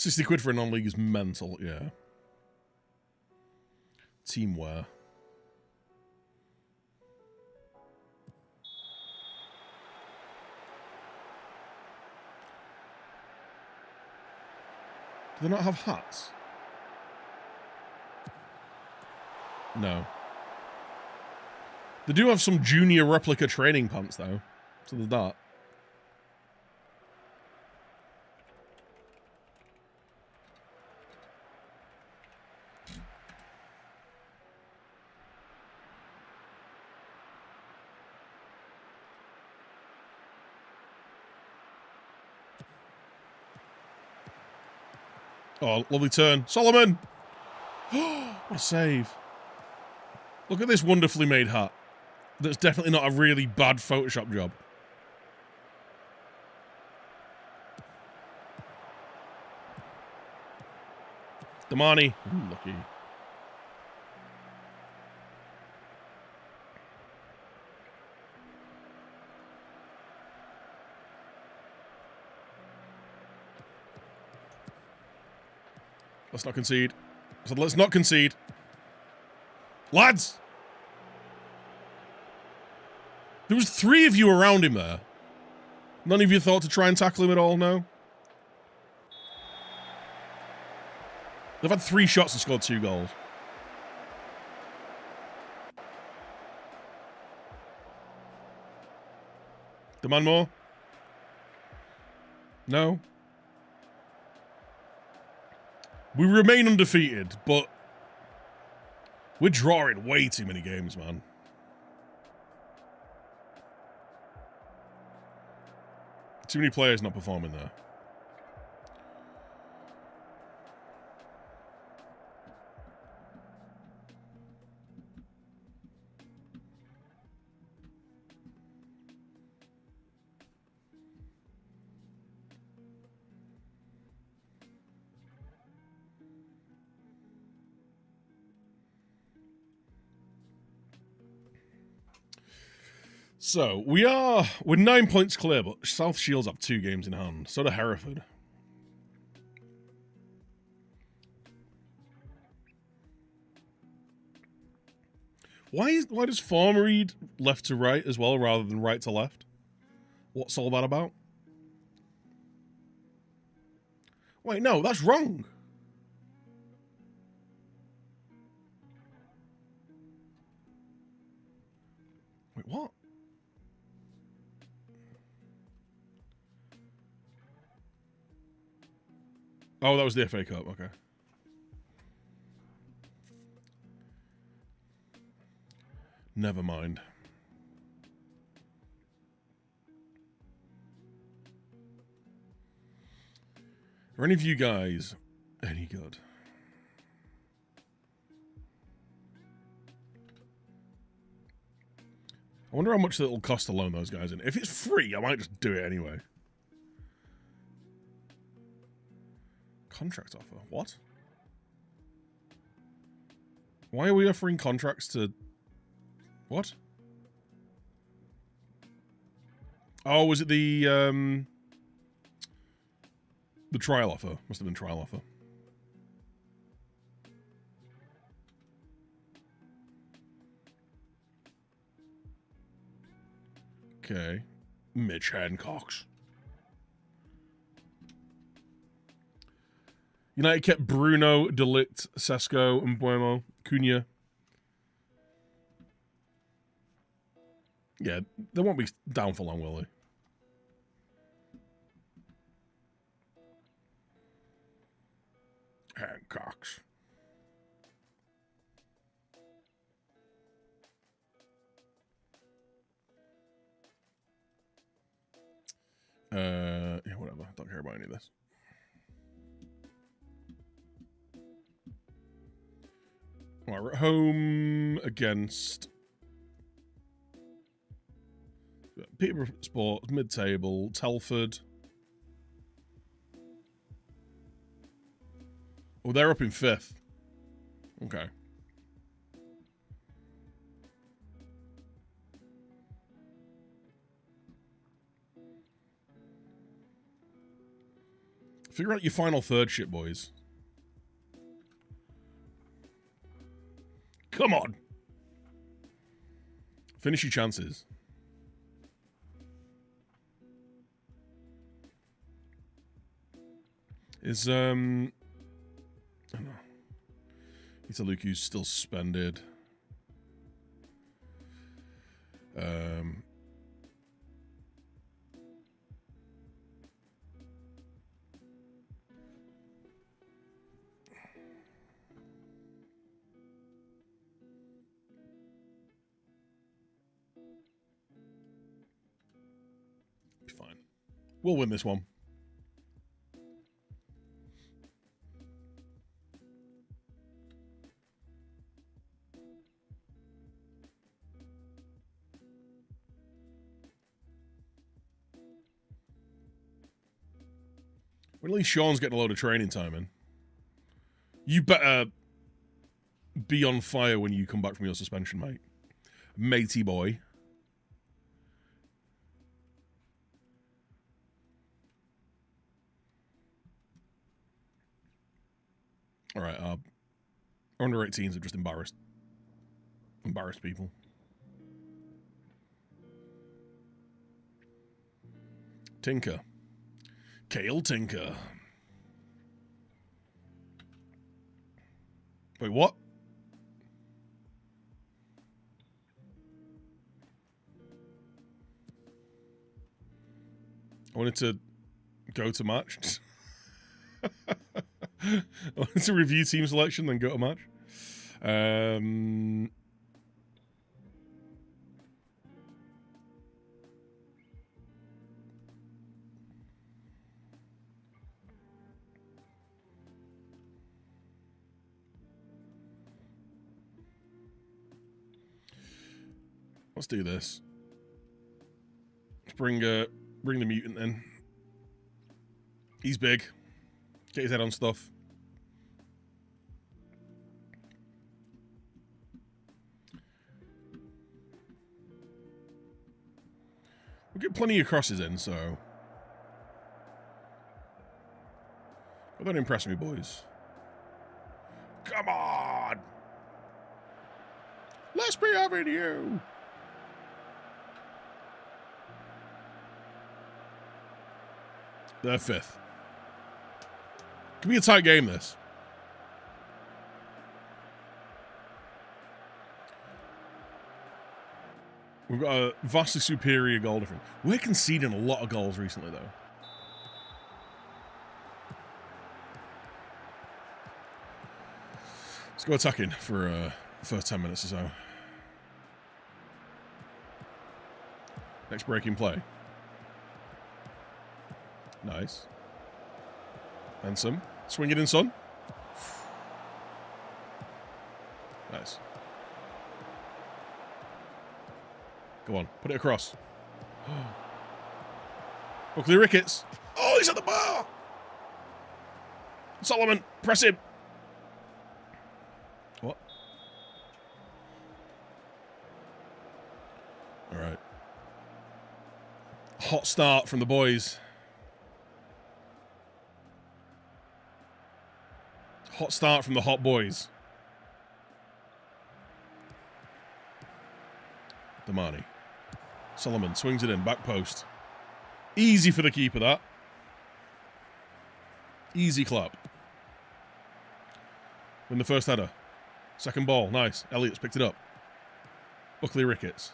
£60 for a non-league is mental, yeah. Teamwear. Do they not have hats? No. They do have some junior replica training pants, though. So there's that. Oh, lovely turn. Solomon! What a save. Look at this wonderfully made hat. That's definitely not a really bad Photoshop job. Damani. Ooh, lucky. Let's not concede. I said, let's not concede. Lads! There was 3 of you around him there. None of you thought to try and tackle him at all, no? They've had 3 shots and scored 2 goals. Demand more? No? We remain undefeated, but we're drawing way too many games, man. Too many players not performing there. So, we're 9 points clear, but South Shields have 2 games in hand. So do Hereford. Why does form read left to right as well, rather than right to left? What's all that about? Wait, no, that's wrong. Wait, what? Oh, that was the FA Cup, okay. Never mind. Are any of you guys any good? I wonder how much it'll cost to loan those guys in. If it's free, I might just do it anyway. Contract offer? What? Why are we offering contracts to... What? Oh, was it the trial offer? Must have been trial offer. Okay. Mitch Hancock's. United kept Bruno, Delict, Sesko, and Buemo. Cunha. Yeah, they won't be down for long, will they? Hancock's. Yeah, whatever. Don't care about any of this. Right, we're at home against Peterborough Sports, mid-table, Telford. Oh, they're up in 5th. Okay. Figure out your final third shit, boys. Come on. Finish your chances. Is, I don't know. Italuku's still suspended. Be fine. We'll win this one. Well, at least Sean's getting a load of training time in. You better be on fire when you come back from your suspension, mate. Matey boy. All right, under 18s are just embarrassed people. Tinker. Kale Tinker. Wait, what? I wanted to go to match. I wanted to review team selection, then go to match. Let's do this. Let's bring the mutant in. He's big. Get his head on stuff. We'll get plenty of crosses in, so. But don't impress me, boys. Come on! Let's be having you! They're fifth. Could be a tight game, this. We've got a vastly superior goal difference. We're conceding a lot of goals recently, though. Let's go attacking for the first 10 minutes or so. Next breaking play. Nice. Handsome. Swing it in, son. Nice. Go on. Put it across. Buckley Ricketts. Oh, he's at the bar. Solomon, press him. What? All right. Hot start from the boys. Hot start from the hot boys. Damani. Solomon swings it in, back post. Easy for the keeper, that. Easy clap. Win the first header. Second ball, nice. Elliott's picked it up. Buckley Ricketts.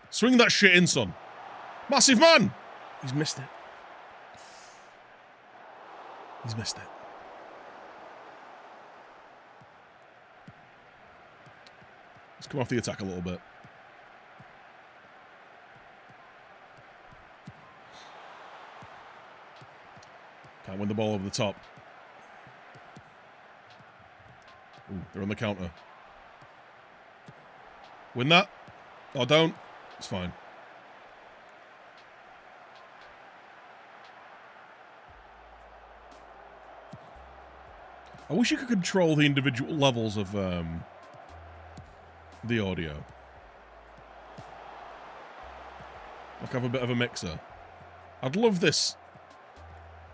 Swing that shit in, son. Massive man! He's missed it. He's missed it. Let's come off the attack a little bit. Can't win the ball over the top. Ooh, they're on the counter. Win that. Or don't. It's fine. I wish you could control the individual levels of the audio. Like have a bit of a mixer. I'd love this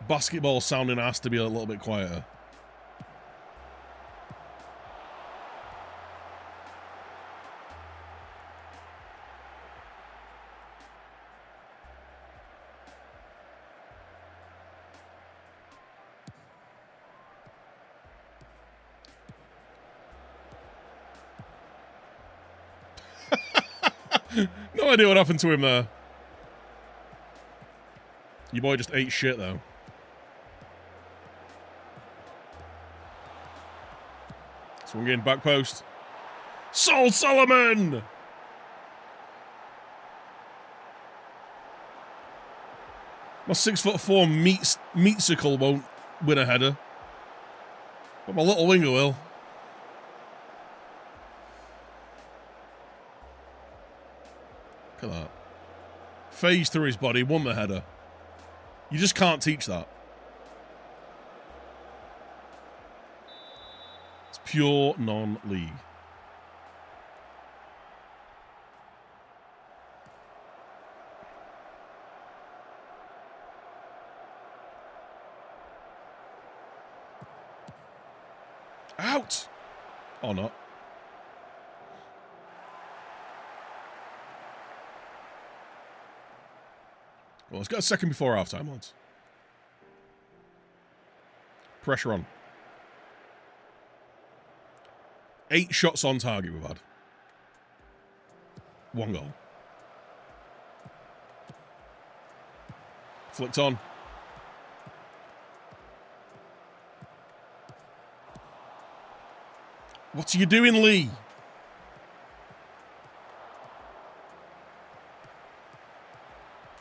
Basketball sounding has to be a little bit quieter. No idea what happened to him there. Your boy just ate shit, though. Swung in, back post. Sol Solomon! My 6'4" meatsicle won't win a header. But my little winger will. Look at that. Phase through his body, won the header. You just can't teach that. It's pure non-league. Out! Or not. Well, let's get a second before halftime, lads. Pressure on. 8 shots on target we've had. 1 goal. Flicked on. What are you doing, Lee?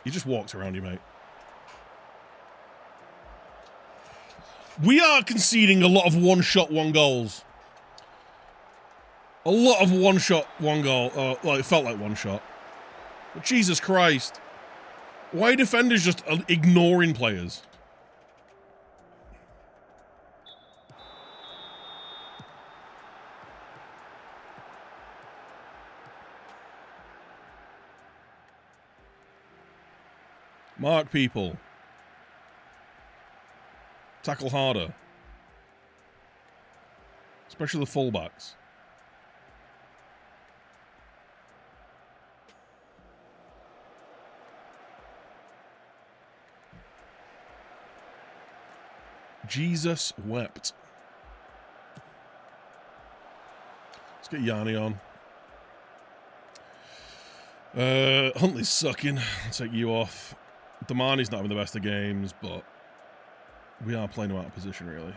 You just walked around you, mate. We are conceding a lot of one-shot, 1 goals. A lot of one-shot, 1 goal. Well, it felt like 1 shot. But Jesus Christ. Why are defenders just ignoring players? Mark people. Tackle harder. Especially the fullbacks. Jesus wept. Let's get Yanni on. Huntley's sucking. I'll take you off. Damani's not having the best of games, but we are playing him out of position, really.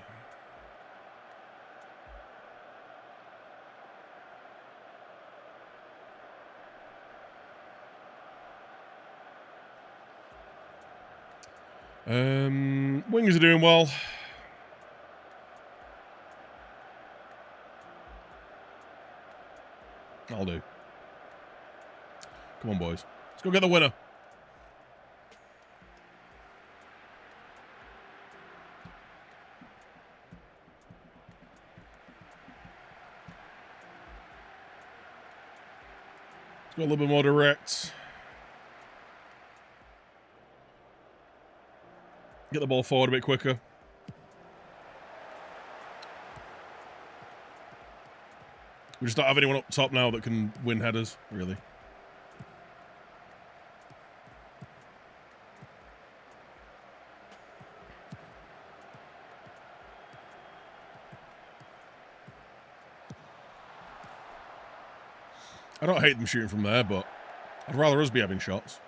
Wingers are doing well. I'll do. Come on, boys. Let's go get the winner. Let's go a little bit more direct. Get the ball forward a bit quicker. We just don't have anyone up top now that can win headers, really. I don't hate them shooting from there, but I'd rather us be having shots.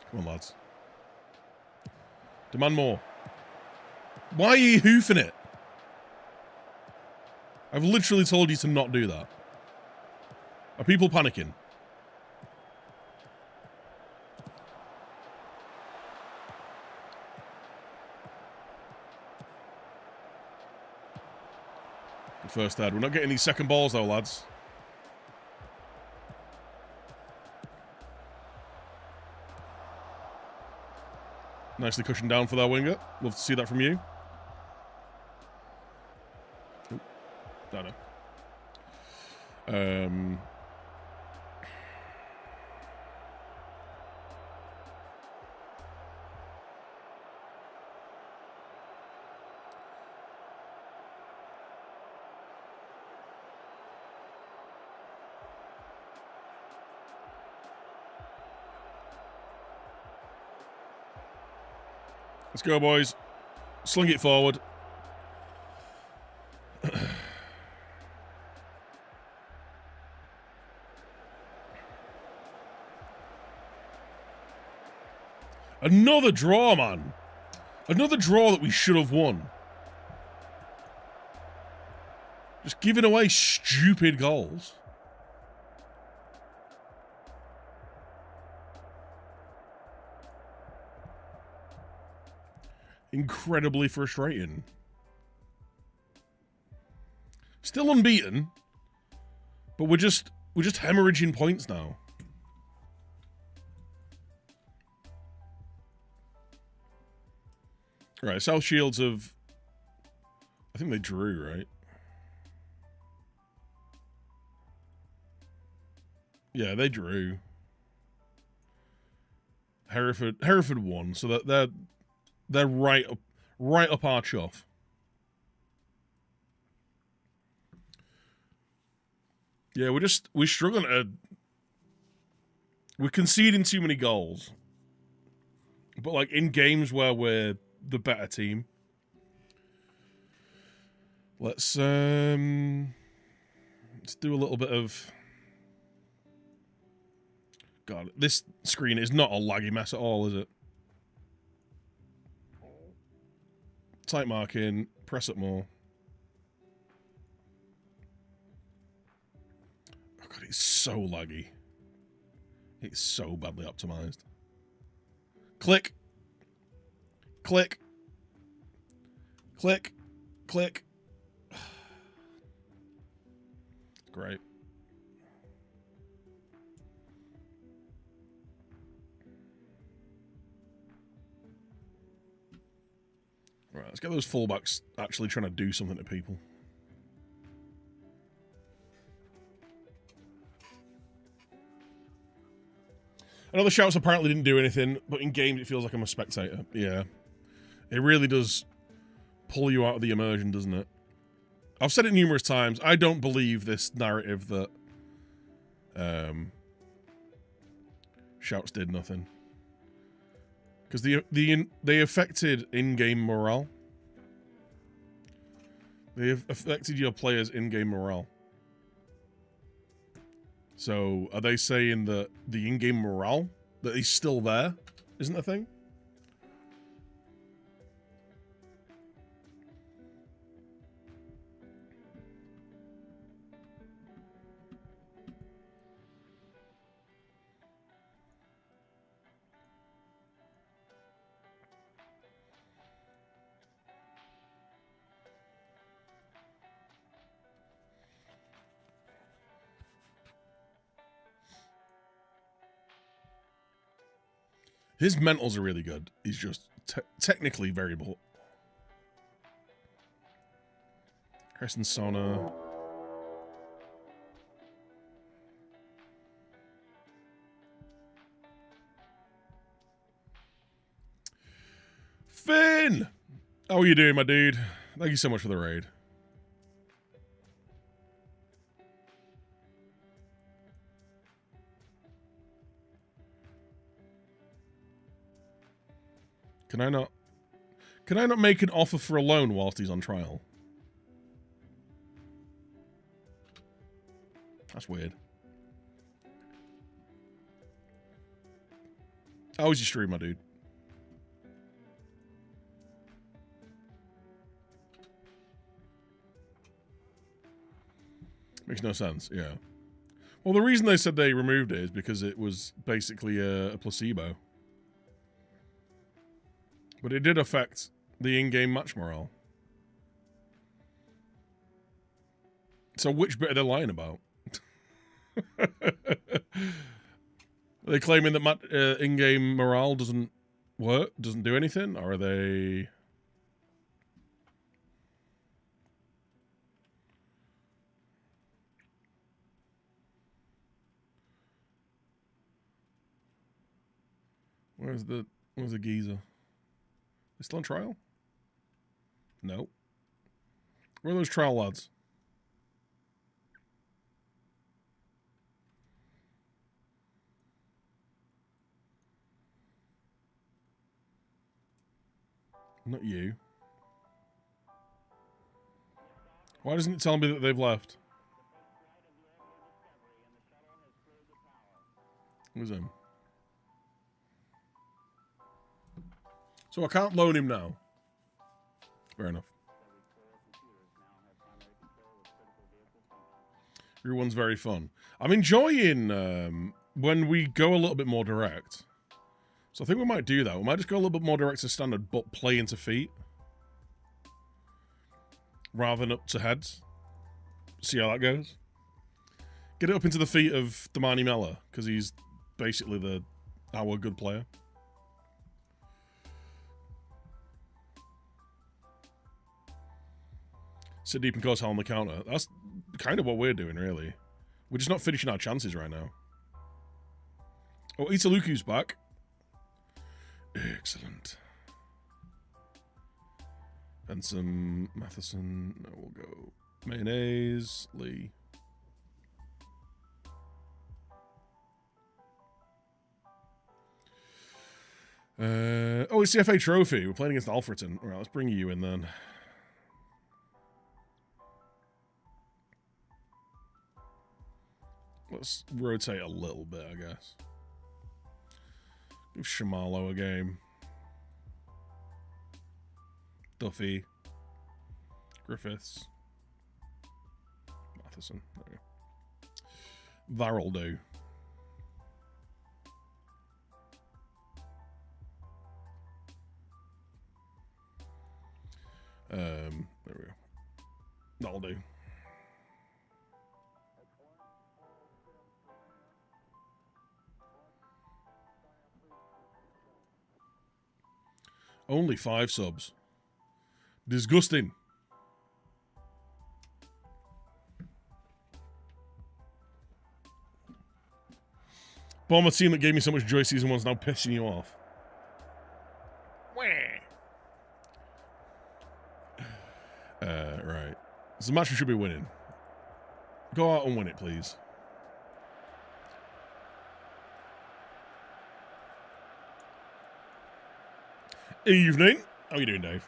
Come on, lads. Demand more. Why are you hoofing it? I've literally told you to not do that. Are people panicking? Good first head. We're not getting these second balls though, lads. Nicely cushioned down for that winger. Love to see that from you. Ooh. No. Let's go, boys. Sling it forward. Another draw, man. Another draw that we should have won. Just giving away stupid goals. Incredibly frustrating. Still unbeaten, but we're just hemorrhaging points now. Right, South Shields have... I think they drew, right? Yeah, they drew. Hereford won, so that they're right up our chuff. Yeah, we're struggling to... We're conceding too many goals. But like in games where we're the better team. Let's do a little bit of... God, this screen is not a laggy mess at all, is it? Tight marking, press it more. Oh God, it's so laggy. It's so badly optimized. Click. Click. Click. Click. Great. Right, let's get those fullbacks actually trying to do something to people. I know the shouts apparently didn't do anything, but in games it feels like I'm a spectator. Yeah. It really does pull you out of the immersion, doesn't it? I've said it numerous times. I don't believe this narrative that shouts did nothing. Because they affected in-game morale. They have affected your players' in-game morale. So, are they saying that the in-game morale, that he's still there, isn't a thing? His mentals are really good. He's just technically very bull. Harrison Sona. Finn! How are you doing, my dude? Thank you so much for the raid. Can I not make an offer for a loan whilst he's on trial? That's weird. How was your stream, my dude? Makes no sense, yeah. Well, the reason they said they removed it is because it was basically a placebo. But it did affect the in-game match morale. So which bit are they lying about? Are they claiming that in-game morale doesn't work, doesn't do anything? Or are they... Where's the geezer? Is still on trial? No. Where are those trial lads? Not you. Why doesn't it tell me that they've left? Who's him? So I can't loan him now. Fair enough. Everyone's very fun. I'm enjoying when we go a little bit more direct. So I think we might do that. We might just go a little bit more direct to standard, but play into feet. Rather than up to heads. See how that goes. Get it up into the feet of Damani Mella, because he's basically our good player. Sit deep and cause hell on the counter. That's kind of what we're doing, really. We're just not finishing our chances right now. Oh, Italuku's back. Excellent. And some Matheson. No, we'll go Mayonnaise, Lee. Oh, it's the FA Trophy. We're playing against Alfreton. All right, let's bring you in then. Let's rotate a little bit, I guess. Give Shamalo a game. Duffy. Griffiths. Matheson. There we go. That'll do. There we go. That'll do. Only 5 subs. Disgusting. Bomber team that gave me so much joy season 1's now pissing you off. Right. It's a match we should be winning. Go out and win it, please. Evening. How are you doing, Dave?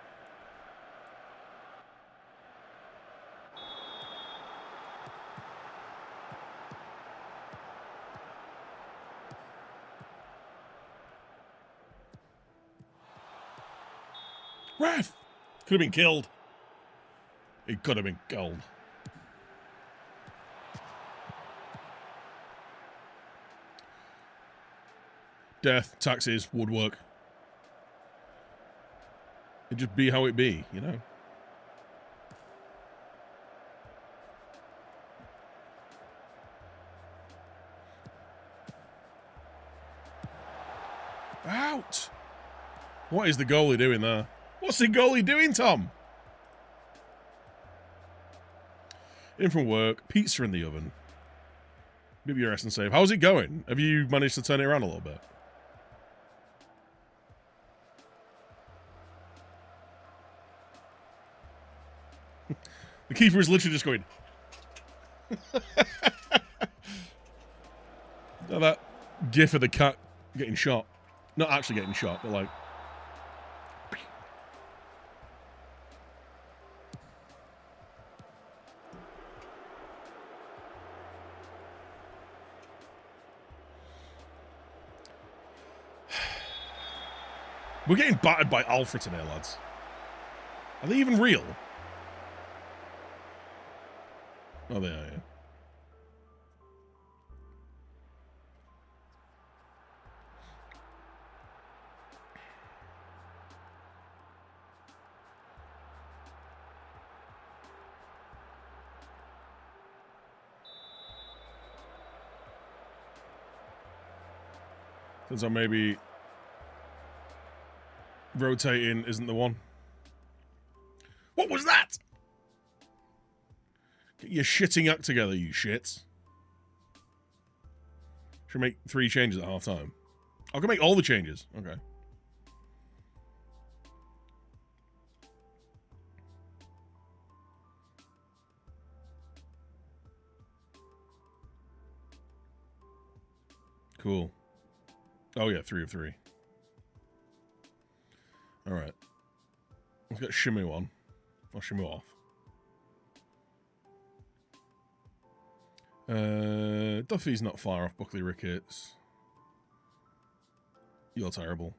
Ref! Could have been killed. He could have been killed. Death, taxes, woodwork. It just be how it be, you know? Out! What is the goalie doing there? What's the goalie doing, Tom? In from work, pizza in the oven. Maybe your and save. How's it going? Have you managed to turn it around a little bit? The keeper is literally just going. Now that gif of the cat getting shot. Not actually getting shot, but like. We're getting battered by Alfreton here, lads. Are they even real? Oh, they are, yeah. So maybe rotating isn't the one. What was that? Get your shitting act together, you shits. Should make 3 changes at half time. I can make all the changes. Okay. Cool. Oh yeah, 3 of 3. All right. Let's get Shimu on. Or Shimu off. Duffy's not far off Buckley Ricketts. You're terrible.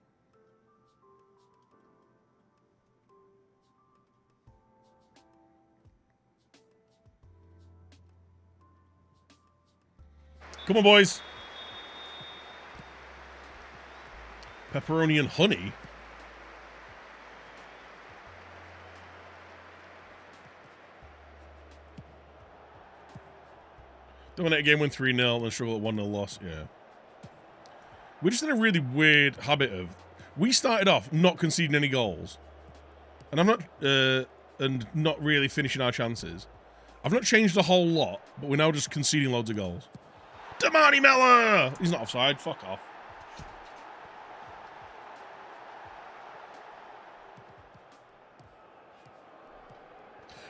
Come on, boys. Pepperoni and honey. Dominate a game, win 3-0, and struggle at 1-0 loss. Yeah. We're just in a really weird habit of... We started off not conceding any goals. And I'm not... and not really finishing our chances. I've not changed a whole lot, but we're now just conceding loads of goals. Damani Mella! He's not offside. Fuck off.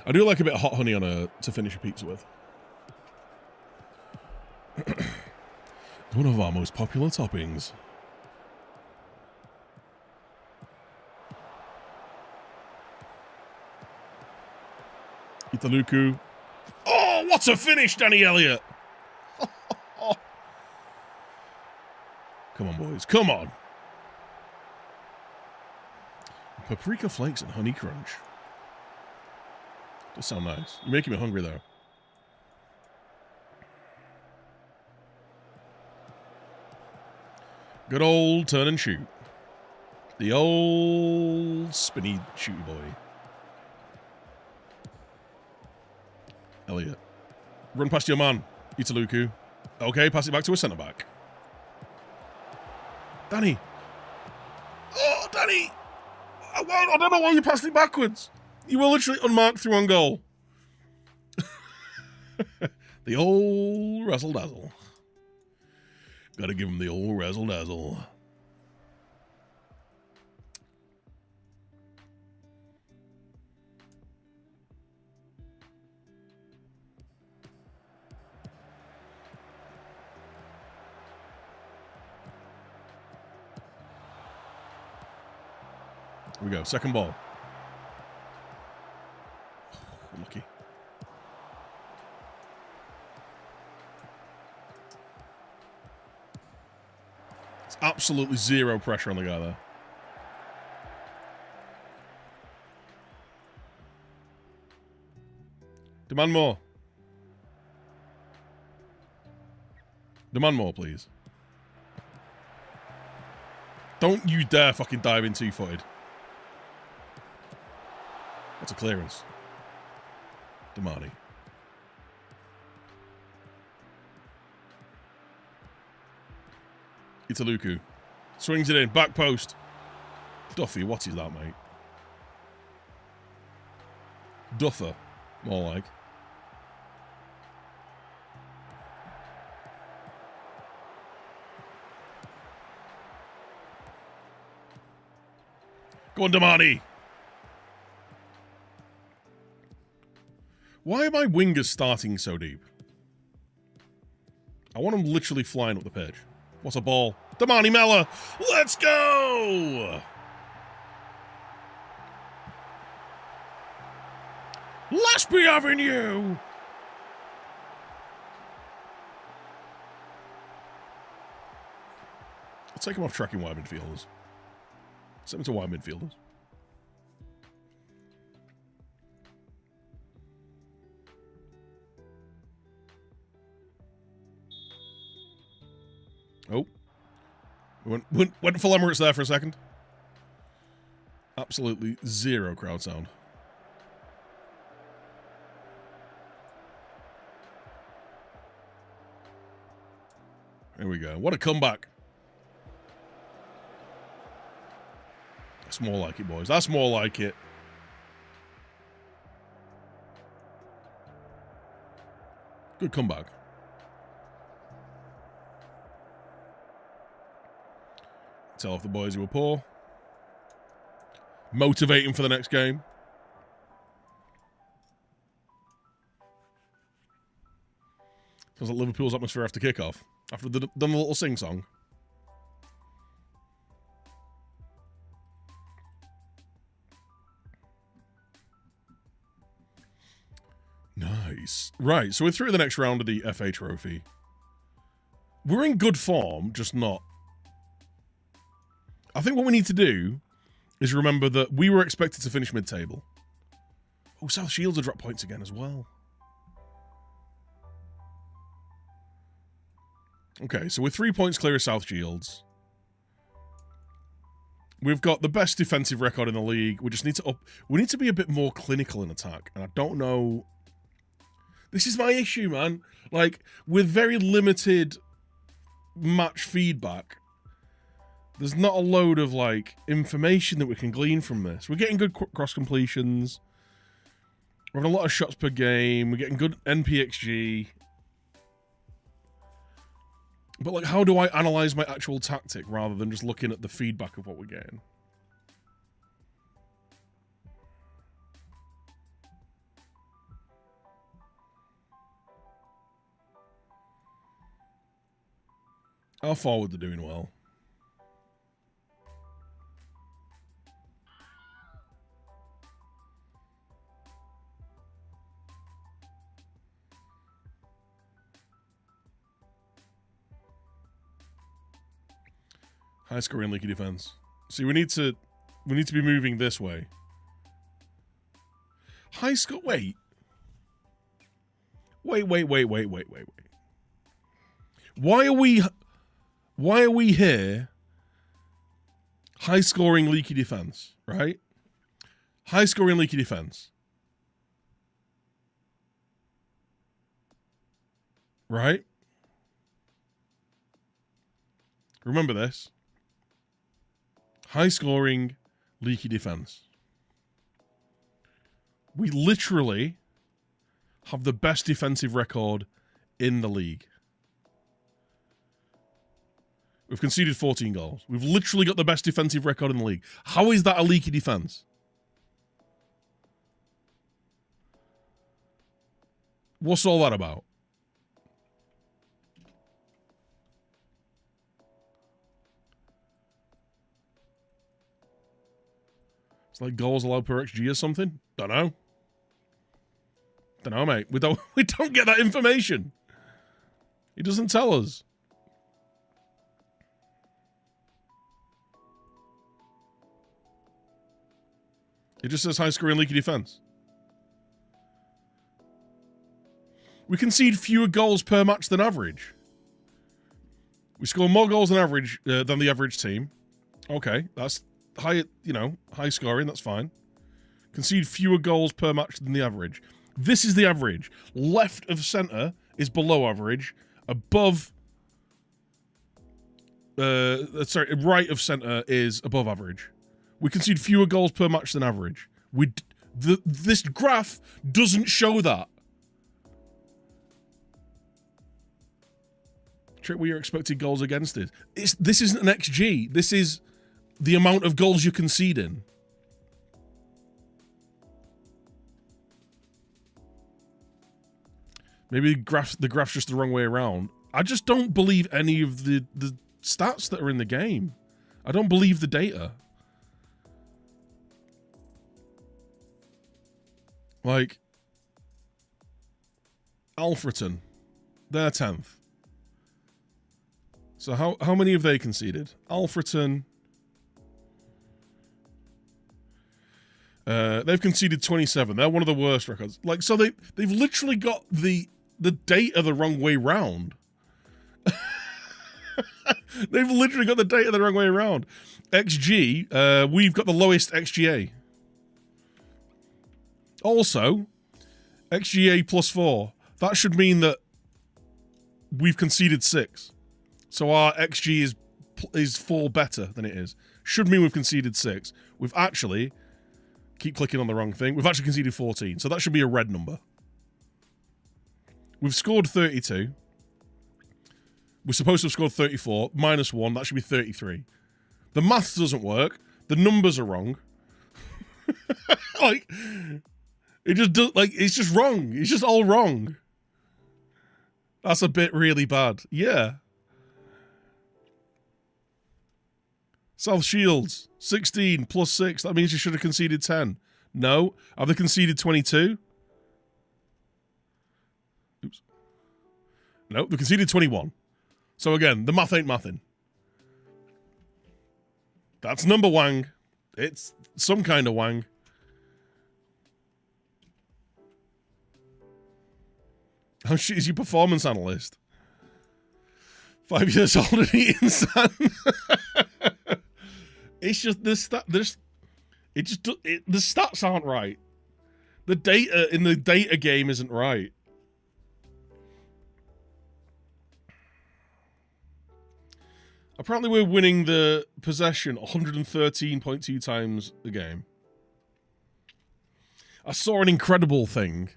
I do like a bit of hot honey on to finish a pizza with. One of our most popular toppings. Italuku. Oh, what a finish, Danny Elliott! Come on, boys. Come on. Paprika flakes and honey crunch. Does sound nice. You're making me hungry, though. Good old turn and shoot. The old spinny shooty boy. Elliot. Run past your man, Italuku. Okay, pass it back to a centre-back. Danny. Oh, Danny! I don't know why you passed it backwards. You were literally unmarked through on goal. The old razzle-dazzle. Gotta give him the old razzle-dazzle. Here we go, second ball. Lucky. It's absolutely zero pressure on the guy there. Demand more. Demand more, please. Don't you dare fucking dive in two-footed. That's a clearance. Damani. Italuku. Swings it in. Back post. Duffy. What is that, mate? Duffer. More like. Go on, Damani. Why are my wingers starting so deep? I want them literally flying up the pitch. What's a ball? Damani Mella! Let's go! Lashby Avenue! Let's take him off tracking wide midfielders. Send him to wide midfielders. Oh. Went full Emirates there for a second. Absolutely zero crowd sound. Here we go. What a comeback. That's more like it, boys. That's more like it. Good comeback. Tell off the boys who were poor. Motivate him for the next game. Sounds like Liverpool's atmosphere after kickoff. After they've done a little sing-song. Nice. Right, so we're through the next round of the FA Trophy. We're in good form, just not. I think what we need to do is remember that we were expected to finish mid-table. Oh, South Shields have dropped points again as well. Okay, so we're 3 points clear of South Shields. We've got the best defensive record in the league. We just need to we need to be a bit more clinical in attack. And I don't know. This is my issue, man. Like, with very limited match feedback, there's not a load of, like, information that we can glean from this. We're getting good cross completions. We're having a lot of shots per game. We're getting good NPXG. But, like, how do I analyze my actual tactic rather than just looking at the feedback of what we're getting? Our forwards are doing well. High scoring leaky defense. See, we need to be moving this way. High score. Wait. Why are we here? High scoring leaky defense, right? High scoring leaky defense. Right? Remember this. High scoring, leaky defense. We literally have the best defensive record in the league. We've conceded 14 goals. We've literally got the best defensive record in the league. How is that a leaky defense? What's all that about? It's like goals allowed per XG or something? Don't know. Don't know, mate. We don't get that information. He doesn't tell us. It just says high scoring leaky defense. We concede fewer goals per match than average. We score more goals than average than the average team. Okay, that's high, high scoring, that's fine. Concede fewer goals per match than the average. This is the average. Left of centre is below average. Above... right of centre is above average. We concede fewer goals per match than average. This graph doesn't show that. Check where your expected goals against is. This isn't an XG. This is the amount of goals you're conceding. Maybe the graph's just the wrong way around. I just don't believe any of the stats that are in the game. I don't believe the data. Like, Alfreton, they're 10th. So how many have they conceded? Alfreton, they've conceded 27. They're one of the worst records. Like, so they've literally got the data the wrong way round. They've literally got the data the wrong way around. XG, we've got the lowest XGA. Also, XGA +4. That should mean that we've conceded 6. So our XG is 4 better than it is. Should mean we've conceded 6. We've actually... Keep clicking on the wrong thing. We've actually conceded 14. So that should be a red number. We've scored 32. We're supposed to have scored 34. -1. That should be 33. The maths doesn't work. The numbers are wrong. Like... It just does, like, it's just wrong. It's just all wrong. That's a bit really bad. Yeah. South Shields, 16 +6. That means you should have conceded 10. No. Have they conceded 22? Nope, they conceded 21. So again, the math ain't mathin'. That's number wang. It's some kind of wang. How shit is your performance analyst? 5 years old and eating sand. It's just the stats aren't right. The data in the data game isn't right. Apparently we're winning the possession 113.2 times a game. I saw an incredible thing.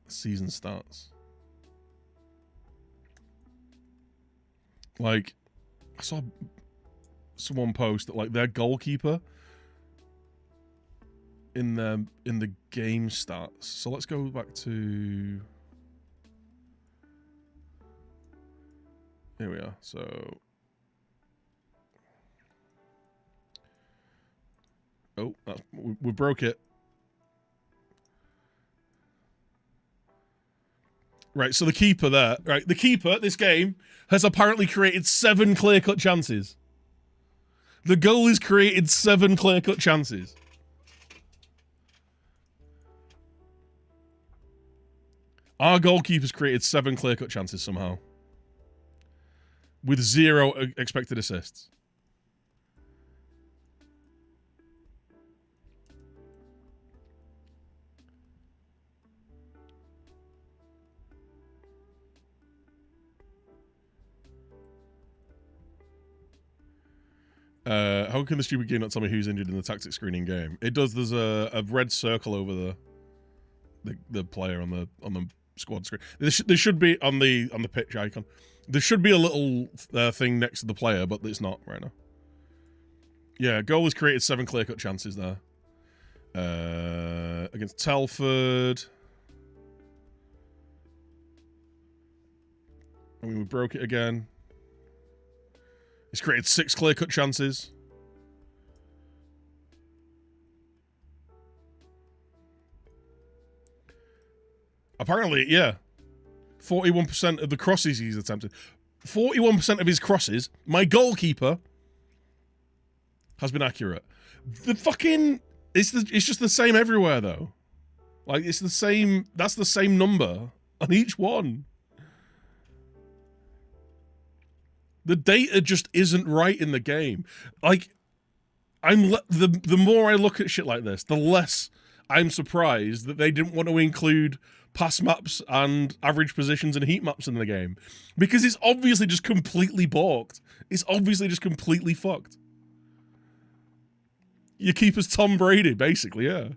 Season starts. Like, I saw someone post that like their goalkeeper in the game stats. So let's go back to here we are. So we broke it. Right, so the keeper there, right, the keeper this game has apparently created 7 clear-cut chances. The goalie's created 7 clear-cut chances. Our goalkeeper's created 7 clear-cut chances somehow. With 0 expected assists. How can the stupid game not tell me who's injured in the tactics screening game? It does. There's a red circle over the player on the squad screen. There should be on the pitch icon. There should be a little thing next to the player, but it's not right now. Yeah, goal has created 7 clear-cut chances there. Against Telford. I mean, we broke it again. He's created 6 clear-cut chances. Apparently, yeah. 41% of the crosses he's attempted. 41% of his crosses, my goalkeeper has been accurate. The fucking... It's just the same everywhere, though. Like, it's the same... That's the same number on each one. The data just isn't right in the game. Like, the more I look at shit like this, the less I'm surprised that they didn't want to include pass maps and average positions and heat maps in the game. Because it's obviously just completely balked. It's obviously just completely fucked. Your keeper's Tom Brady, basically, yeah.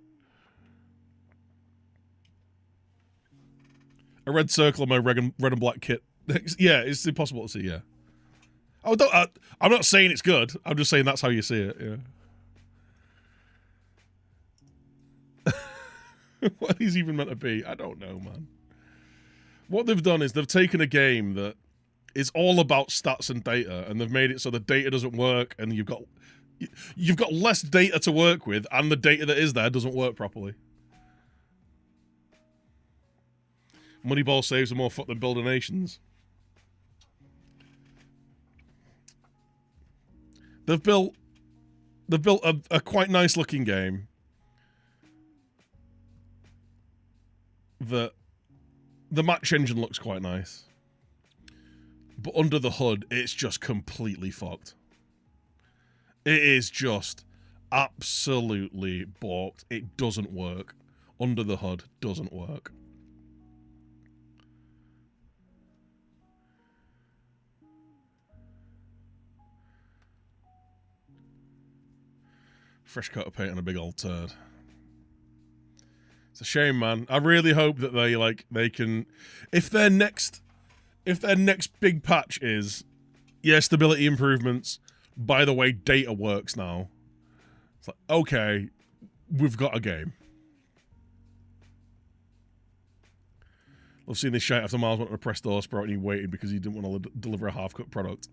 A red circle on my red and black kit. Yeah, it's impossible to see, yeah. Oh, I'm not saying it's good. I'm just saying that's how you see it, yeah. What are these even meant to be? I don't know, man. What they've done is they've taken a game that is all about stats and data, and they've made it so the data doesn't work, and you've got less data to work with, and the data that is there doesn't work properly. Moneyball saves are more fucked than Builder Nations. They've built a quite nice looking game that the match engine looks quite nice, but under the hood it's just completely fucked. It is just absolutely balked. It doesn't work. Under the hood doesn't work. Fresh coat of paint on a big old turd. It's a shame, man. I really hope that they can, if their next big patch is, yeah, stability improvements. By the way, data works now. It's like, okay, we've got a game. I've seen this shite after Miles wanted to press door sprout and he waited because he didn't want to deliver a half-cut product.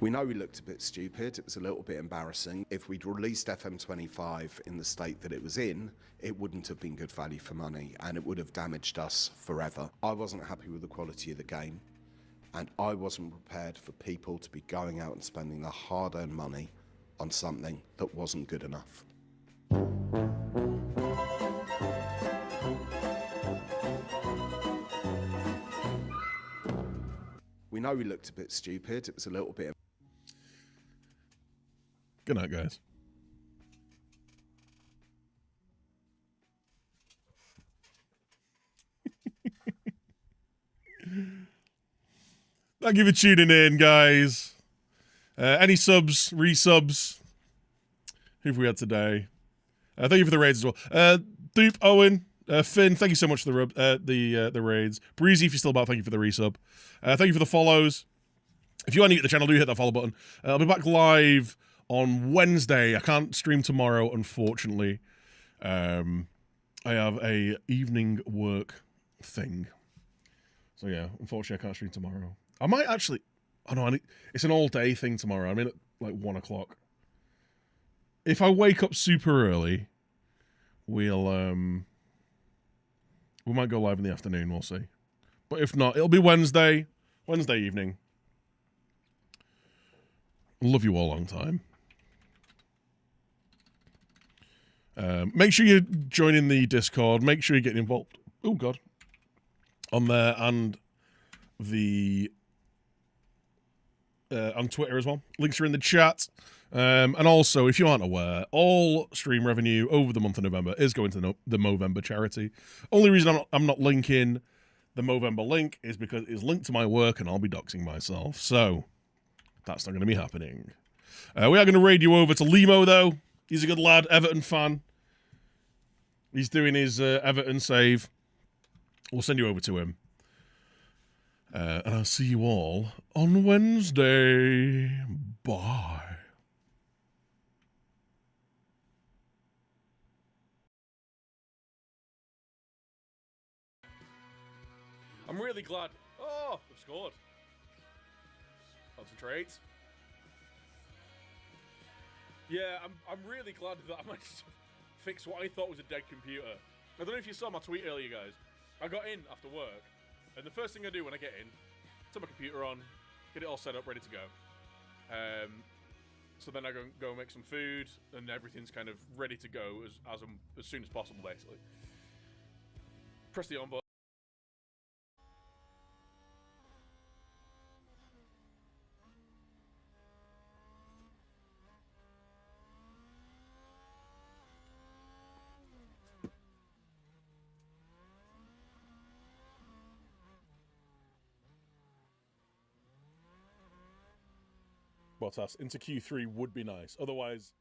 We know we looked a bit stupid. It was a little bit embarrassing. If we'd released FM25 in the state that it was in, it wouldn't have been good value for money and it would have damaged us forever. I wasn't happy with the quality of the game and I wasn't prepared for people to be going out and spending their hard-earned money on something that wasn't good enough. We know we looked a bit stupid. It was a little bit. Good night, guys. Thank you for tuning in, guys. Any subs, resubs? Who have we had today? Thank you for the raids as well. Dupe, Owen, Finn, thank you so much for the raids. Breezy, if you're still about, thank you for the resub. Thank you for the follows. If you are new to the channel, do hit that follow button. I'll be back live on Wednesday. I can't stream tomorrow, unfortunately. I have a evening work thing. So yeah, unfortunately I can't stream tomorrow. I might actually... Oh no, it's an all-day thing tomorrow. I'm in at like 1 o'clock. If I wake up super early, we might go live in the afternoon, we'll see. But if not, it'll be Wednesday evening. Love you all long time. Make sure you're joining the Discord. Make sure you're getting involved. Oh, God. On there and the... on Twitter as well. Links are in the chat. And also, if you aren't aware, all stream revenue over the month of November is going to the Movember charity. Only reason I'm not linking the Movember link is because it's linked to my work and I'll be doxing myself. So, that's not going to be happening. We are going to raid you over to Limo, though. He's a good lad, Everton fan. He's doing his Everton save. We'll send you over to him. And I'll see you all on Wednesday. Bye. I'm really glad. Oh, I've scored. Concentrate. Yeah, I'm really glad that I managed to fix what I thought was a dead computer. I don't know if you saw my tweet earlier, guys. I got in after work, and the first thing I do when I get in, turn my computer on, get it all set up, ready to go. So then I go make some food, and everything's kind of ready to go as soon as possible, basically. Press the on button. Bottas into Q3 would be nice. Otherwise,